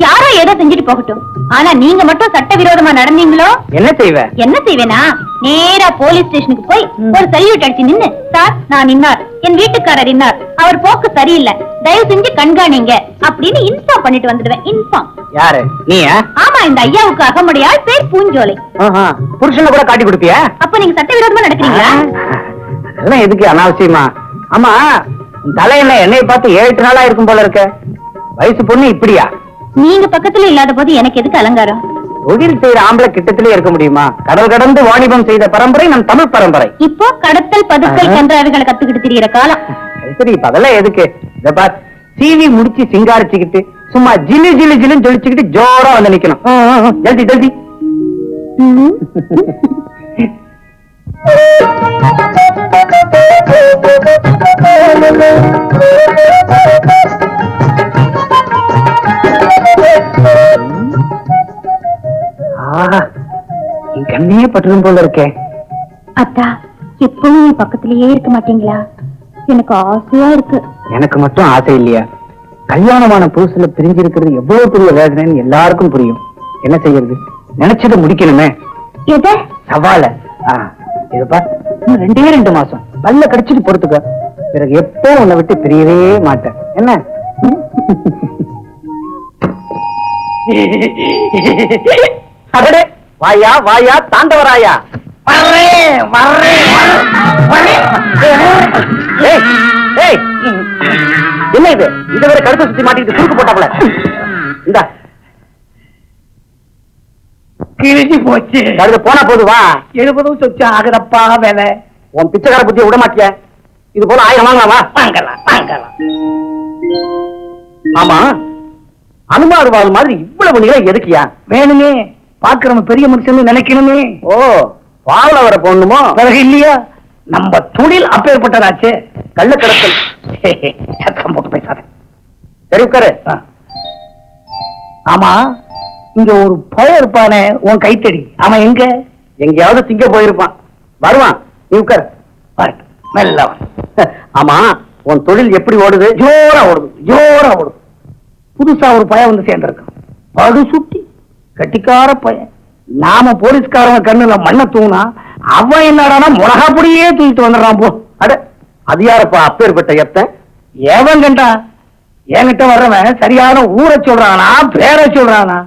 யாரோ ஏதோ செஞ்சுட்டு போகட்டும். ஆனா நீங்க மட்டும் சட்டவிரோதமா நடந்தீங்களோ? என்ன செய்வ? என்ன செய்வேனா, நேரா போலீஸ் ஸ்டேஷனுக்கு போய் ஒரு சல்யூட் அடிச்சு நின்னு, சார் நான் இன்னார், என் வீட்டுக்காரர் இன்னார், அவர் போக்கு சரியில்லை, தயவு செஞ்சு கண்காணிங்க அப்படின்னு இன்ஃபார்ம் பண்ணிட்டு வந்துடுவேன். இன்ஃபார்ம். யாரு நீயா? ஆமா, இந்த ஐயாவுக்கு அகமுடையாள் பேர் பூஞ்சோலை. புருஷனை கூட காட்டி கொடுப்பியா? அப்ப நீங்க சட்டவிரோதமா நடக்கிறீங்களா? அதெல்லாம் எதுக்கு அனாவசியமா? ஆமா, தலையில என்னைய பார்த்து 7-8 நாளா இருக்கும் போல இருக்க. வயசு பொண்ணு இப்படியா? நீங்க பக்கத்துல இல்லாத போது எனக்கு எதுக்கு அலங்காரம்? தொழில் செய்யற ஆம்பளை கிட்டத்திலே இருக்க முடியுமா? கடல் கடந்து வாணிபம் செய்த பரம்பரை நம் தமிழ் பரம்பரை. இப்போ கடத்தல் பதுக்கல் கன்றாவிகளை கத்துக்கிட்டு திரியிற காலம். சரி, இப்ப அதெல்லாம் எதுக்கு? இத பார், சீவி முடிச்சு சிங்காரிச்சுக்கிட்டு சும்மா ஜிலு ஜிலு ஜிலுன்னு ஜொலிச்சுக்கிட்டு ஜோரா வந்து நிக்கணும். ஜல்தி ஜல்தி. என் கண்ணையே பட்டுரும் போல இருக்கே. அத்தா, எப்பவும் என் பக்கத்திலேயே இருக்க மாட்டீங்களா? எனக்கு ஆசையா இருக்கு. எனக்கு மட்டும் ஆசை இல்லையா? கல்யாணமான புதுசுல பிரிஞ்சிருக்கிறது எவ்வளவு பெரிய வேதனைன்னு எல்லாருக்கும் புரியும். என்ன செய்யறது? நினைச்சதை முடிக்கணுமே. எதை? சவால. இதுப்பா, இன்னும் 2 மாசம் பல்ல கடிச்சிட்டு பொறுத்துக்க. பிறகு எப்போ உன்னை விட்டு பிரியவே மாட்டேன். என்ன? அடடே, வாயா வாயா தாண்டவராயா. என்ன இது? இதுவரை கழுத்தை சுத்தி மாட்டிட்டு சுருக்கு போட்டாப்ல. இந்த கிழிஞ்சு போச்சு. கழுத போனா போது வா. 70 சொச்சு ஆகுதப்பா வேலை. உன் பிச்சைக்கார புத்திய விட மாட்டிய. இது போல 1000 வாங்கலாமா? வாங்கலாம் வாங்கலாம். ஆமா, அனுமார் வாழ் மாதிரி இவ்வளவு நீளம் எதுக்கியா? வேணுமே, பாக்குறவன் பெரிய மனுஷன் நினைக்கணுமே. ஓ, பாவல வர போடணுமோ? பிறகு இல்லையா, நம்ம தொழில் அப்பேற்பட்டதாச்சு. கள்ள கடத்தல். சத்தம் போட்டு பேசாத. சரி உட்காரு. ஆமா, இங்க ஒரு பய இருப்பானே உன் கைத்தடி, அவன் எங்க? எங்கேயாவது திங்க போயிருப்பான். வருவான், நீ உட்காரு. மெல்ல. ஆமா, உன் தொழில் எப்படி ஓடுது? ஜோரா ஓடுது, ஜோரா ஓடுது. புதுசா ஒரு பையன் வந்து சேர்ந்திருக்கான். படு சுட்டி கட்டிக்கார பையன். நாம போலீஸ்காரங்க கண்ணுல மண்ணை தூணா, அவன் என்னடானா மிளகா பொடியே தூக்கிட்டு வந்துடுறான். போ. அட, அது யாரப்பா அப்பேற்பட்ட எத்த? எவன் கண்டா? என்கிட்ட வர்றவன் சரியான ஊரை சொல்றானா பேரை சொல்றானா?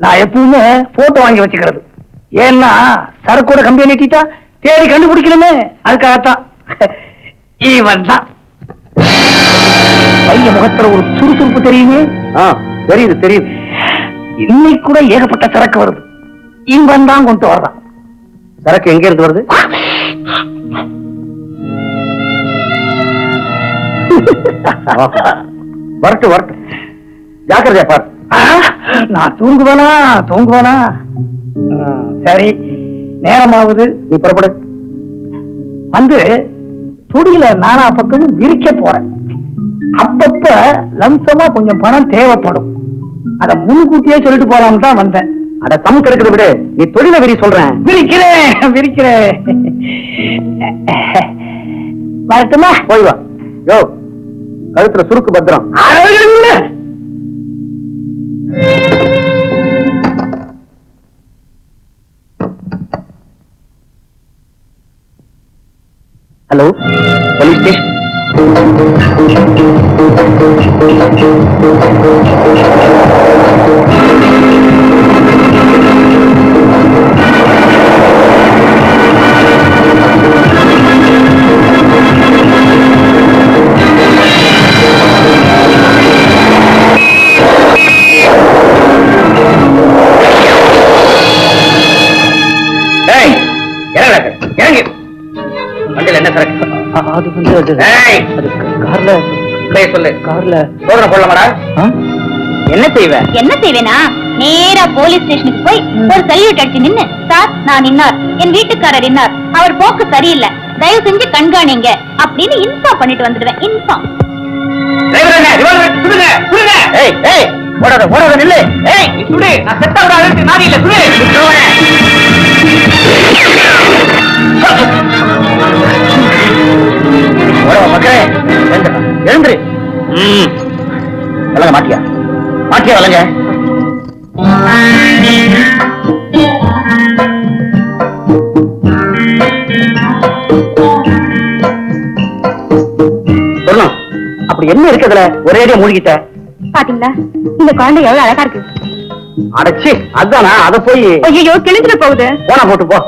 நான் எப்பவுமே போட்டோ வாங்கி வச்சுக்கிறது. ஏன்னா சரக்கோட கம்பி நீட்டிட்டா தேடி கண்டுபிடிக்கணுமே, அதுக்காகத்தான். இவன் தான். பையன் முகத்துல ஒரு சுறுசுறுப்பு தெரியுமே. தெரியுது தெரியுது. இன்னைக்கு கூட ஏகப்பட்ட சரக்கு வருது. இவன் தான் கொண்டு வர்றான். சரக்கு எங்க இருந்து வருது? வரட்டு வரட்டு, ஜாக்கிரதையா பாரு. நான் தூங்குவானா? சரி, நேரமாவது. நீ புறப்படு. வந்து துடியில நானா பக்கம் விரிக்க போறேன். அப்பப்ப லம்சமா கொஞ்சம் பணம் தேவைப்படும். அத முன்கூட்டியே சொல்லிட்டு போலாம்னு தான் வந்தேன். அட தம் கிடைக்கிறது விடு, நீ தொழில விரி சொல்றேன். விரிக்கிறேன். வரட்டுமா? போய் வா. யோ, கழுத்துல சுருக்கு பத்திரம். Hello, police station. இறங்கு. வண்டியில் என்ன சரக்கு? அது வந்து கார்ல சொல்லு. கார்ல சோதனை போடலாமாடா? என்ன செய்வ? என்ன செய்வேனா, நேரா போலீஸ் ஸ்டேஷனுக்கு போய் ஒரு சல்யூட் அடிச்சு நின்னு, சார் நான் இன்னார், என் வீட்டுக்காரர் இன்னார், அவர் போக்கு சரியில்லை, தயவு செஞ்சு கண்காணிங்க அப்படின்னு இன்ஃபார்ம் பண்ணிட்டு வந்துடுவேன். இன்ஃபார்ம். ஏய் ஏய், ஓடாத ஓடாத, நில்லு. ஏய் நீ சுடு, நான் செத்த விட அழுத்து நாடி இல்ல, சுடு. ஓடவா மக்களே, எழுந்துரு. வலங்க மாட்டியா, மாட்டியா வலங்க. சொல்லணும், அப்படி என்ன இருக்குதுல ஒரேடியா மூழ்கிட்ட? பாத்தீங்களா இந்த குழந்தை எவ்வளவு அழகா இருக்கு. அடைச்சி அதானா, அத போய் ஐயோ கிழிஞ்சிட போகுது. போனா போட்டு போ.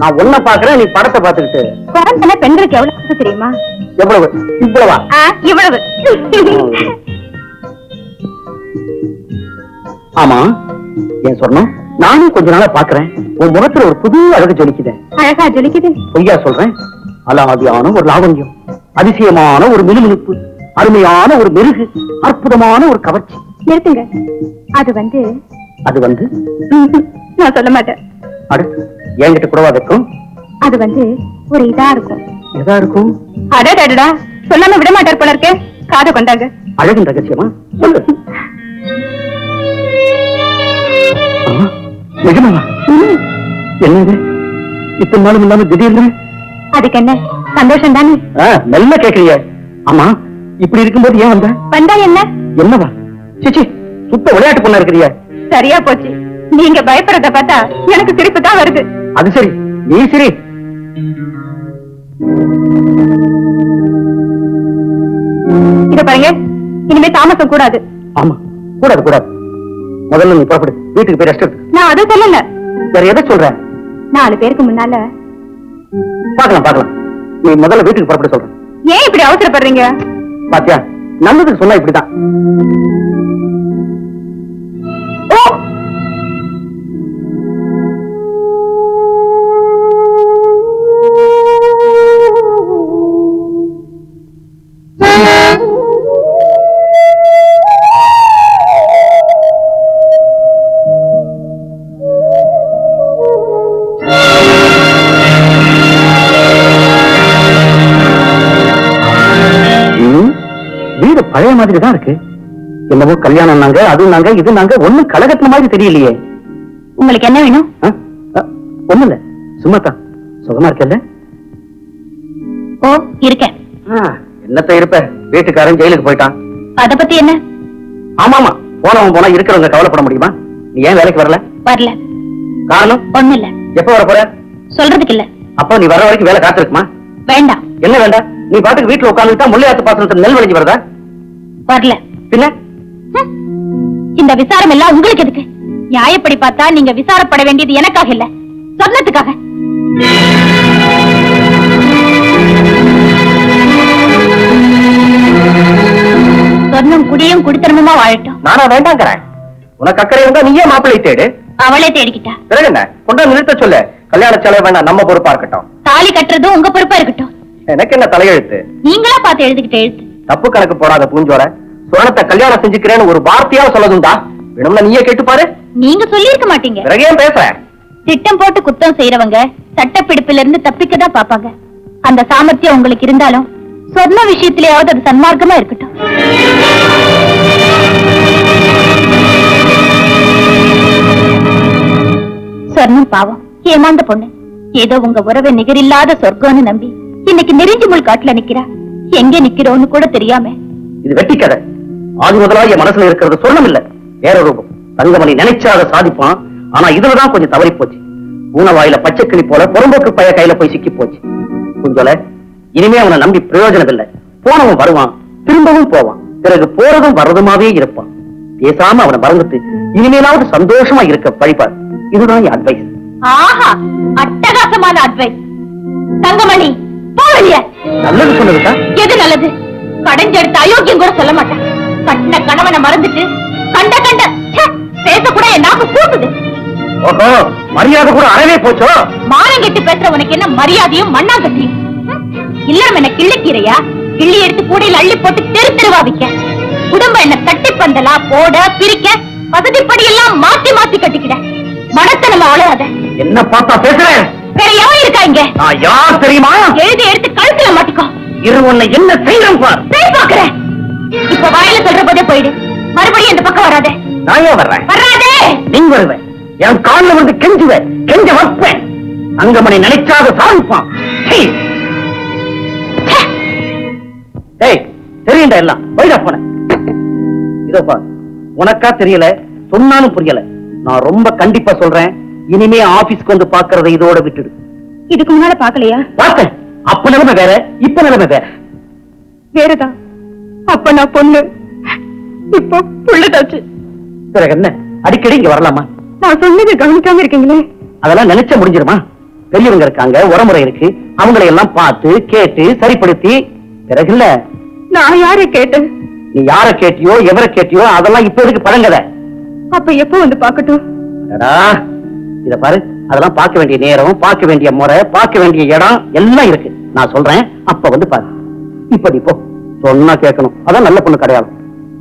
நான் ஒன்ன பாக்குறேன், நீ படத்தை பாத்துக்கிட்டு. குழந்தை பெண்களுக்கு எவ்வளவு ஆசை தெரியுமா? எவ்வளவு? இவ்வளவா? இவ்வளவு. ஆமா, ஏன் சொன்னோம், நானும் கொஞ்ச நாளா பாக்குறேன், உன் முகத்துல ஒரு புது அழகு ஜொலிக்குது. அழகா ஜொலிக்குது. பொய்யா சொல்றேன், அலாதியான ஒரு லாவண்யம், அதிசயமான ஒரு மினுமினுப்பு, அருமையான ஒரு மெருகு, அற்புதமான ஒரு கவர்ச்சி. நிறுத்துங்க. அது வந்து நான் சொல்ல மாட்டேன். அடு, என்கிட்ட கூடவா வைக்கும்? அது வந்து ஒரு இதா இருக்கும். எதா இருக்கும்? அடடா, சொல்லாம விட மாட்டார் போல இருக்கே. காதை கொண்டாங்க. அழகின் ரகசியமா? சொல்லு. நிஜமாவா? என்னது இத்தனை நாளும் இல்லாம திடீர்னு? அதுக்கு என்ன சந்தோஷம் தானே? மெல்ல கேக்குறீங்க. ஆமா, இப்படி இருக்கும்போது ஏன் வந்தா என்ன? என்னவா? சிச்சி, சுத்த விளையாட்டு பொண்ணா இருக்கிறீங்க. சரியா போச்சு. நீங்க பயப்படுறத பார்த்தா எனக்கு சிரிப்பு தான் வருது. அது சரி, நீ சரி. இத பாருங்க, இனிமே தாமசம் கூடாது. ஆமா, கூடாது கூடாது. முதல்ல நீ புறப்படு, வீட்டுக்கு போய் ரெஸ்ட் எடுத்து. நான் அது சொல்லல. வேற எதை சொல்ற? 4 பேருக்கு முன்னால பாக்கலாம் பாக்கலாம். நீ முதல்ல வீட்டுக்கு புறப்பட சொல்ற. ஏன் இப்படி அவசரப்படுறீங்க? பாத்தியா, நல்லதுக்கு சொன்னா இப்படிதான். வீடு பழைய மாதிரி தான் இருக்கு. என்னவோ கல்யாணம் நாங்க, அது நாங்க, இது நாங்க, ஒண்ணும் கலகத்தின மாதிரி தெரியலையே. உங்களுக்கு என்ன வேணும்? ஒண்ணு இல்ல, சும்மாதான். சுகமா இருக்கல்ல? ஓ, இருக்கேன். என்னத்த இருப்ப, வீட்டுக்காரன் ஜெயிலுக்கு போயிட்டான். அத பத்தி என்ன? ஆமாமா, போனவன் போனா இருக்கிறவங்க கவலைப்பட முடியுமா? நீ ஏன் வேலைக்கு வரல? வரல. காரணம்? ஒண்ணு இல்ல. எப்ப வர போற? சொல்றதுக்கு இல்ல. அப்ப நீ வர வரைக்கும் வேலை காத்திருக்குமா? வேண்டாம். என்ன வேண்டாம்? நீ பாட்டுக்கு வீட்டுல உட்கார்ந்துட்டா முள்ளையாத்து பாத்திரத்துல நெல் விளைஞ்சு வருதா? வரல. பின்ன இந்த விசாரம் எல்லாம் உங்களுக்கு எதுக்கு? நியாயப்படி பார்த்தா நீங்க விசாரப்பட வேண்டியது எனக்காக இல்ல, சொன்னதுக்காக. சொர்ணம் குடியும் குடித்தனமுமா வாழட்டும். நானா வேண்டாங்கிறேன். உனக்கு அக்கறை இருந்தா நீயே மாப்பிள்ளை தேடு. அவளே தேடிக்கிட்டா. பிறகு என்ன, கொண்டு நிறுத்த சொல்ல. கல்யாண செலவு வேண்டாம், நம்ம பொறுப்பா இருக்கட்டும். தாலி கட்டுறதும் உங்க பொறுப்பா இருக்கட்டும். எனக்கு என்ன தலையெழுத்து? நீங்களா பார்த்து எழுதிக்கிட்ட எழுத்து. தப்பு கணக்கு போடாத பூஞ்சோர. சுரணத்தை கல்யாணம் செஞ்சுக்கிறேன்னு ஒரு வார்த்தையால சொல்லதுண்டா? வேணும்னா நீயே கேட்டு பாரு. நீங்க சொல்லி இருக்க மாட்டீங்க. பிறகு ஏன் பேசுற? திட்டம் போட்டு குத்தம் செய்யறவங்க சட்டப்பிடிப்பில இருந்து தப்பிக்கதான் பாப்பாங்க. அந்த சாமர்த்தியம் உங்களுக்கு இருந்தாலும் சொன்ன விஷயத்திலேயாவது அது சன்மார்க்கமா இருக்கட்டும். சொர்ணம் பாவம், ஏமாந்த பொண்ணு. ஏதோ உங்க உறவை நிகரில்லாத சொர்க்கம்னு நம்பி இன்னைக்கு நெறிஞ்சு முள் காட்டுல நிக்கிறா. எங்க நிக்கிறோன்னு கூட தெரியாம. இது வெட்டி கதை. ஆதி முதலா என் மனசுல இருக்கிறது சொர்ணம் இல்ல, வேற ரூபம். தங்கமணி நினைச்சா அதை சாதிப்பான். ஆனா இதுலதான் கொஞ்சம் தவறி போச்சு. பூனை வாயில பச்சைக்கிளி போல புறம்போக்கு பைய கையில போய் சிக்கி போச்சு. கொஞ்சல இனிமே அவனை நம்பி பிரயோஜனம் இல்லை. போனவன் வருவான், திரும்பவும் போவான், பிறகு போறதும் வர்றதுமாவே இருப்பான். பேசாம அவனை மறந்துட்டு இனிமேலாவது சந்தோஷமா இருக்க வழிபாடு. இதுதான் என் அட்வைஸ். ஆஹா, அட்டகாசமான அட்வைஸ். தங்கமணி, போவலிய. நல்லது சொன்னதுக்கா? எது நல்லது? கடைஞ்செடுத்த அயோக்கியம் கூட சொல்ல மாட்டேன். கண்ண கணவனை மறந்துட்டு கண்ட கண்ட பேச கூட என் நாக்கு கூட்டுது. ஓஹோ, மரியாதை கூட அறவே போச்சோ? மானம் கெட்டு பேசுற உனக்கு என்ன மரியாதையும் மண்ணாங்கட்டியும்? இல்லறம் என்ன கிள்ளிக்கீரையா? கிள்ளி எடுத்து கூடையில் அள்ளி போட்டு தெரு தெருவா விக்க. குடும்பம் என்ன தட்டி பந்தலா போட பிரிக்க வசதிப்படி எல்லாம் மாத்தி மாத்தி கட்டிக்கிட. மனத்தை நம்ம அவ்வளவாத. என்ன பார்த்தா பேசுறேன்? வேற யாரும் இருக்கா இங்க? நான் யார் தெரியுமா? எழுதி எடுத்து கழுத்துல மாட்டிக்கோ. இரு, உன்னை என்ன செய்யறேன் பார். சரி பாக்குறேன். இப்ப வாயில சொல்ற போதே போயிடு. மறுபடியும் இந்த பக்கம் வராதே. நான் ஏன் வர்றேன்? வராதே. நீ வருவேன், என் காலில் வந்து கெஞ்சுவேன், கெஞ்ச வைப்பேன். அங்கமணி நினைச்சாத சாதிப்பான். தெரியுண்டா எல்லாம் போயிடா போன. இதோப்பா, உனக்கா தெரியல, சொன்னாலும் புரியல. நான் ரொம்ப கண்டிப்பா சொல்றேன், இனிமே ஆபீஸ்க்கு வந்து பாக்குறதை இதோட விட்டுடு. இதுக்கு முன்னால பாக்கலையா? பார்த்தேன். அப்ப நிலைமை வேற, இப்ப நிலைமை வேற. வேறதான். அப்ப நான் பொண்ணு, இப்போ புள்ளதாச்சு. பிறகு என்ன, அடிக்கடி இங்க வரலாமா? நான் சொன்னதை கவனிக்காம இருக்கீங்களே. அதெல்லாம் நினைச்ச முடிஞ்சிருமா? பெரியவங்க இருக்காங்க, உறமுறை இருக்கு, அவங்களை எல்லாம் பார்த்து கேட்டு சரிப்படுத்தி. பிறகு இல்ல, நான் யாரை கேட்டேன்? நீ யார கேட்டியோ எவரை கேட்டியோ அதெல்லாம் இப்ப எதுக்கு பழங்கத? அப்ப எப்போ வந்து பாக்கட்டும்? இத பாரு, அதெல்லாம் பார்க்க வேண்டிய நேரம், பார்க்க வேண்டிய முறை, பார்க்க வேண்டிய இடம் எல்லாம் இருக்கு. நான் சொல்றேன், அப்ப வந்து பாரு. இப்ப நீ போ, சொன்னா கேட்கணும். அதான் நல்ல பொண்ணு கிடையாது.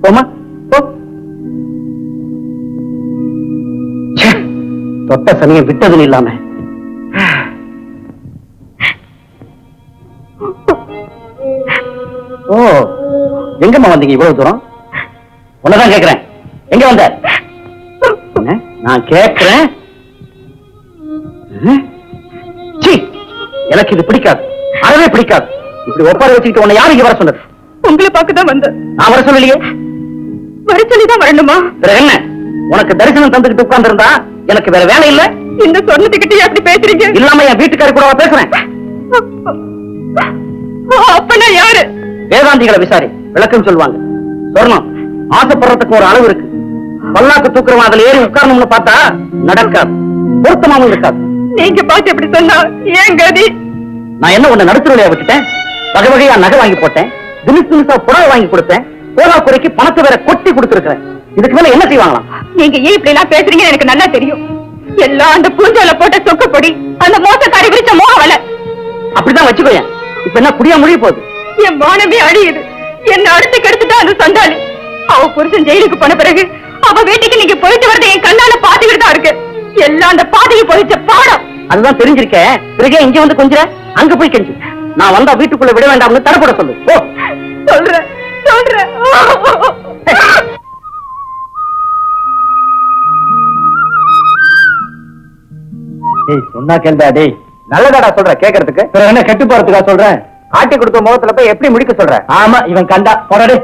போமா போ. தொட்ட சனியை விட்டதுன்னு இல்லாம. ஓ, எங்கம்மா வந்தீங்க இவ்வளவு தூரம்? உன்னதான் கேக்குறேன், எங்க வந்த? என்ன? நான் கேக்குறேன். சீ, எனக்கு இது பிடிக்காது, அறவே பிடிக்காது. இப்படி ஒப்பாரி வச்சுக்கிட்டு உன்னை யாரு இங்க வர சொன்னது? உங்களை பார்க்கதான் வந்த. நான் வர சொல்லலையே. வர சொல்லிதான் வரணுமா? பிறகு என்ன, உனக்கு தரிசனம் தந்துக்கிட்டு உட்கார்ந்து இருந்தா எனக்கு வேற வேலை இல்ல? இந்த சொன்னதுக்கிட்டே அப்படி பேசுறீங்க? இல்லாம என் வீட்டுக்காரி கூட பேசுறேன். அப்ப நான் யாரு? வேதாந்திகளை விசாரி, விளக்கம் சொல்லுவாங்க. சொர்ணம் ஆசைப்படுறதுக்கு ஒரு அளவு இருக்கு. பல்லாக்கு தூக்குறவன் அதுல ஏறி உட்காரணும்னு பார்த்தா நடக்காது, பொருத்தமாவும் இருக்காது. நீங்க பார்த்து எப்படி சொன்னா ஏன் கதி? நான் என்ன உன்னை நடுத்துறையா விட்டுட்டேன்? வகை வகையா நகை வாங்கி போட்டேன், தினிஸ் தினிசா புடவை வாங்கி கொடுத்தேன், போதா குறைக்கு பணத்தை வேற கொட்டி கொடுத்துருக்கிறேன். இதுக்கு மேல என்ன செய்வாங்களாம்? நீங்க ஏன் இப்படி எல்லாம் பேசுறீங்கன்னு எனக்கு நல்லா தெரியும். எல்லாம் அந்த பூஞ்சோல போட்ட சொக்கப்பொடி, அந்த மோசக்காரி விரிச்ச மோகவலை. அப்படிதான் வச்சுக்கோயேன். இப்ப என்ன குடியா முடிய போகுது? என் மானமே அழியுது. என்ன அடுத்து கெடுத்துட்டா அந்த சண்டாளி. அவ புருஷன் ஜெயிலுக்கு போன பிறகு அவ வீட்டுக்கு நீங்க போயிட்டு வரதை என் கண்ணால பாத்துக்கிட்டு தான் இருக்கு. எல்லாம் அந்த பாதைக்கு போயிச்ச பாடம். அதுதான் தெரிஞ்சிருக்கேன். பிறகு இங்க வந்து கொஞ்சம் அங்க போய் கெஞ்சு. நான் வந்தா வீட்டுக்குள்ள விட வேண்டாம்னு தடப்பட சொல்லு. ஓ, சொல்றேன் சொல்றேன். டேய், சொன்னா கேள்டா. டேய், நல்லதாடா சொல்ற கேக்குறதுக்கு. பிறகு என்ன கெட்டு போறதுக்கா சொல்றேன்? ஆட்டி கொடுத்த முகத்துல போய் எப்படி முடிக்க சொல்ற? ஆமா, இவன் கண்டா போடா.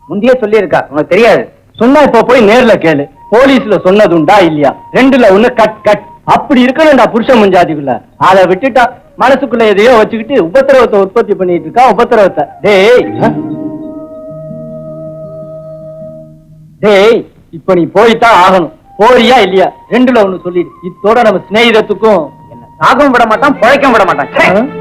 முந்தையே சொல்லி இருக்கா, உனக்கு தெரியாது. சொன்னா இப்ப போய் நேர்ல கேளு. போலீஸ்ல சொன்னது உண்டா இல்லையா? ரெண்டுல ஒண்ணு கட் கட். அப்படி இருக்கணும்டா புருஷன் முஞ்சாதிக்குள்ள. அதை விட்டுட்டா மனசுக்குள்ள எதையோ வச்சுக்கிட்டு உபத்திரவத்தை உற்பத்தி பண்ணிட்டு இருக்கா. உபத்திரவத்தை. டேய், இப்ப நீ போய்தான் ஆகணும். போறியா இல்லையா? ரெண்டுல ஒண்ணு சொல்லிடு. இத்தோட நம்ம சிநேகிதத்துக்கும் என்ன சாகவும் விட மாட்டான், பழைக்கவும் விட மாட்டான்.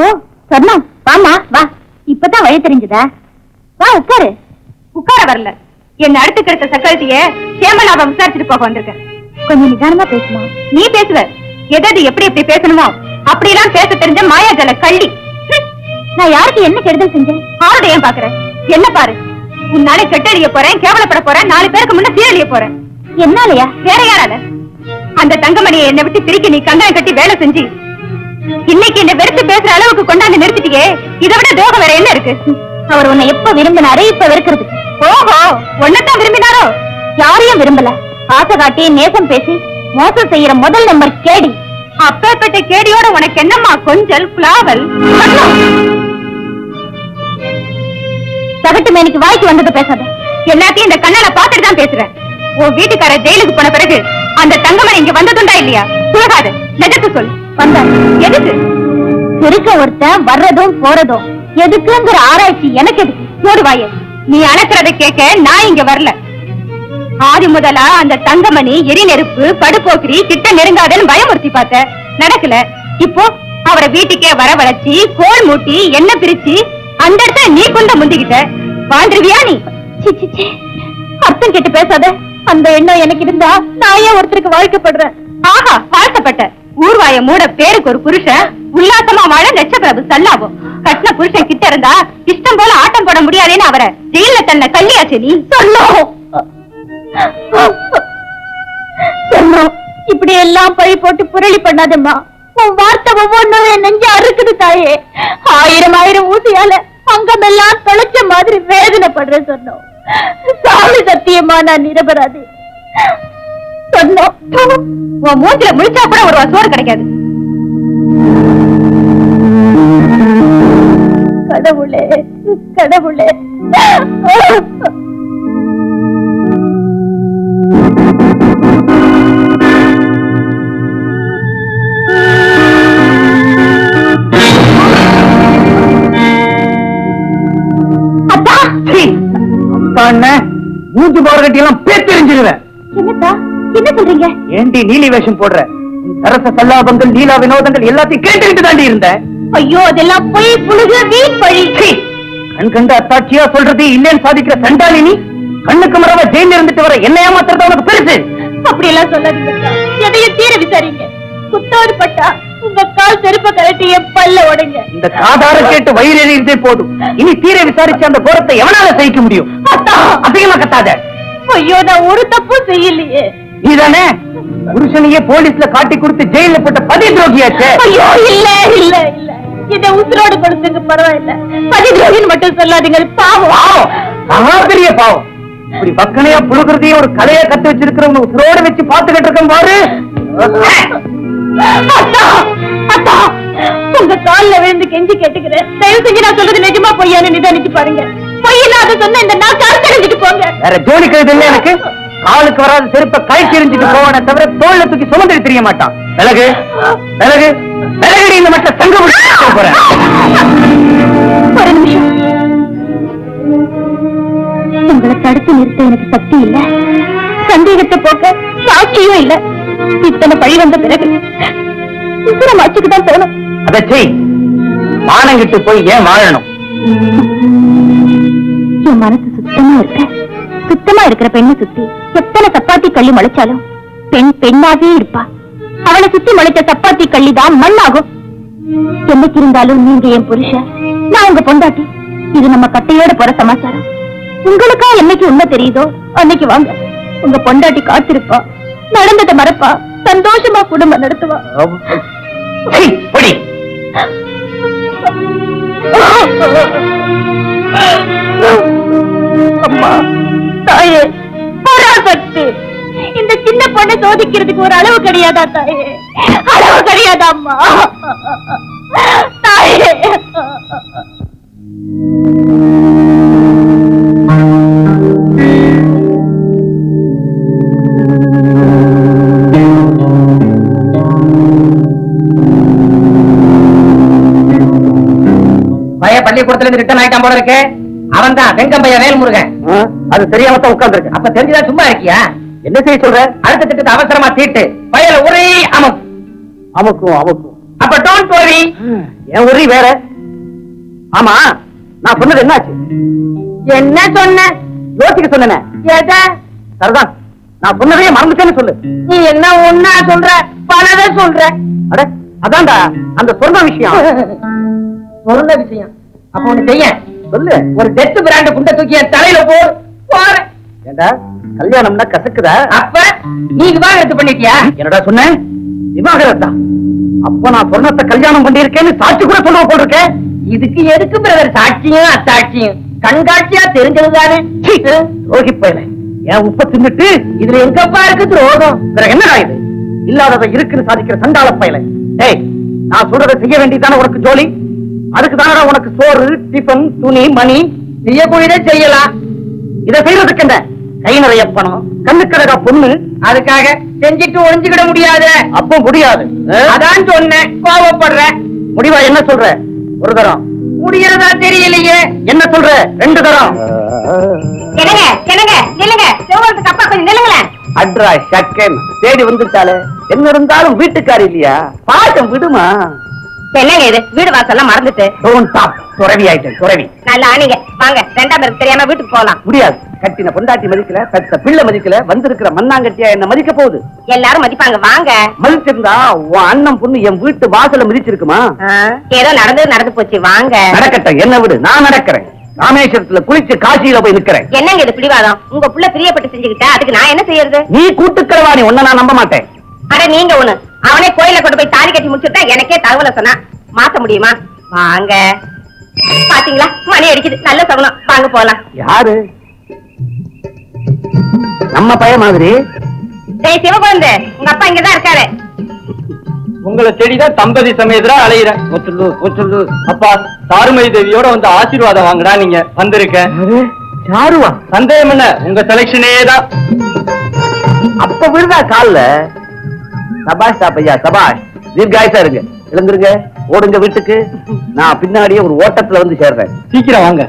ஓ, சொன்னா வாமா வா. இப்பதான் வழி தெரிஞ்சுதா? வா உட்காரு. உட்கார வரல, என்ன அடுத்து கிடைத்த சக்கரத்தைய சேமலாபம் விசாரிச்சுட்டு போக வந்திருக்கேன். கொஞ்சம் நிதானமா பேசுமா? நீ பேசுவ எதாவது எப்படி எப்படி பேசணுமோ அப்படிலாம் பேச தெரிஞ்ச மாயாஜால கள்ளி. நான் யாருக்கு என்ன கெடுதல் செஞ்சேன்? ஆரோட ஏன் பாக்குறேன்? என்ன பாரு, உன்னாலே கெட்டழிய போறேன், கேவலப்பட போறேன், 4 பேருக்கு முன்ன சீரழிய போறேன். என்னாலயா? வேற யாரால? அந்த தங்கமணியை என்னை விட்டு பிரிக்க நீ கங்கணம் கட்டி வேலை செஞ்சு இன்னைக்கு என்ன வெறுத்து பேசுற அளவுக்கு கொண்டாந்து நிறுத்திட்டியே. இதை விட துரோகம் வேற என்ன இருக்கு? அவர் உன்னை எப்ப விரும்பினாரு, இப்ப வெறுக்கிறது. ஓஹோ, உன்னைத்தான் விரும்பினாரோ? யாரையும் விரும்பல. ஆசை காட்டி நேசம் பேசி மோசம் செய்யற முதல் நம்பர் கேடி. அப்பேற்பட்ட கேடியோட உனக்கு என்னம்மா கொஞ்சல் புலாவல்? சகட்டு மேனிக்கு வாய்க்கு வந்தது பேசாத. எல்லாத்தையும் இந்த கண்ணால பாத்துட்டு தான் பேசுறேன். உன் வீட்டுக்கார ஜெயிலுக்கு போன பிறகு அந்த தங்கமணி இங்க வந்ததுண்டா இல்லையா? புலகாத, நிஜத்தை சொல். வந்தா எதுக்கு? இருக்க ஒருத்தன் வர்றதும் போறதும் எதுக்குங்கிற ஆராய்ச்சி எனக்கு எதுக்கு? மூடு வாயே. நீ அழைக்கிறத கேட்க நான் இங்க வரல. ஆதி முதலா அந்த தங்கமணி எரி நெருப்பு படுபோக்கிரி கிட்ட நெருங்காதன்னு பயமுறுத்தி பார்த்த, நடக்கல. இப்போ அவரை வீட்டுக்கே வரவழைச்சி கோல் மூட்டி என்ன பிரிச்சு அந்த இடத்துல நீ கொண்ட முந்திக்கிட்ட வாழ்ந்துருவியா நீ? அர்த்தம் கேட்டு பேசாத. அந்த எண்ணம் எனக்கு இருந்தா நான் ஏன் ஒருத்தருக்கு வாழ்க்கைப்படுறேன்? ஆஹா, வாழ்க்கப்பட்ட ஊர்வாய மூட பேருக்கு ஒரு புருஷன் உல்லாசமா வாழ லட்சப்பிரபு சல்லாவும். கட்டின புருஷன் கிட்ட இருந்தா இஷ்டம் போல ஆட்டம் போட முடியாதேன்னு அவரை ஜெயில தன்னை கல்லியாச்சு. நீ சொல்லும் இப்படி எல்லாம் பழி போட்டு புரளி பண்ணாதம்மா. உன் வார்த்தை ஒவ்வொன்றும் என் நெஞ்சு அறுக்குது தாயே. ஆயிரம் ஆயிரம் ஊசியால அங்கமெல்லாம் தொலைச்ச மாதிரி வேதனைப்படுற சொன்னோம். சாமி சத்தியமா நான் நிரபராதி சொன்னோம். உன் மூஞ்சில முழிச்சா கூட ஒரு சோறு கிடைக்காது. கடவுளே கடவுளே. மூச்சு போற கட்டி எல்லாம் பேத்தெரிஞ்சிருவேன். என்னத்தா என்ன சொல்றீங்க? ஏண்டி நீலி வேஷம் போடுற? சரச சல்லாபங்கள் லீலா வினோதங்கள் எல்லாத்தையும் கேட்டுக்கிட்டு தாண்டி இருந்தேன். ஐயோ, அதெல்லாம் போய் புழுகு வீண் பழி. கண் கண்டு அத்தாட்சியா சொல்றது இல்லைன்னு சாதிக்கிற சண்டாளி நீ. கண்ணுக்கு மரவா ஜெயில இருந்துட்டு வர என்ன ஏமாத்துறது உனக்கு பெருசு. அப்படி எல்லாம் சொல்லாதீங்க. எதையும் தீர விசாரிங்க. குத்தோடு பட்டா உங்க கால் செருப்ப கரட்டி என் பல்ல உடைங்க. இந்த காதார கேட்டு வயிறு எறிந்தே போதும். இனி தீர விசாரிச்சு அந்த கோரத்தை எவனால சகிக்க முடியும்? அதிகமா கத்தாத. ஐயோ, நான் ஒரு தப்பும் செய்யலையே. நீதானே புருஷனையே போலீஸ்ல காட்டி கொடுத்து ஜெயில போட்ட பதி துரோகியாச்சே. ஐயோ, இல்ல இல்ல இல்ல, இதை உசுரோடு கொடுத்துங்க பரவாயில்ல. பதி துரோகின்னு மட்டும் சொல்லாதீங்க. பாவம், பெரிய பாவம். இப்படி பக்கனையா புழுகிறதையும் ஒரு கலையா கத்து வச்சிருக்கிறவங்க உசுரோடு வச்சு பாத்துக்கிட்டு இருக்கேன் பாரு. உங்க கால்ல விழுந்து கெஞ்சி கேட்டுக்கிறேன். தயவு செஞ்சு நான் சொல்றது நிஜமா பொய்யான்னு நிதானிச்சு பாருங்க. பொய்யில்லாத சொன்ன இந்த நான் கருத்தறிஞ்சிட்டு போங்க. வேற ஜோலிக்கிறது இல்ல எனக்கு. காலுக்கு வராத செருப்ப கை எறிஞ்சிட்டு போவானே தவிர தோல்ல தூக்கி சுமந்துட்டு தெரிய மாட்டான். விலகு விலகு விலகடி. இந்த மட்டும் சங்க போறேன். ஒரு நிமிஷம். உங்களை தடுத்து நிறுத்த எனக்கு சக்தி இல்ல, சந்தேகத்தை போக்க சாட்சியும் இல்ல. இத்தனை பழி வந்த பிறகு மாச்சுக்கு தான் போகணும். அதை செய். மானங்கிட்டு போய் ஏன் வாழணும்? என் மனசு சுத்தமா இருக்கிற பெண்ணை சுத்தி எத்தனை சப்பாத்தி கள்ளி முளைச்சாலும் பெண் பெண்ணாவே இருப்பா. அவளை சுத்தி முளைச்ச சப்பாத்தி கள்ளி தான் மண்ணாகும். என்னைக்கு இருந்தாலும் நீங்க என் புருஷன், நான் உங்க பொண்டாட்டி. இது நம்ம கட்டையோட போற சமாச்சாரம். உங்களுக்கா என்னைக்கு உண்மை தெரியுதோ அன்னைக்கு வாங்க. உங்க பொண்டாட்டி காத்திருப்பா, நடந்ததை மறப்பா, சந்தோஷமா குடும்பம் நடத்துவா. அம்மா தாயே, பராசக்தி, இந்த சின்ன பொண்ணை சோதிக்கிறதுக்கு ஒரு அளவு கிடையாதா தாயே? அளவு கிடையாதா அம்மா? தாயே, பள்ளிக்கூடத்துல இருந்து ரிட்டர்ன் ஆயிட்டான் போல இருக்கு. அவன் தான் வெங்கம்பைய வேல்முருகன். அது தெரியாம தான் உட்கார்ந்து இருக்கு. அப்ப தெரிஞ்சுதான் சும்மா இருக்கியா? என்ன செய்ய சொல்ற? அடுத்த திட்டத்தை அவசரமா தீட்டு. பயல ஒரே அமுக்கும். அப்ப டோன்ட் வரி. என் ஒரே வேற. ஆமா, நான் சொன்னது என்னாச்சு? என்ன சொன்ன? யோசிக்க சொன்னேன். எதை? சரிதான், நான் சொன்னதையே மறந்துட்டேன்னு சொல்லு. நீ என்ன ஒன்னா சொல்ற, பலதை சொல்ற. அட அதான்டா அந்த சொன்ன விஷயம். சொன்ன விஷயம் அப்ப ஒண்ணு செய்ய சொல்லு. ஒரு டெத் பிராண்ட் குண்ட தூக்கி என் தலையில போறேன். ஏண்டா கல்யாணம்னா கசக்குதா? அப்ப நீ விவாகரத்து பண்ணிட்டியா? என்னடா சொன்ன? விவாகரத்தா? அப்ப நான் சொன்னத கல்யாணம் பண்ணிருக்கேன்னு சாட்சி கூட சொல்ல போட்டிருக்கேன். இதுக்கு எதுக்கு பிரதர் சாட்சியும் அத்தாட்சியும்? கண்காட்சியா தெரிஞ்சதுதானே. ரோகி போயில என் உப்ப தின்னுட்டு இதுல எங்கப்பா இருக்கு துரோகம்? என்னடா இது? இல்லாததை இருக்குன்னு சாதிக்கிற சண்டாள பயல. ஏய், நான் சொல்றதை செய்ய வேண்டியதானே உனக்கு ஜோலி. அதுக்கு தானடா உனக்கு சோறு, டிபன், துணி, மணி. நீயே போயிடே செய்யலாம். இதை செய்யறதுக்கு என்ன கை நிறைய பணம், கண்ணுக்கழகா பொண்ணு. அதுக்காக செஞ்சுட்டு ஒழிஞ்சுக்கிட முடியாது. அப்போ முடியாது. அதான் சொன்னேன், கோவப்படுற. முடிவா என்ன சொல்ற? ஒரு தரம் முடியறதா தெரியலையே. என்ன சொல்ற? 2 தரம். என்னங்க என்னங்க நில்லுங்க, சிவகாரத்துக்கு அப்பா கொஞ்சம் நில்லுங்களேன். அட்ரா சக்கன் தேடி வந்துட்டாலே. என்ன இருந்தாலும் வீட்டுக்காரி இல்லையா? பாட்டம் விடுமா. என்னங்க இது, வீடு வாசல்லாம் மறந்துட்டு துறவி ஆயிட்டேன், துறவி. நல்லா ஆனீங்க. வாங்க, 2ஆம் பேருக்கு தெரியாம வீட்டுக்கு போகலாம். முடியாது. கட்டின பொண்டாட்டி மதிக்கல, பெத்த பிள்ளை மதிக்கல, வந்திருக்கிற மண்ணாங்கட்டியா என்ன மதிக்க போகுது? எல்லாரும் மதிப்பாங்க. வாங்க. மதிச்சிருந்தா உன் அண்ணன் பொண்ணு என் வீட்டு வாசல மதிச்சிருக்குமா? ஏதோ நடந்து போச்சு. வாங்க. நடக்கட்டும், என்ன விடு, நான் நடக்கிறேன். ராமேஸ்வரத்துல குளிச்சு காசியில போய் நிக்கிறேன். என்னங்க இது பிடிவாதம்? உங்க புள்ள பிரியப்பட்டு செஞ்சுக்கிட்டா அதுக்கு நான் என்ன செய்யறது? நீ கூட்டுக்கிறவாணி, உன்ன நான் நம்ப மாட்டேன். அட நீங்க ஒண்ணு, அவனே கோயில கொண்டு போய் தாலி கட்டி முடிச்சுட்டா எனக்கே தகவலை சொன்னா மாத்த முடியுமா? வாங்க. பாத்தீங்களா, மணி அடிக்குது. நல்ல சகுனம். வாங்க போலாம். யாரு? நம்ம பையன் மாதிரி. டேய் சிவகுழந்தை, உங்க அப்பா இங்கதான் இருக்காரு. உங்களை தேடிதான் தம்பதி சமயத்துல அலையிறேன். ஒத்துள்ளு அப்பா, தாருமதி தேவியோட வந்து ஆசீர்வாதம் வாங்குறா. நீங்க வந்திருக்கேன். யாருவா? சந்தேகம் என்ன, உங்க செலக்ஷனே தான். அப்ப விடுதா கால்ல. சபாஷ் பையா, சபாஷ். தீர்காயுசா இருங்க. எழுந்துருங்க, ஓடுங்க வீட்டுக்கு. நான் பின்னாடியே ஒரு ஓட்டத்துல வந்து சேர்றேன். சீக்கிரம் வாங்க.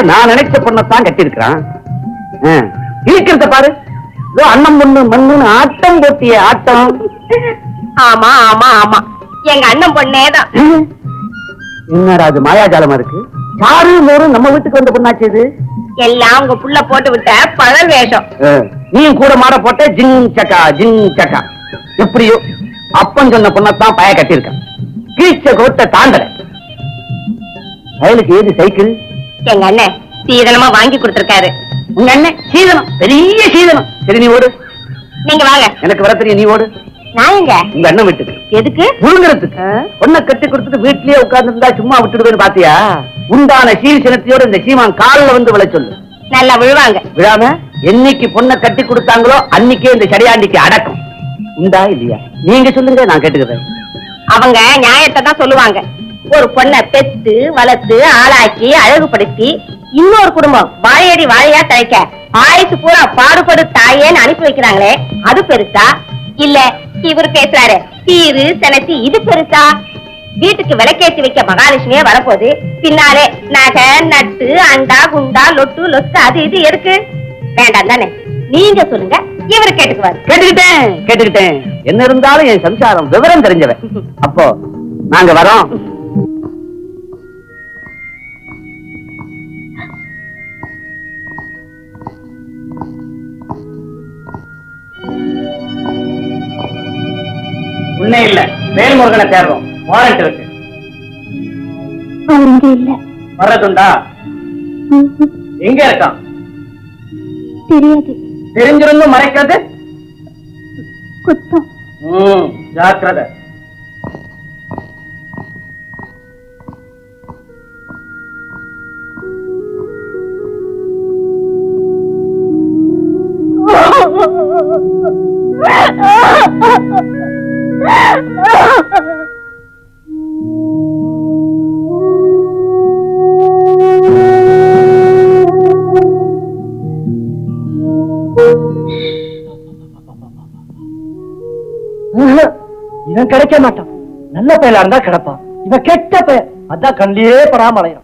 நான் நினைச்ச பொண்ணத்தான் கட்டி இருக்கிறான். இருக்கிறத பாரு, அண்ணன் பொண்ணு மண்ணுன்னு ஆட்டம் போட்டிய ஆட்டம். ஆமா ஆமா ஆமா, எங்க அண்ணன் பொண்ணேதான். என்னடா அது மாயாஜாலமா இருக்கு? சாரு மோரும் நம்ம வீட்டுக்கு வந்த பொண்ணாச்சு இது. எல்லாம் உங்க புள்ள போட்டு விட்ட பழல் வேஷம். நீயும் கூட மாட போட்ட ஜிங் சக்கா ஜிங் சக்கா. எப்படியோ அப்பன் சொன்ன பொண்ணத்தான் பய கட்டியிருக்கான். கீச்ச கோட்டை தாண்டல. வயலுக்கு ஏது சைக்கிள்? எங்க அண்ணன் சீதனமா வாங்கி கொடுத்திருக்காரு. உங்க அண்ணன் சீதனம், பெரிய சீதனம். சரி நீ ஓடு. நீங்க வாங்க. எனக்கு வர தெரியும், நீ ஓடு. நான் எங்க? உங்க அண்ணன் வீட்டுக்கு. எதுக்கு? முழுங்கிறதுக்கு. பொண்ணை கட்டி கொடுத்துட்டு வீட்லயே உட்கார்ந்து இருந்தா சும்மா விட்டுடுவேன்னு பாத்தியா? உண்டான சீர்சினத்தையோட இந்த சீமான் காலில் வந்து விழ சொல்லு. நல்லா விழுவாங்க. விழாம என்னைக்கு பொண்ணை கட்டி கொடுத்தாங்களோ அன்னைக்கே இந்த சடியாண்டிக்கு அடக்கம் உண்டா இல்லையா? நீங்க சொல்லுங்க, நான் கேட்டுக்கிறேன். அவங்க நியாயத்தை தான் சொல்லுவாங்க. ஒரு பொண்ணை பெத்து வளர்த்து ஆளாக்கி அழகுபடுத்தி இன்னொரு குடும்பம் வாழையடி வாழையா தழைக்க ஆயுசு பூரா பாடுபடு தாயேன்னு அனுப்பி வைக்கிறாங்களே, அது பெருசா? இல்ல இவரு பேசுறாரு சீரு செனத்தி, இது பெருசா? வீட்டுக்கு விளக்கேற்றி வைக்க மகாலட்சுமியே வரப்போகுது. பின்னாலே நகை நட்டு அண்டா குண்டா லொட்டு லொட்டு அது இது எதுக்கு? வேண்டாம் தானே? நீங்க சொல்லுங்க, இவரு கேட்டுக்குவாரு. கேட்டுக்கிட்டேன். என்ன இருந்தாலும் என் சம்சாரம் விவரம் தெரிஞ்சவன். அப்போ நாங்க வரோம். உன்னே இல்ல, வேல்முருகனை தேடுறோம். வாரண்ட் இருக்கு. அவர் இங்க இல்ல. வர்றதுண்டா? எங்க இருக்கான்? தெரியாது. தெரிஞ்சிருந்தும் மறைக்கிறது குத்தம். ஜாக்கிரதை. இவன் கிடைக்க மாட்டான். நல்ல பயலா இருந்தா கிடப்பான். இவன் கெட்ட பையன், அதான் கண்ணிலே பராமலையம்.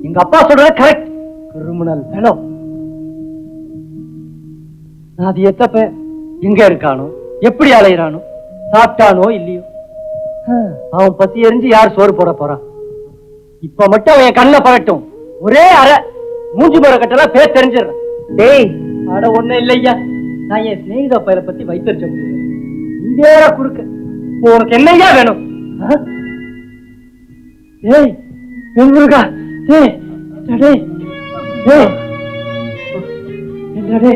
எங்க அப்பா சொல்றது கரெக்ட். கிரிமினல் பெலோ. அது எத்தப்ப எங்க இருக்கானோ, எப்படி அலையிறானோ, சாப்பிட்டானோ இல்லையோ, அவன் பசி எரிஞ்சு யார் சோறு போட போறான்? இப்ப மட்டும் அவன் கண்ணில் படட்டும். ஒரே அரை மூஞ்சி முறை கட்டலாம் பேர் தெரிஞ்சிடறேன். டேய், அட ஒண்ணு இல்லையா, நான் என் சிநேகித பயிரை பத்தி வைத்திருக்க முடியும். வேற குறுக்க உனக்கு என்னையா வேணும்? ஏய் வெண்முருகா, ஏய் என்னடே,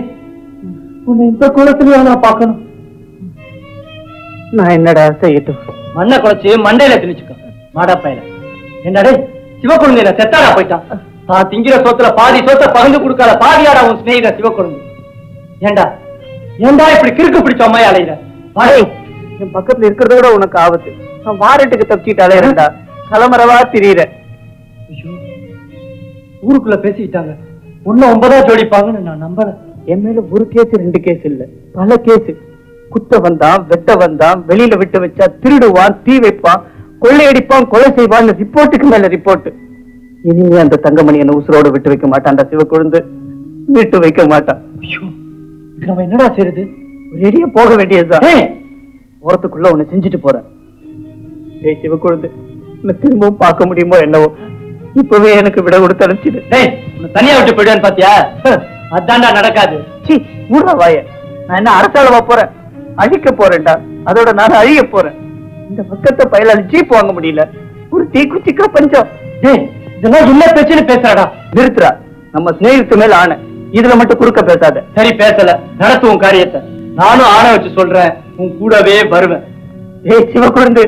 உன்னை இந்த குளத்திலேயே நான் பார்க்கணும். நான் என்னடா செய்யட்டும்? மண்ணை குழைச்சு மண்டையில திணிச்சுக்க மாடா பையல. என்னடே, சிவக்குழந்தையில செத்தாடா போயிட்டான். நான் திங்கிற சோத்துல பாதி சோத்த பகிர்ந்து கொடுக்காத பாதியாடா உன் சிநேகித சிவக்குழந்தை. ஏண்டா ஏண்டா இப்படி கிறுக்கு பிடிச்ச அம்மாய் அலையிற? என் பக்கத்துல இருக்கிறத விட உனக்கு ஆபத்து. நான் வாரட்டுக்கு தப்பிச்சுட்டு அலையிறேன்டா. கலமரவா திரியிற. ஊருக்குள்ள பேசிக்கிட்டாங்க. ஒன்னும் 9 ஜோடிப்பாங்கன்னு நான் நம்பல. என் மேல ஒரு கேஸ் 2 கேஸ் இல்ல, பல கேஸ். குத்த வந்தான், வெட்ட வந்தான், வெளியில விட்டு வச்சா திருடுவான், தீ வைப்பான், கொள்ளையடிப்பான், கொலை செய்வான். ரிப்போர்ட்டுக்கு மேல ரிப்போர்ட். இனிமே அந்த தங்கமணி என்ன உசுரோட விட்டு வைக்க மாட்டான்டா. சிவக்குழுந்து விட்டு வைக்க மாட்டான். நம்ம என்னடா செய்யறது? ரெடியா போக வேண்டியதுதான். போறதுக்குள்ள உன்னை செஞ்சுட்டு போறேன். ஏய் சிவக்குழுந்து, உன்னை திரும்பவும் பார்க்க முடியுமோ என்னவோ. இப்பவே எனக்கு விட கொடுத்து அனுப்பிச்சிடு. தனியா விட்டு போயிடுவேன்னு பாத்தியா? அதான்டா நடக்காது. மூடா வாய. நான் என்ன அரசாளவா போறேன்? அழிக்க போறேன்டா. அதோட நான் அழிய போறேன். இந்த பக்கத்தை பயலாளி ஜீப் வாங்க முடியல. ஒரு தீக்குச்சிக்கா பஞ்சம். இதெல்லாம் என்ன பேச்சுன்னு பேசுறடா? நிறுத்துறா. நம்ம ஸ்நேகித்து மேல ஆணை. இதுல மட்டும் குறுக்க பேசாத. சரி பேசல, நடத்துவோம் காரியத்தை. நானும் ஆணை வச்சு சொல்றேன், உன் கூடவே வருவேன். ஏய் சிவக்குழந்தை,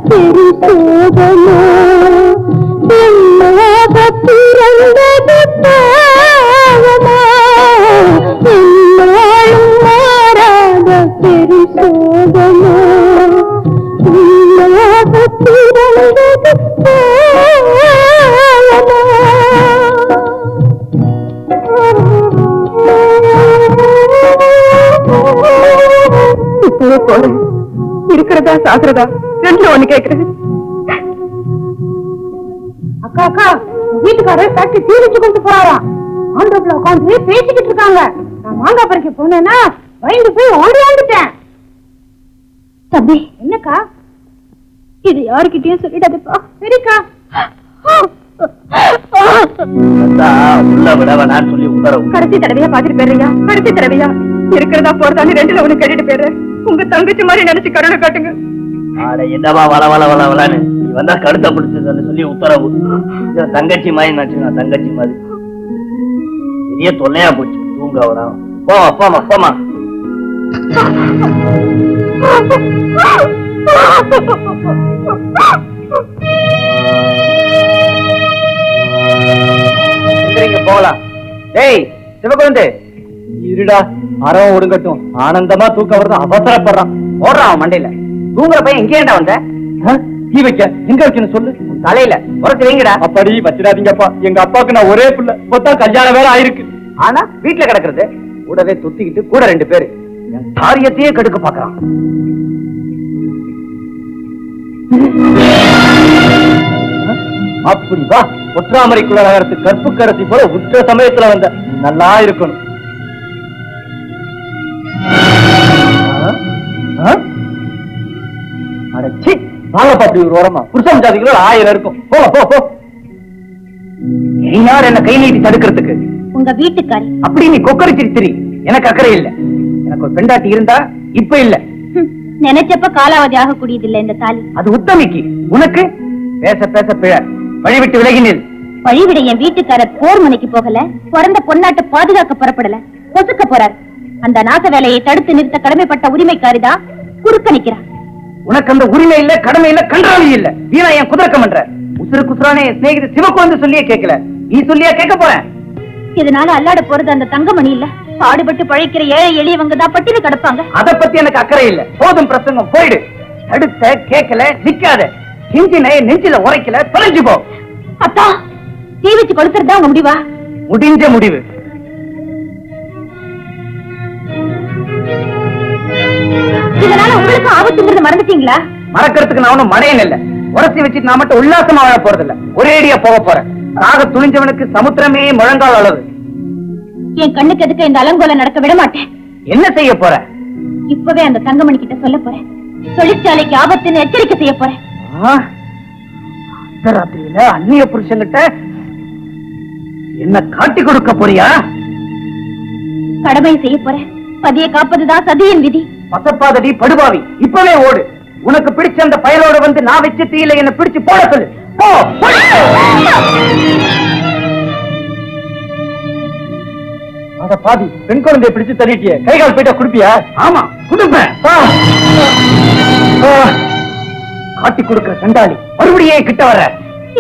பெரும் சோகமோ பெண்ணாக பிறந்தது பாவமா என்னாலும் மாறாத பெரும் சோகமோ பெண்ணாக பிறந்தது பாவமா இருக்கிறதா சாகுறதா ரெண்டு ஒண்ணு கேக்குறது. அக்கா அக்கா வீட்டுக்காரர் ஃபேக்டரி தீ வச்சு கொண்டு போறாராம். ஆண்டோப்ல உட்காந்து பேசிக்கிட்டு இருக்காங்க. நான் மாங்காய் பறிக்க போனேன்னா பயந்து போய் ஓடியாந்துட்டேன். தம்பி என்னக்கா இது யாருக்கிட்டயும் சொல்லிடாதப்பா. சரிக்கா. உள்ள விடவனான்னு சொல்லி உத்தரவு. கடைசி தடவையா பாத்துட்டு போயிடுறியா? கடைசி தடவையா இருக்கிறதா போறதான்னு ரெண்டுல ஒண்ணு கேட்டுட்டு போயிடுற. உங்க தங்கச்சி மாதிரி நினைச்சு கருணை காட்டுங்க. ஆட என்னவா வள வள வள வளன்னு நீ வந்தா கழுத்த பிடிச்சதுன்னு சொல்லி உத்தரவு. தங்கச்சி மாதிரி நினைச்சு தங்கச்சி மாதிரி பெரிய தொல்லையா போச்சு. தூங்க வரா. போமா போமா போமா. போகலாம். டேய் சிவகுழந்தை இருடா, அறம் ஒடுங்கட்டும். ஆனந்தமா தூக்கம் வருது, அவசரப்படுறான். ஓடுறான் அவன் மண்டையில. தூங்குற பையன் எங்கே வந்த? தீ வைக்க எங்க வைக்கணும் சொல்லு. தலையில உரத்து வைங்கடா. அப்படி வச்சிடாதீங்கப்பா. எங்க அப்பாவுக்கு நான் ஒரே பிள்ளை. மொத்தம் கல்யாணம் வேற ஆயிருக்கு. ஆனா வீட்டுல கிடக்குறது கூடவே துத்திக்கிட்டு கூட ரெண்டு பேரு என் காரியத்தையே கெடுக்க பாக்குறான். அப்படி வா. ஒற்றாமரைக்குள்ள நகரத்து கற்பு கரசி போல உற்ற சமயத்துல வந்த நல்லா இருக்கணும். அடச்சி வாங்க பாத்து ஒரு ஓரமா புருஷன் ஜாதிகளோ 1000 இருக்கும். போ போ போ. நீ யார் என்ன கை நீட்டி தடுக்கிறதுக்கு? உங்க வீட்டுக்காரி. அப்படி நீ கொக்கரிச்சிருத்திரி. எனக்கு அக்கறை இல்ல. எனக்கு ஒரு பெண்டாட்டி இருந்தா இப்ப இல்ல. நினைச்சப்ப காலாவதி ஆகக்கூடியது இல்ல இந்த தாலி. அது உத்தமிக்கு. உனக்கு பேச பேச பிழ. வழிவிட்டு விலகினீர். வழிவிட என் வீட்டுக்காரர் போர் முனைக்கு போகல. பிறந்த பொன்னாட்டு பாதுகாக்க புறப்படல. பொசுக்க போறார். அந்த நாச வேலையை தடுத்து நிறுத்த கடமைப்பட்ட உரிமைக்காரிதான் குறுக்க நிக்கிறார். உனக்கு அந்த உரிமை இல்ல, கடமை இல்ல, கன்றாவி இல்ல. வீணா என் குதிரக்கம் பண்ற. உசுறு குசுரானே சிநேகித சிவக்குழந்தை சொல்லியே கேட்கல. நீ சொல்லியா கேட்க போற? இதனால அல்லாட போறது அந்த தங்கமணி இல்ல. பாடுபட்டு பழைக்கிற ஏழை எளியவங்க தான் பட்டினி கிடப்பாங்க. அத பத்தி எனக்கு அக்கறை இல்ல. போதும் பிரசங்கம், போயிடு. தடுத்த கேட்கல, நிக்காத. கிஞ்சினை நெஞ்சில உரைக்கல, தொலைஞ்சு போ. அத்தா தீ வச்சு கொடுக்கறதா உங்க முடிவா? முடிஞ்ச முடிவு. இதனால உங்களுக்கு ஆபத்துங்கிறத மறந்துட்டீங்களா? மறக்கிறதுக்கு நான் ஒண்ணும் மடையன் இல்ல. உரசி வச்சுட்டு நான் மட்டும் உல்லாசமா வாழ போறது இல்ல. ஒரேடியா போக போறேன். சாக துணிஞ்சவனுக்கு சமுத்திரமே முழங்கால் அளவு. என் கண்ணுக்கு எதுக்கு இந்த அலங்கோலம் நடக்க விட மாட்டேன். என்ன செய்ய போற? இப்பவே அந்த தங்கமணி கிட்ட சொல்ல போறேன். தொழிற்சாலைக்கு ஆபத்துன்னு எச்சரிக்கை செய்ய போறேன். அர்த்தராத்திரியில அந்நிய புருஷன்கிட்ட என்ன காட்டி கொடுக்க போறியா? கடமை செய்ய போறேன். பதியை காப்பதுதான் சதியின் விதி. பசப்பாதடி படுபாவி, இப்பவே ஓடு. உனக்கு பிடிச்ச அந்த பயலோட வந்து நான் வச்சு தீயில என்ன பிடிச்சு போட சொல்லு. போ. அத பாதி பெண் குழந்தையை பிடிச்சு தள்ளிட்டிய. கைகால் போயிட்டா குடுப்பியா? ஆமா குடுப்பேன். காட்டி கொடுக்கிற சண்டாளி மறுபடியும் கிட்ட வர.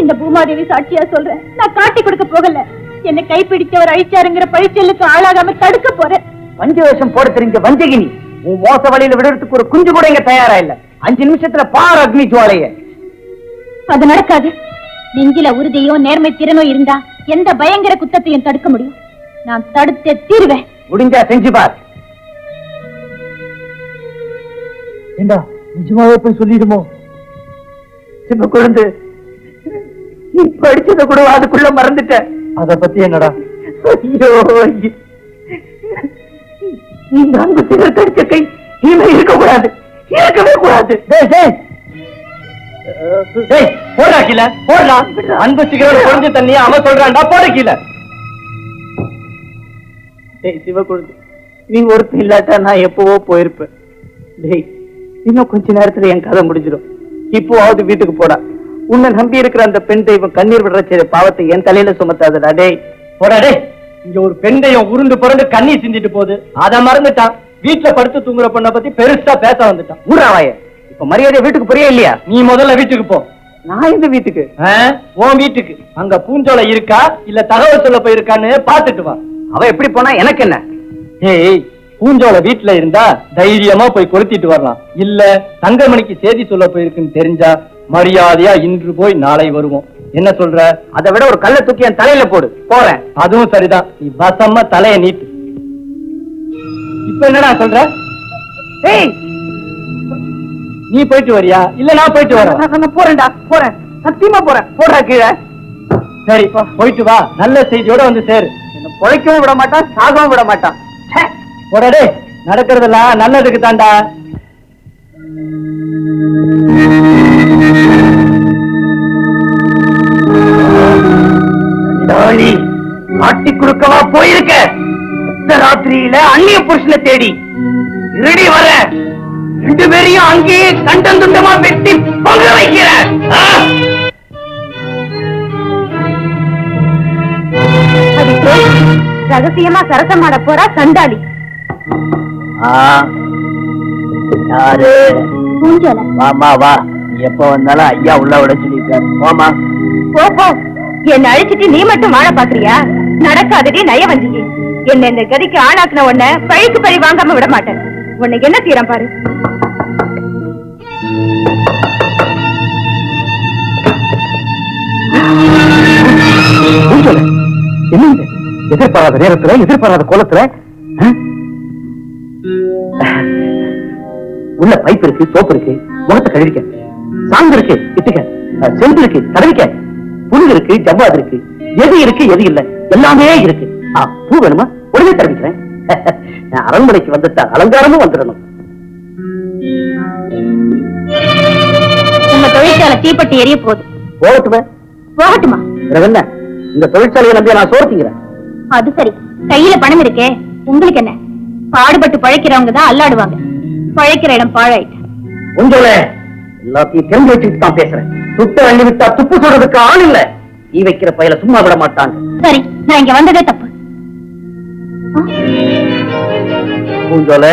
இந்த பூமாதேவி சாட்சியா சொல்றேன். நான் காட்டி கொடுக்க போகல. என்னை கைப்பிடிச்சவர் அழிச்சாருங்கிற பழிச்சலுக்கு ஆளாகாம தடுக்க போறேன். பஞ்சவேஷம் போட தெரிஞ்ச வஞ்சகினி உன் மோச வழியில விடுறதுக்கு ஒரு குஞ்சு கூட இங்க தயாரா இல்ல. 5 நிமிஷத்துல பார் அக்னி ஜுவாலைய. அது நடக்காது. நெஞ்சில உறுதியோ நேர்மை திறனோ இருந்தா எந்த பயங்கர குத்தத்தையும் தடுக்க முடியும். நான் தடுத்தே தீருவேன். முடிஞ்சா செஞ்சு பார். ஏண்டா நிஜமாவே போய் சொல்லிடுமோ? சின்ன குழந்தை, நீ படிச்சத கூட அதுக்குள்ள மறந்துட்ட. அத பத்தி என்னடா? ஐயோ, நீங்க அன்பு சிகரெட் அடிச்ச கை இனிமே இருக்கக்கூடாது, இருக்கவே கூடாது. போடா கீழ, போடா. அன்பு சிகரெட் குறைஞ்ச தண்ணியா அவன் சொல்றான்டா, போட கீழ. டேய் சிவகுழந்தை, நீ ஒருத்தர் இல்லாட்டா நான் எப்பவோ போயிருப்பேன். டேய், இன்னும் கொஞ்ச நேரத்துல என் கதை முடிஞ்சிடும். இப்போவாவது வீட்டுக்கு போடா. உன்னை நம்பி இருக்கிற அந்த பெண் தெய்வம் கண்ணீர் விடுற செய்த பாவத்தை என் தலையில சுமத்தாதடா. டேய் போடா. டேய், இங்க ஒரு பெண் தெய்வம் உருண்டு புரண்டு கண்ணீர் சிந்திட்டு போகுது. அத மறந்துட்டான். வீட்டுல படுத்து தூங்குற பொண்ணை பத்தி பெருசா பேச வந்துட்டான். ஊராவாய இப்ப மரியாதை வீட்டுக்கு புரிய இல்லையா? நீ முதல்ல வீட்டுக்கு போ. நான் இந்த வீட்டுக்கு? உன் வீட்டுக்கு. அங்க பூஞ்சோலை இருக்கா இல்ல தகவல் சொல்ல போயிருக்கான்னு பாத்துட்டு வா. அவ எப்படி போனா எனக்கு என்ன? ஏய், பூஞ்சோலை வீட்டுல இருந்தா தைரியமா போய் கொளுத்திட்டு வரலாம். இல்ல தங்கமணிக்கு செய்தி சொல்ல போயிருக்குன்னு தெரிஞ்சா மரியாதையா இன்று போய் நாளை வருவோம். என்ன சொல்ற? அதை விட ஒரு கல்லை தூக்கி என் தலையில போடு, போறேன். அதுவும் சரிதான். நீ வசமா தலைய நீட்டு. இப்ப என்னடா சொல்ற? ஏய், நீ போயிட்டு வரியா இல்ல நான் போயிட்டு வரேன்? நான் போறேன்டா, போறேன், சத்தியமா போறேன். போடுறா கீழே. சரி போயிட்டு வா, நல்ல செய்தியோட வந்து சேரு. என்ன பொழைக்கவும் விட மாட்டான், சாகவும் விட மாட்டான். போடா, நடக்கிறதெல்லாம் நல்லதுக்கு தாண்டா. மாட்டி குடுக்கவா போயிருக்க? ராத்திரியில அந்நிய புருஷனை தேடி இருடி வர, ரெண்டு பேரையும் அங்கேயே கண்டம் துண்டமா வெட்டி பொங்க வைக்கிற. ரகசியமா சரசமாட போறா சண்டாளி. யாரு? பூஞ்சோலை. வாமா வா, எப்ப வந்தாலும் ஐயா உள்ள விட சொல்லிருக்காரு. வாமா. போ, என்ன அழிச்சிட்டு நீ மட்டும் வாழ பாக்குறியா? நடக்காதடி நயவஞ்சிக்கு. என்ன இந்த கதிக்கு ஆளாக்குன உன்ன பழிக்கு பழி வாங்காம விட மாட்டேன். உன்னைக்கு என்ன தீரம் பாரு. என்ன எதிர்பாராத நேரத்துல எதிர்பாராத கோலத்துல உள்ள பைப் இருக்கு, சோப்பு இருக்கு, முகத்தை கழுவிக்க, சாந்து இருக்கு இட்டுக்க, செம்பு இருக்கு தடவிக்க, புழுகு இருக்கு, ஜவ்வாது இருக்கு, எது இருக்கு எது இல்ல எல்லாமே இருக்கு. பூ வேணுமா? உடனே தடவிக்கிறேன். நான் அரண்மனைக்கு வந்துட்டா அலங்காரமும் வந்துடணும். உங்க தொழிற்சாலை தீப்பட்டி எரிய போகுது. போகட்டுமே. போகட்டுமா? என்ன இந்த தொழிற்சாலையை நம்பி நான் சோர்த்திக்கிறேன். அது சரி, கையில பணம் இருக்கே, உங்களுக்கு என்ன? பாடுபட்டு பழைக்கிறவங்க தான் அல்லாடுவாங்க. பழைக்கிற இடம் பாழாயிட்டு. உங்கள எல்லாத்தையும் தெரிஞ்சு வச்சுட்டு தான் பேசுறேன். துட்ட அள்ளி விட்டா துப்பு சொல்றதுக்கு ஆள் இல்ல. தீ வைக்கிற பயில சும்மா விட மாட்டாங்க. சரி, நான் இங்க வந்ததே தப்பு. பூஞ்சோலை,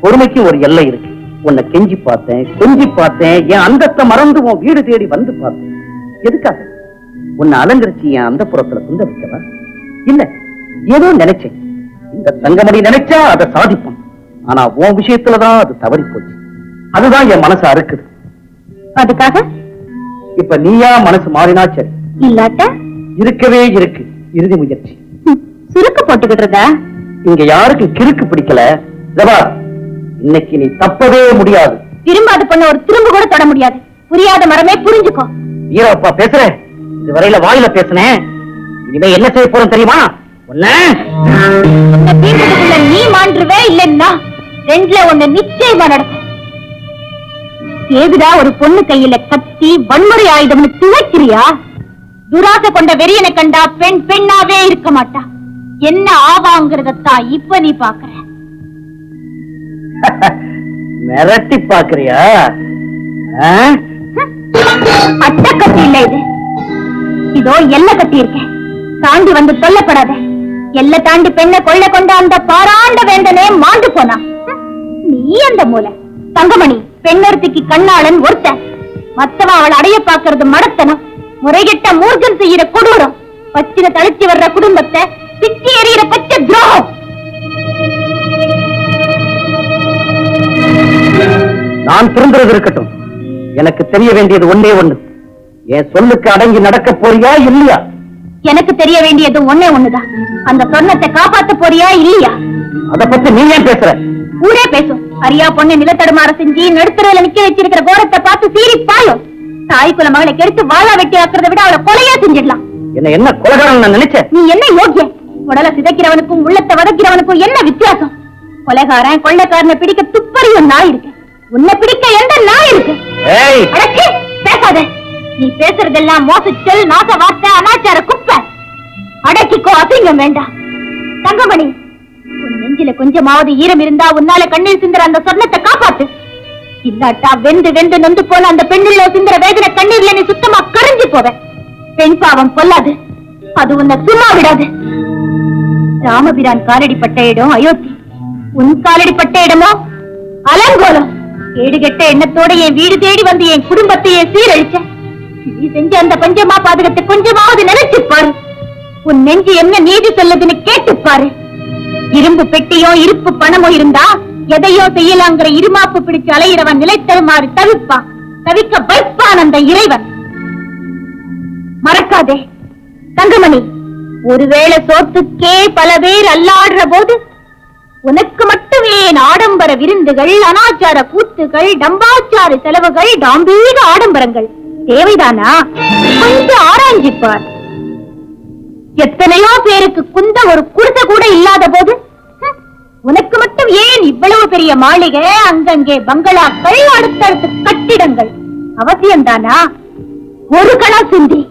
பொறுமைக்கு ஒரு எல்லை இருக்கு. உன்னை கெஞ்சி பார்த்தேன், கொஞ்சி பார்த்தேன், என் அந்தத்தை மறந்து உன் வீடு தேடி வந்து பார்த்தேன். எதுக்காக? உன்னை அலங்கரிச்சு என் அந்த புறத்துல குந்த வைக்கவா? இல்ல, ஏதோ நினைச்சேன். இந்த தங்கமணி நினைச்சா அதை சாதிப்பான். ஆனா உன் விஷயத்துலதான் அது தவறி போச்சு. அதுதான் என் மனசு அறுக்குது. அதுக்காக இப்ப நீயா மனசு மாறினா சரி, இல்லாட்ட இருக்கவே இருக்கு இறுதி முயற்சி. சுருக்கு போட்டுக்கிட்டு இங்க யாருக்கு கிறுக்கு பிடிக்கல. இன்னைக்கு நீ தப்பவே முடியாது. திரும்பாத பண்ண ஒரு திரும்ப கூட தொட முடியாது. புரியாத மரமே புரிஞ்சுக்கோ. வீரப்பா பேசுற, இதுவரையில வாயில பேசுனேன். இனிமே என்ன செய்ய போறோம் தெரியுமா? நீ மாண்டுருவே இல்லைன்னா ரெண்டுல ஒண்ணு நிச்சயமா நடக்கும். ஏதுடா ஒரு பொண்ணு கையில கத்தி வன்முறை ஆயுதம்னு துவைக்கிறியா? துராசை கொண்ட வெறியனை கண்டா பெண் பெண்ணாவே இருக்க மாட்டா. என்ன ஆவாங்கிறதத்தான் இப்ப நீ பாக்குற. மிரட்டி பாக்குறியா? அட்ட கத்தி இல்ல இது. இதோ எல்லை கட்டி இருக்கேன். தாண்டி வந்து சொல்லப்படாத. எல்லை தாண்டி பெண்ணை கொள்ள கொண்ட அந்த பாராண்ட வேந்தனே மாண்டு போனா. நீ அந்த மூல தங்கமணி பெண்ணொருத்திக்கு கண்ணாளன் ஒருத்த. மத்தவன் அவள் அடைய பாக்குறது மடத்தனம். முறைகெட்ட மூர்க்கன் செய்யற கொடூரம். பச்சின தளிச்சு வர்ற குடும்பத்தை பிச்சி எறிகிற பச்சை துரோகம். நான் திருந்துறது இருக்கட்டும். எனக்கு தெரிய வேண்டியது ஒன்னே ஒண்ணு. என் சொல்லுக்கு அடங்கி நடக்க போறியா இல்லையா? எனக்கு தெரிய வேண்டியது ஒன்னே ஒண்ணுதான். அந்த சொன்னத்தை காப்பாத்த போறியா இல்லையா? அத பத்தி நீ ஏன் பேசுற? ஊரே பேசும். அரியா பொண்ணு நிலத்தடுமாற செஞ்சு நடுத்தரவுல நிக்க வச்சிருக்கிற கோரத்தை பார்த்து சீறி பாயும். தாய்க்குல மகளை கெடுத்து வாழா வெட்டி ஆக்குறத விட அவளை கொலையா செஞ்சிடலாம். என்ன கொலைகாரன் நான் நினைச்சேன். நீ என்ன யோக்கியம்? உடலை சிதைக்கிறவனுக்கும் உள்ளத்தை வதக்கிறவனுக்கும் என்ன வித்தியாசம்? கொலைகாரன் கொள்ளைக்காரனை பிடிக்க துப்பறியும் நாய் இருக்கு. உன்னை பிடிக்க எந்த நாய் இருக்கு? பேசாத. நீ பேசுறதெல்லாம் மோசச்சல், நாச வார்த்தை, அனாச்சார குப்பை. அடக்கிக்கோ, அசிங்கம் வேண்டாம். தங்கமணி, உன் நெஞ்சில கொஞ்சமாவது ஈரம் இருந்தா உன்னால கண்ணீர் சிந்துற அந்த சொன்னத்தை காப்பாத்து. இல்லாட்டா வெந்து வெந்து நொந்து போல அந்த பெண்ணில் சிந்துற வேதனை கண்ணீர்ல நீ சுத்தமா கரைஞ்சு போவ. பெண் பாவம் கொல்லாது, அது உன்னை சும்மா விடாது. ராமபிரான் காலடிப்பட்ட இடம் அயோத்தி. உன் காலடிப்பட்ட இடமோ அலங்கோலம். கேடுகெட்ட எண்ணத்தோட என் வீடு தேடி வந்து என் குடும்பத்தையே சீரழிச்ச. நீ செஞ்ச அந்த பஞ்சமா பாதகத்தை கொஞ்சமாவது நினைச்சு பாரு. உன் நெஞ்சு என்ன நீதி சொல்லுதுன்னு கேட்டு பாரு. இரும்பு பெட்டியோ இருப்பு பணமோ இருந்தா எதையோ செய்யலாங்கிற இருமாப்பு பிடிச்சு அலையிறவன் நிலைத்தருமாறு தவிப்பான். தவிக்க வைப்பான் அந்த இறைவன். மறக்காதே தங்கமணி, ஒருவேளை சோத்துக்கே பல பேர் அல்லாடுற போது உனக்கு மட்டுமே ஆடம்பர விருந்துகள், அனாச்சார கூத்துகள், டம்பாச்சார செலவுகள், டாம்பீக ஆடம்பரங்கள் தேவைதானா? கொஞ்சம் ஆராய்ஞ்சிப்பார். எத்தனையோ பேருக்கு குந்த ஒரு குடிசை கூட இல்லாத போது உனக்கு மட்டும் ஏன் இவ்வளவு பெரிய மாளிகை, அங்கங்கே பங்களாக்கள், அடுத்தடுத்து கட்டிடங்கள் அவசியம்தானா? ஒரு கணம் சிந்தி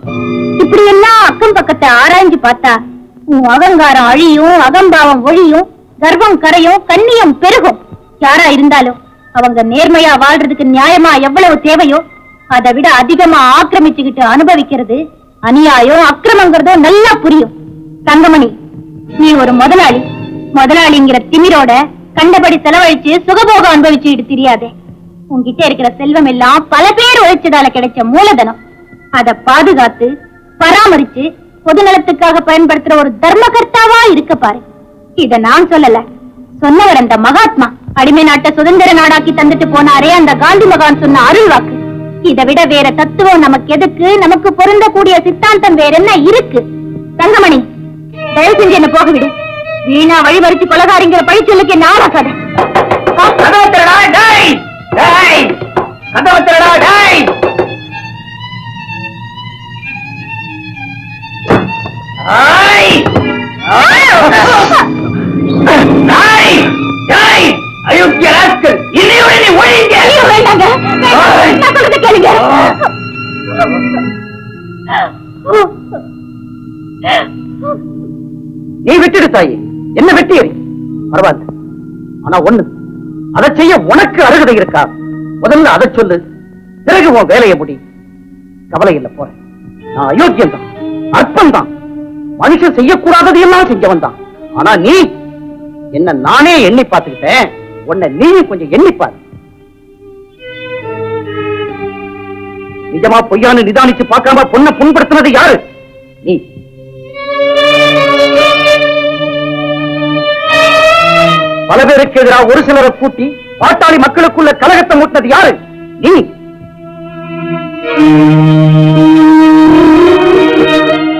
இப்படி எல்லாம் அக்கம் பக்கத்தை ஆராய்ஞ்சு பார்த்தா உன் அகங்காரம் அழியும், அகம்பாவம் ஒழியும், கர்வம் கரையும், கண்ணியம் பெருகும். யாரா இருந்தாலும் அவங்க நேர்மையா வாழ்றதுக்கு நியாயமா எவ்வளவு தேவையோ அதை விட அதிகமா ஆக்கிரமிச்சுக்கிட்டு அனுபவிக்கிறது அநியாயம், அக்கிரமங்கிறதோ நல்லா புரியும். தங்கமணி, நீ ஒரு முதலாளி. முதலாளிங்கிற திமிரோட கண்டபடி செலவழிச்சு சுகபோகம் அனுபவிச்சுட்டு தெரியாதே. உன்கிட்ட இருக்கிற செல்வம் எல்லாம் பல பேர் உழைச்சதால கிடைச்ச மூலதனம். அதை பாதுகாத்து பராமரிச்சு பொதுநலத்துக்காக பயன்படுத்துற ஒரு தர்மகர்த்தாவா இருக்க பாரு. இத நான் சொல்லல, சொன்னவர் அந்த மகாத்மா. அடிமை நாட்டை சுதந்திர நாடாக்கி தந்துட்டு போனாரே அந்த காந்தி மகான் சொன்ன அருள் வாக்கு. இதை விட வேற தத்துவம் நமக்கு எதுக்கு? நமக்கு பொருந்தக்கூடிய சித்தாந்தம் வேற என்ன இருக்கு? தங்கமணி, தயவு செஞ்சு என்ன போக விடு. வீணா வழிமறிச்சு கொலகாரிங்கிற பழிச்சொல்லுக்கு என்ன ஆளாக்காத. நீ விட்டுடு தாயே, என்ன வெட்டி எறி பரவாயில்ல. ஆனா ஒண்ணு, அதை செய்ய உனக்கு அருகதை இருக்கா? முதல்ல அதை சொல்லு, பிறகு உன் வேலையை முடி. கவலை இல்லை, போறேன். நான் அயோக்கியம் தான், அற்பம் தான், மனுஷன் செய்யக்கூடாததையெல்லாம் செஞ்சவன் தான். ஆனா நீ என்ன நானே எண்ணி பார்த்துக்கிட்டேன், உன்னை நீ கொஞ்சம் எண்ணிப்பாரு. நிஜமா பொய்யான்னு நிதானிச்சு பார்க்காம பொண்ணை புண்படுத்தினது யாரு? நீ. பல பேருக்கு எதிராக ஒரு சிலரை கூட்டி பாட்டாளி மக்களுக்குள்ள கலகத்தை மூட்டினது யாரு? நீ.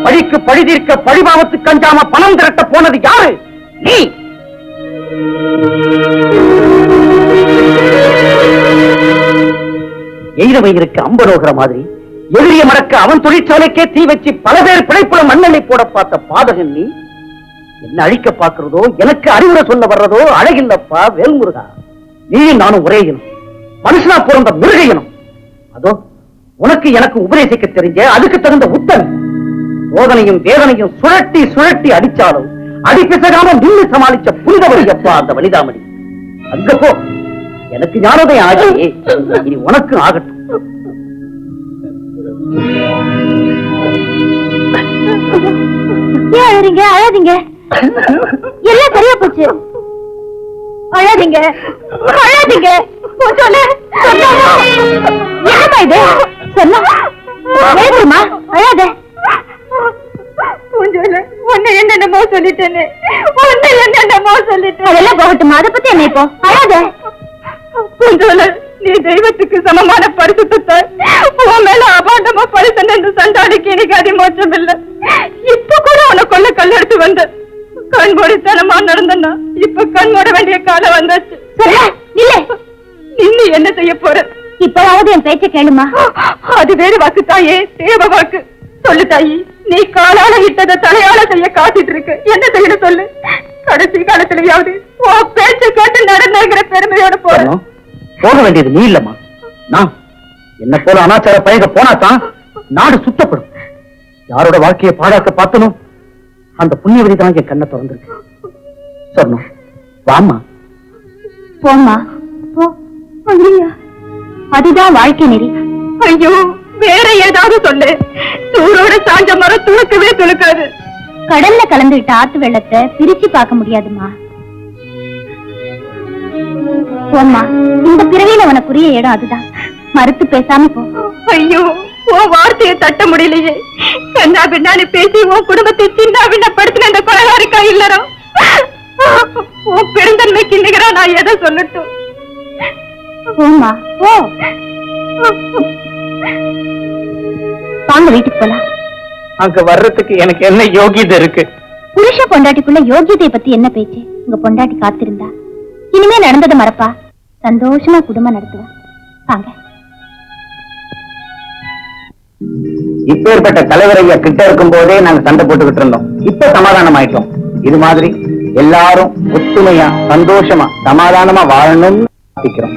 பழிக்கு பழி தீர்க்க பழிபாவத்துக்கு அஞ்சாம பணம் திரட்ட போனது யாரு? நீ. எய்தவையிருக்கு அம்பனோகிற மாதிரி எதிரிய மறக்க அவன் தொழிற்சாலைக்கே தீ வச்சு பல பேர் பிழைப்புல மண்ணெண்ணை போட பார்த்த பாதகன் நீ. என்ன அழிக்க பார்க்கிறதோ, எனக்கு அறிவுரை சொல்ல வர்றதோ அழகில்லப்பா வேல்முருகா. நீ நானும் ஒரே இனம், மனுஷனா பிறந்த மிருக இனம். அதோ உனக்கு எனக்கு உபதேசிக்க தெரிஞ்ச அதுக்கு தகுந்த உத்தன் சோதனையும் வேதனையும் சுழட்டி சுழட்டி அடிச்சாலும் அடிப்பிசகாம நின்று சமாளிச்ச புனிதவழி அப்பா அந்த வனிதாமணி. அங்க போ, எனக்கு ஞானோதயம் ஆகி இனி உனக்கு ஆகட்டும். ஏன் அழறீங்க? அழாதீங்க, எல்லாம் சரியா போச்சு. அழாதீங்க, அழாதீங்க. என்னமா இது? சொல்லுமா, அழாத. என்னென்னமோ சொல்லிட்டேன்னு, என்னென்னமோ சொல்லிட்டேன். அதெல்லாம் போகட்டுமா, அதை பத்தி என்ன இப்போ? அழாத. நீ தெய்வத்துக்கு சமமான பரிசுத்தத்தை உன் மேல அபாண்டமா பரிசு சண்டாடிக்கு எனக்கு அதிமோச்சம் இல்ல. இப்ப கூட உனக்குள்ள கல்லெடுத்து வந்த கண்மூடித்தனமா நடந்தா இப்ப கண்மூட வேண்டிய காலம் வந்தாச்சு. நின்னு என்ன செய்ய போற? இப்பவாவது என் பேச்ச கேளுமா. அது வேறு வாக்கு தாயே, தேவ வாக்கு. சொல்லு தாயி, நீ காலால இட்டத தலையால செய்ய காட்டிட்டு இருக்கு. என்ன செய்யணும் சொல்லு. கடைசி காலத்திலேயாவது உன் பேச்ச கேட்டு நடந்துங்கிற பெருமையோட போறோம். போக வேண்டியது நீ இல்லம்மா, நான். என்ன போல அனாச்சார பழக போனாதான் நாடு சுத்தப்படும். யாரோட வாழ்க்கையை பாழாக்க பார்த்தனும் அந்த புண்ணியவதி தான் என் கண்ணை திறந்திருக்கு. சொன்னோம், வாமா. போம்மா, போ. அதுதான் வாழ்க்கை நெறி. ஐயோ, வேற ஏதாவது சொல்லு. தூரோட சாஞ்ச மரம் துளுக்கவே துளுக்காது. கடல்ல கலந்துகிட்ட ஆத்து வெள்ளத்தை பிரிச்சு பார்க்க முடியாதுமா. போம்மா, இந்த பிறவியில உனக்கு எனக்குரிய இடம் அதுதான். மறுத்து பேசாம போ. ஐயோ, உன் வார்த்தையை தட்ட முடியலையே. கண்ணா பின்னான்னு பேசி உன் குடும்பத்தை சின்ன பின்னப்படுத்தின இந்த கொலைகாரிக்கா இல்லறம் உன் பெருந்தன்மைக்கு நிகரா நான் எதை சொல்லட்டும்? போமா போ. வாங்க வீட்டுக்கு போலாம். அங்க வர்றதுக்கு எனக்கு என்ன யோகியதை இருக்கு? புருஷ பொண்டாட்டிக்குள்ள யோகியத்தை பத்தி என்ன பேச்சு? உங்க பொண்டாட்டி காத்திருந்தா இனிமே நடந்ததை மறப்பா, சந்தோஷமா குடும்பம் நடத்துவா. வாங்க. இப்பேற்பட்ட தலைவர் ஐயா கிட்ட இருக்கும் போதே நாங்க சண்டை போட்டுக்கிட்டு இருந்தோம். இப்ப சமாதானம் ஆயிட்டோம். இது மாதிரி எல்லாரும் ஒத்துமையா சந்தோஷமா சமாதானமா வாழணும்னு ஆசைக்கிறோம்.